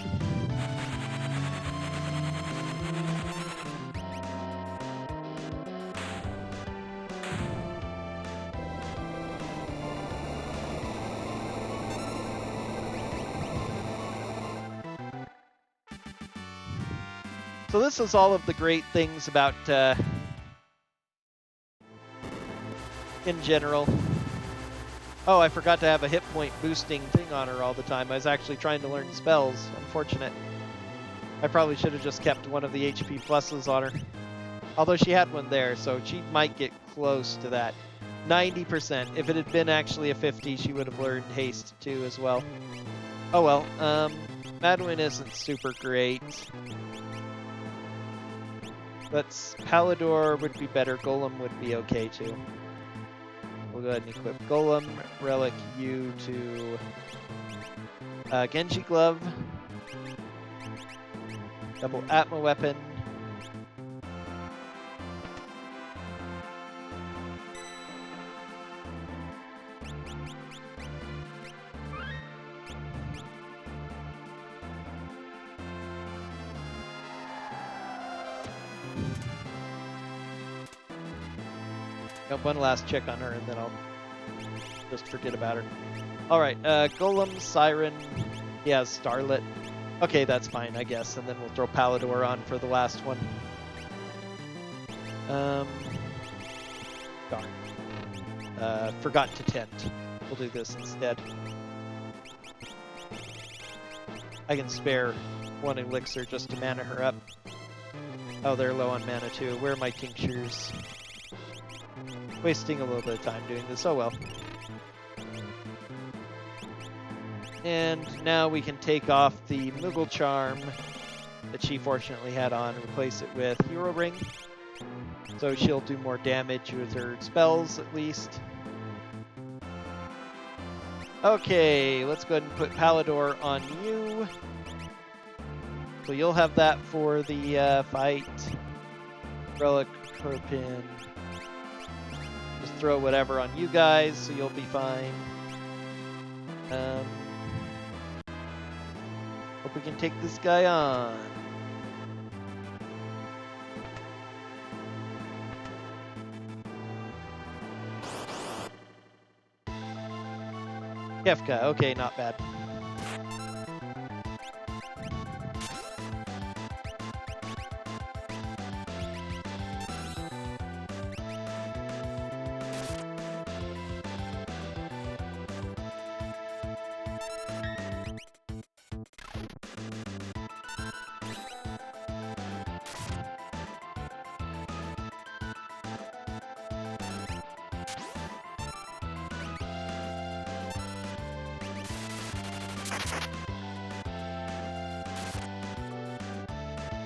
So this is all of the great things about, in general. Oh, I forgot to have a hit point boosting thing on her all the time. I was actually trying to learn spells. Unfortunate. I probably should have just kept one of the HP pluses on her. Although she had one there, so she might get close to that. 90%. If it had been actually a 50, she would have learned haste too as well. Oh well. Madwin isn't super great. But Palador would be better. Golem would be okay too. We'll go ahead and equip Golem, Relic U to Genji Glove, double Atma weapon, one last check on her, and then I'll just forget about her. Alright, Golem, Siren, he has Starlet. Okay, that's fine, I guess, and then we'll throw Palador on for the last one. Darn. Forgot to tent. We'll do this instead. I can spare 1 elixir just to mana her up. Oh, they're low on mana too. Where are my tinctures? Wasting a little bit of time doing this. Oh well. And now we can take off the Moogle Charm that she fortunately had on, replace it with Hero Ring. So she'll do more damage with her spells at least. Okay, let's go ahead and put Palador on you. So you'll have that for the fight. Relic, Pin. Just throw whatever on you guys, so you'll be fine. Hope we can take this guy on. Kefka, okay, not bad.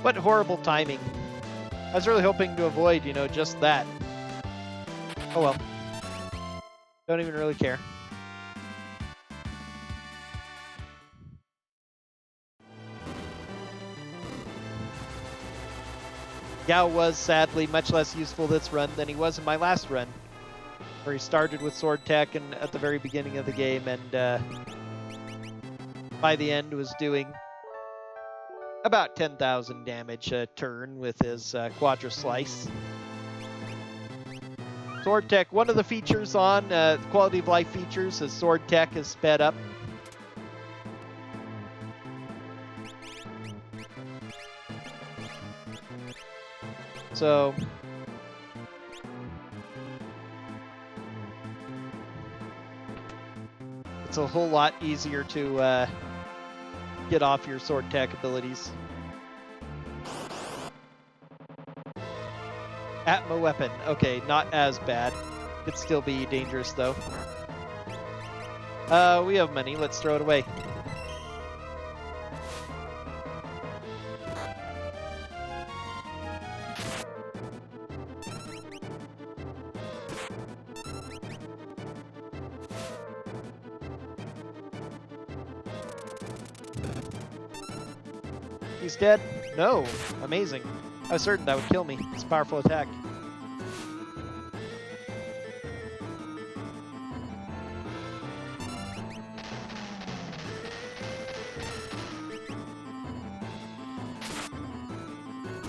What horrible timing. I was really hoping to avoid, you know, just that. Oh well. Don't even really care. Yao was sadly much less useful this run than he was in my last run, where he started with sword tech and at the very beginning of the game, and by the end was doing about 10,000 damage a turn with his Quadra Slice. Sword tech, one of the features on quality of life features is sword tech is sped up. So it's a whole lot easier to get off your sword tech abilities. Atmo weapon, okay, not as bad. Could still be dangerous though. We have money, let's throw it away. He's dead? No. Amazing. I was certain that would kill me. It's a powerful attack.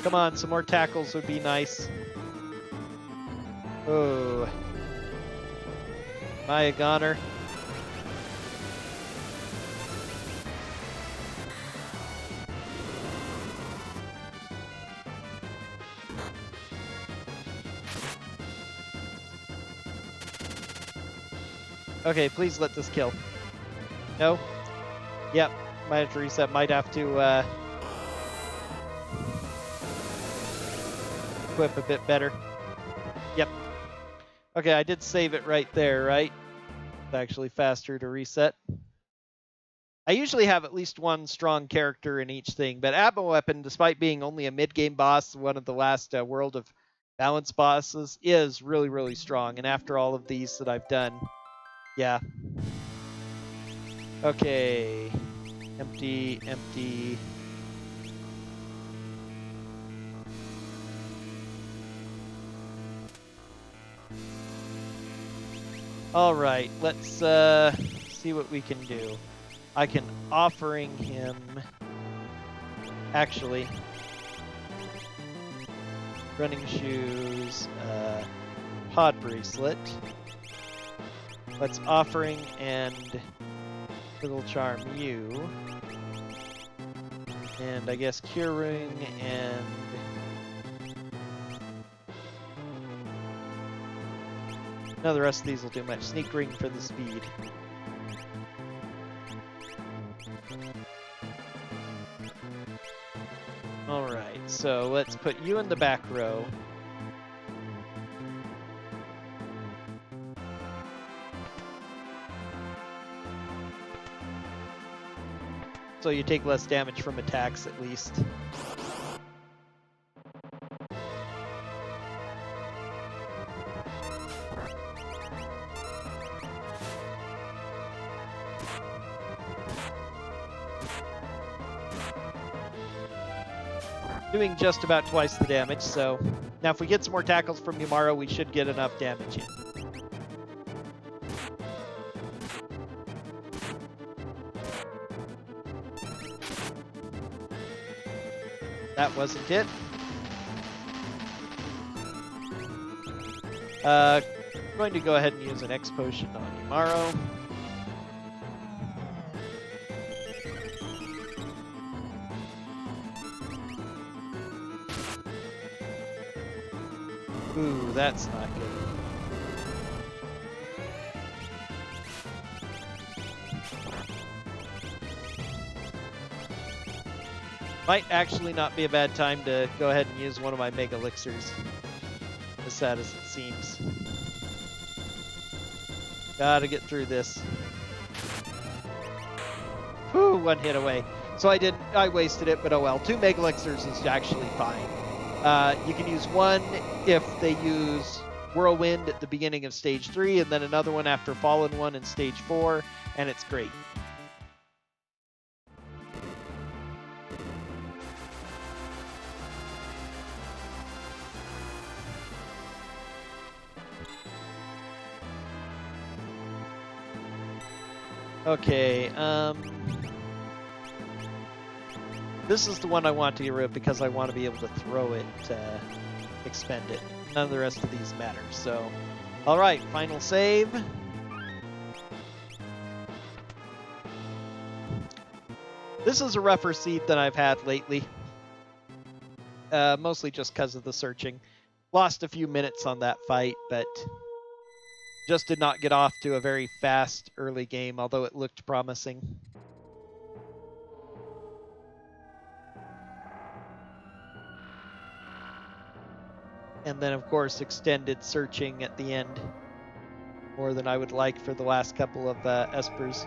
Come on, some more tackles would be nice. Oh. Maya Goner. Okay, please let this kill. No? Yep, might have to reset, might have to equip a bit better. Yep. Okay, I did save it right there, right? It's actually faster to reset. I usually have at least one strong character in each thing, but Atmo Weapon, despite being only a mid-game boss, one of the last World of Balance bosses, is really, really strong. And after all of these that I've done, yeah. Okay. Empty, empty. All right, let's see what we can do. I can offering him, actually, running shoes, pod bracelet. Let's offering and little charm you, and I guess cure ring and no, the rest of these will do much. Sneak ring for the speed. Alright, so let's put you in the back row. So you take less damage from attacks at least. Doing just about twice the damage, so now if we get some more tackles from Yumaro, we should get enough damage in. That wasn't it. Going to go ahead and use an X potion on Yumaro. Ooh, that's not good. Might actually not be a bad time to go ahead and use one of my Mega Elixirs. As sad as it seems. Gotta get through this. Whew, one hit away. So I wasted it, but oh well. 2 Mega Elixirs is actually fine. You can use one if they use Whirlwind at the beginning of Stage 3, and then another one after Fallen One in Stage 4, and it's great. Okay, this is the one I want to get rid of because I want to be able to throw it, expend it. None of the rest of these matter, so... Alright, final save. This is a rougher seed than I've had lately. Mostly just because of the searching. Lost a few minutes on that fight, but... just did not get off to a very fast early game, although it looked promising. And then, of course, extended searching at the end. More than I would like for the last couple of Espers.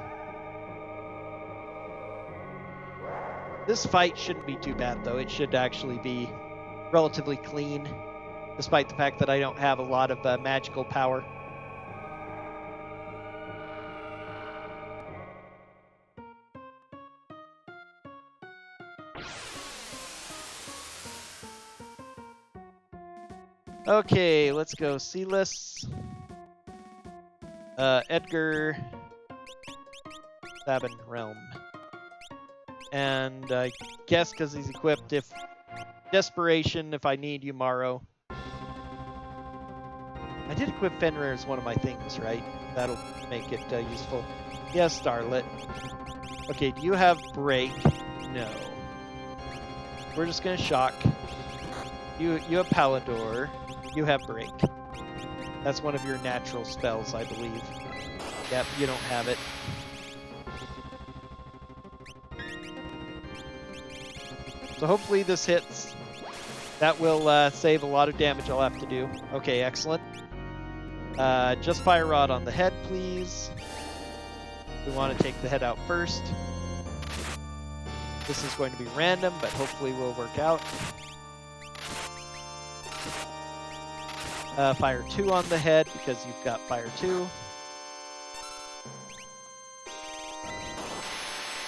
This fight shouldn't be too bad, though. It should actually be relatively clean, despite the fact that I don't have a lot of magical power. Okay, let's go Sealess. Edgar. Sabin Realm. And I guess because he's equipped, if Desperation, if I need Umaro. I did equip Fenrir as one of my things, right? That'll make it useful. Yes, Starlet. Okay, do you have Break? No. We're just gonna Shock. You have Palador. You have Break. That's one of your natural spells, I believe. Yep, you don't have it. So hopefully this hits. That will save a lot of damage I'll have to do. Okay, excellent. Just Fire Rod on the head, please. We want to take the head out first. This is going to be random, but hopefully will work out. Fire 2 on the head, because you've got Fire 2.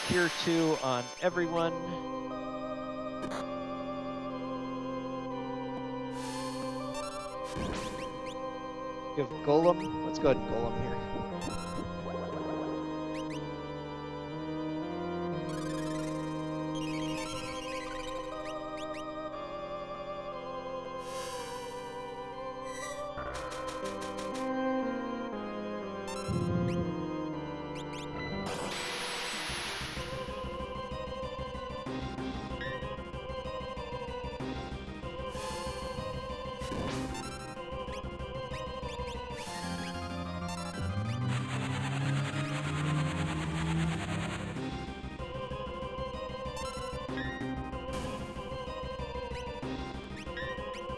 Cure 2 on everyone. You have Golem. Let's go ahead and Golem here.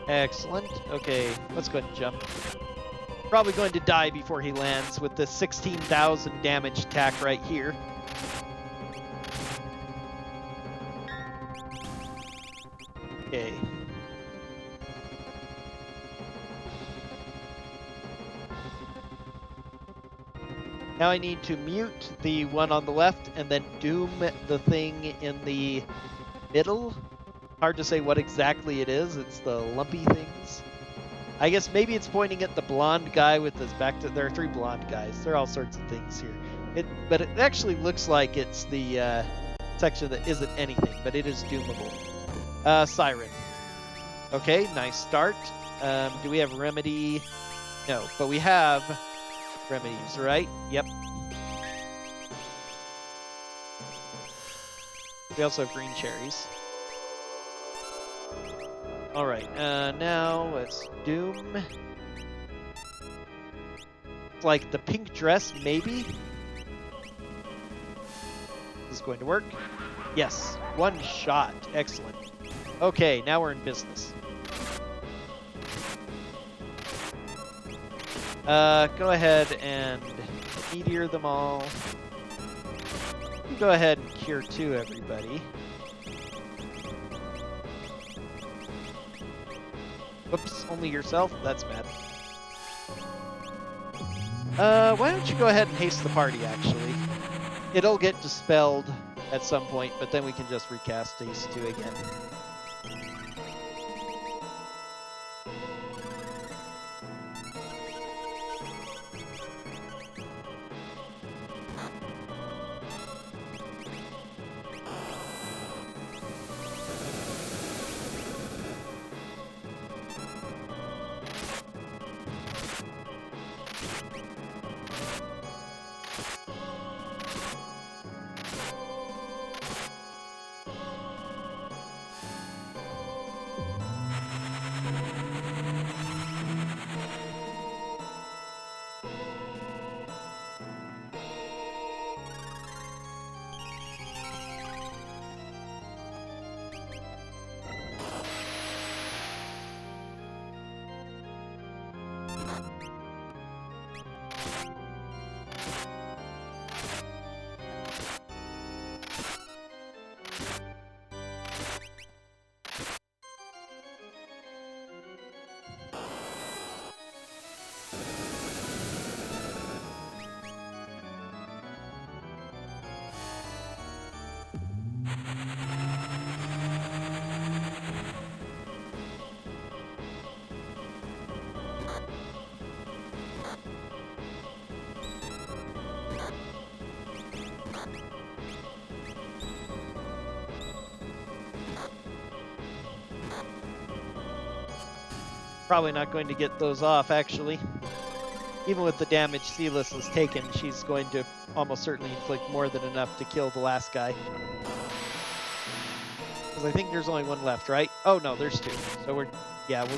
Excellent. Okay, let's go ahead and jump. Probably going to die before he lands with the 16,000 damage attack right here. Okay. Now I need to mute the one on the left and then doom the thing in the middle. Hard to say what exactly it is. It's the lumpy things. I guess maybe it's pointing at the blonde guy with his back to... There are 3 blonde guys. There are all sorts of things here. But it actually looks like it's the section that isn't anything, but it is doomable. Siren. Okay, nice start. Do we have Remedy? No, but we have remedies, right? Yep. We also have green cherries. All right, now let's Doom. It's like the pink dress, maybe? Is going to work? Yes, one shot. Excellent. Okay, now we're in business. Go ahead and meteor them all. You go ahead and cure 2 everybody. Whoops, only yourself? That's bad. Why don't you go ahead and haste the party, actually? It'll get dispelled at some point, but then we can just recast haste 2 again. Probably not going to get those off, actually. Even with the damage Celis has taken, she's going to almost certainly inflict more than enough to kill the last guy. Because I think there's only one left, right? Oh, no, there's 2. So we'll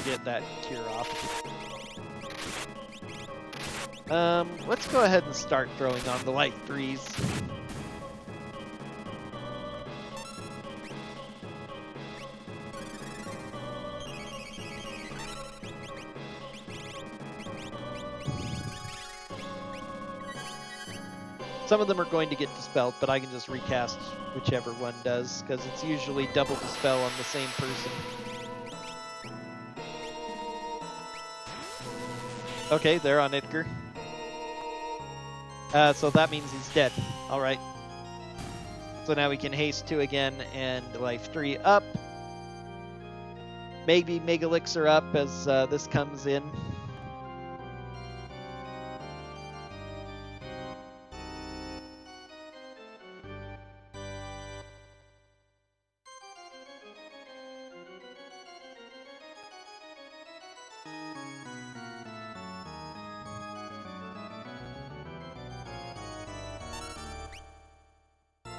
get that cure off. Let's go ahead and start throwing on the light 3s. Some of them are going to get dispelled, but I can just recast whichever one does, because it's usually double dispel on the same person. Okay, they're on Edgar. So that means he's dead. All right. So now we can haste 2 again and life 3 up. Maybe Mega Elixir up as this comes in.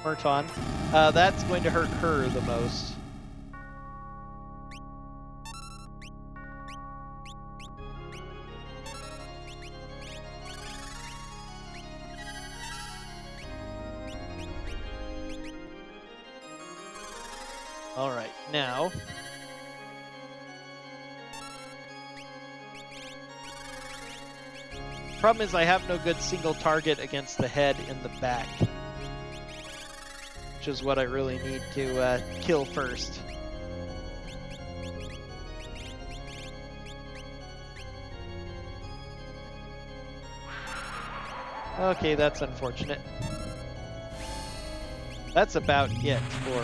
Murton. That's going to hurt her the most. All right, now. Problem is I have no good single target against the head in the back, which is what I really need to kill first. Okay, that's unfortunate. That's about it for...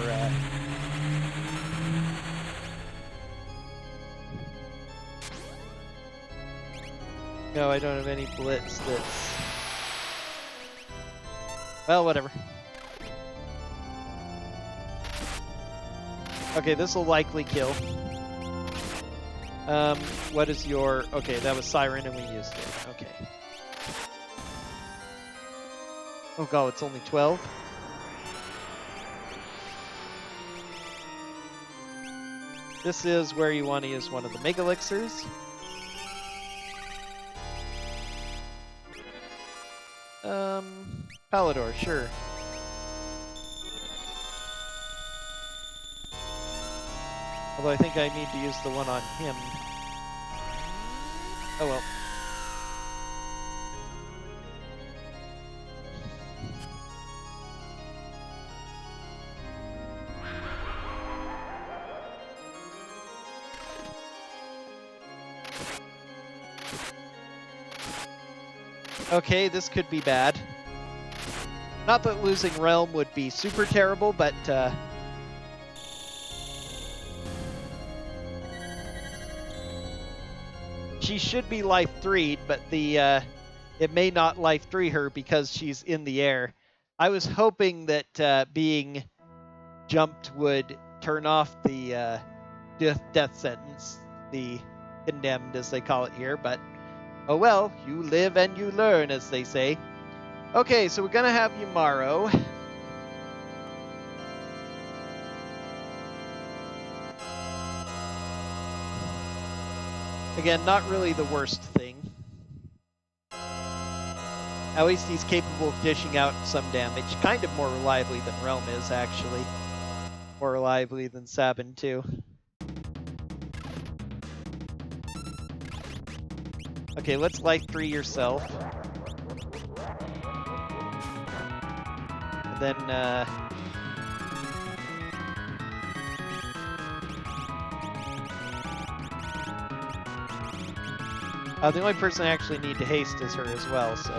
No, I don't have any blitz that's... Well, whatever. Okay, this will likely kill. What is your... Okay, that was Siren and we used it. Okay. Oh god, it's only 12? This is where you want to use one of the Mega Elixirs. Palador, sure. Although I think I need to use the one on him. Oh well. Okay, this could be bad. Not that losing Realm would be super terrible, but she should be life 3'd, but it may not life 3 her because she's in the air. I was hoping that being jumped would turn off the death sentence, the condemned as they call it here, but oh well, you live and you learn, as they say. Okay, so we're gonna have Yumaro. Again, not really the worst thing. At least he's capable of dishing out some damage. Kind of more reliably than Realm is, actually. More reliably than Sabin, too. Okay, let's life 3 yourself. And then, the only person I actually need to haste is her as well, so...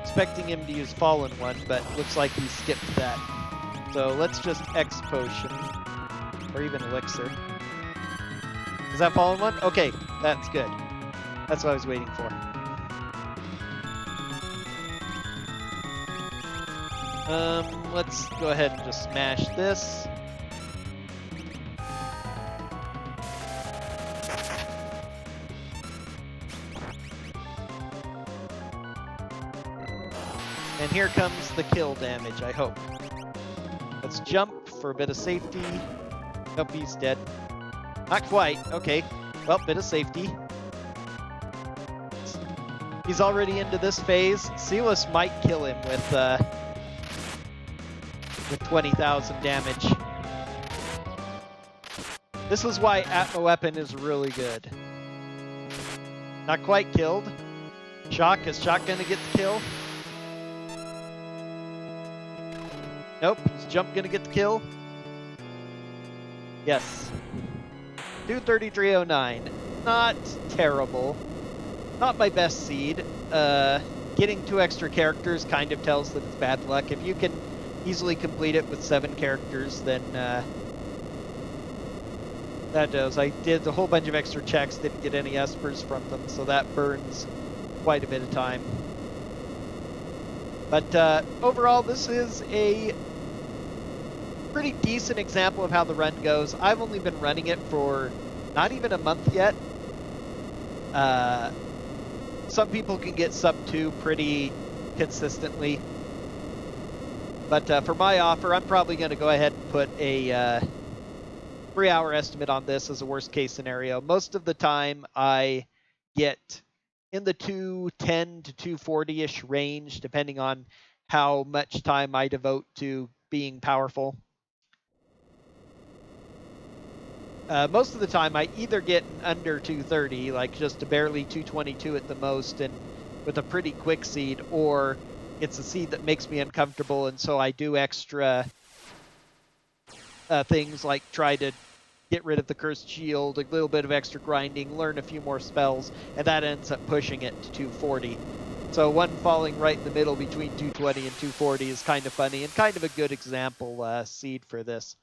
Expecting him to use Fallen One, but looks like he skipped that. So let's just X Potion, or even Elixir. Is that Fallen One? Okay, that's good. That's what I was waiting for. Let's go ahead and just smash this. And here comes the kill damage, I hope. Let's jump for a bit of safety. Nope, he's dead. Not quite. Okay. Well, bit of safety. He's already into this phase. Silas might kill him with 20,000 damage. This is why Atma Weapon is really good. Not quite killed. Shock, is Shock gonna get the kill? Nope, is Jump gonna get the kill? Yes. 233.09. Not terrible. Not my best seed. Getting 2 extra characters kind of tells that it's bad luck. If you can easily complete it with 7 characters, then that does. I did a whole bunch of extra checks, didn't get any espers from them, so that burns quite a bit of time. But overall, this is a pretty decent example of how the run goes. I've only been running it for not even a month yet. Some people can get sub 2 pretty consistently. But for my offer, I'm probably going to go ahead and put a 3-hour estimate on this as a worst case scenario. Most of the time I get in the 210 to 240-ish range, depending on how much time I devote to being powerful. Most of the time I either get under 230, like just a barely 222 at the most, and with a pretty quick seed, or it's a seed that makes me uncomfortable, and so I do extra things like try to get rid of the Cursed Shield, a little bit of extra grinding, learn a few more spells, and that ends up pushing it to 240. So one falling right in the middle between 220 and 240 is kind of funny, and kind of a good example seed for this.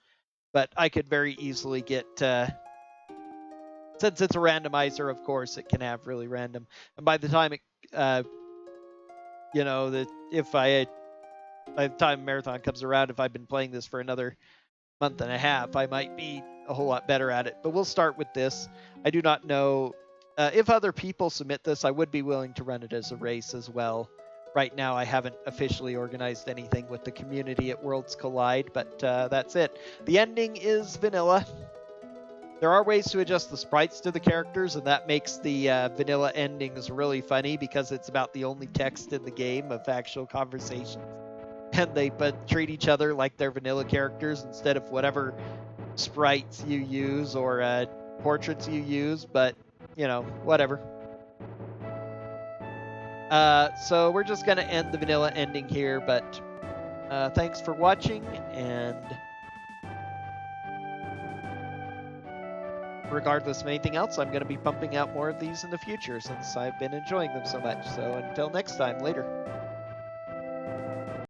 But I could very easily get, since it's a randomizer, of course, it can have really random. And by the time it, you know, by the time Marathon comes around, if I've been playing this for another month and a half, I might be a whole lot better at it. But we'll start with this. I do not know if other people submit this. I would be willing to run it as a race as well, right now I haven't officially organized anything with the community at Worlds Collide, but that's it. The ending is vanilla. There are ways to adjust the sprites to the characters, and that makes the vanilla endings really funny because it's about the only text in the game of actual conversations. And they treat each other like they're vanilla characters instead of whatever sprites you use or portraits you use, but, you know, whatever. So we're just going to end the vanilla ending here, but thanks for watching, and regardless of anything else, I'm going to be pumping out more of these in the future since I've been enjoying them so much. So until next time, later.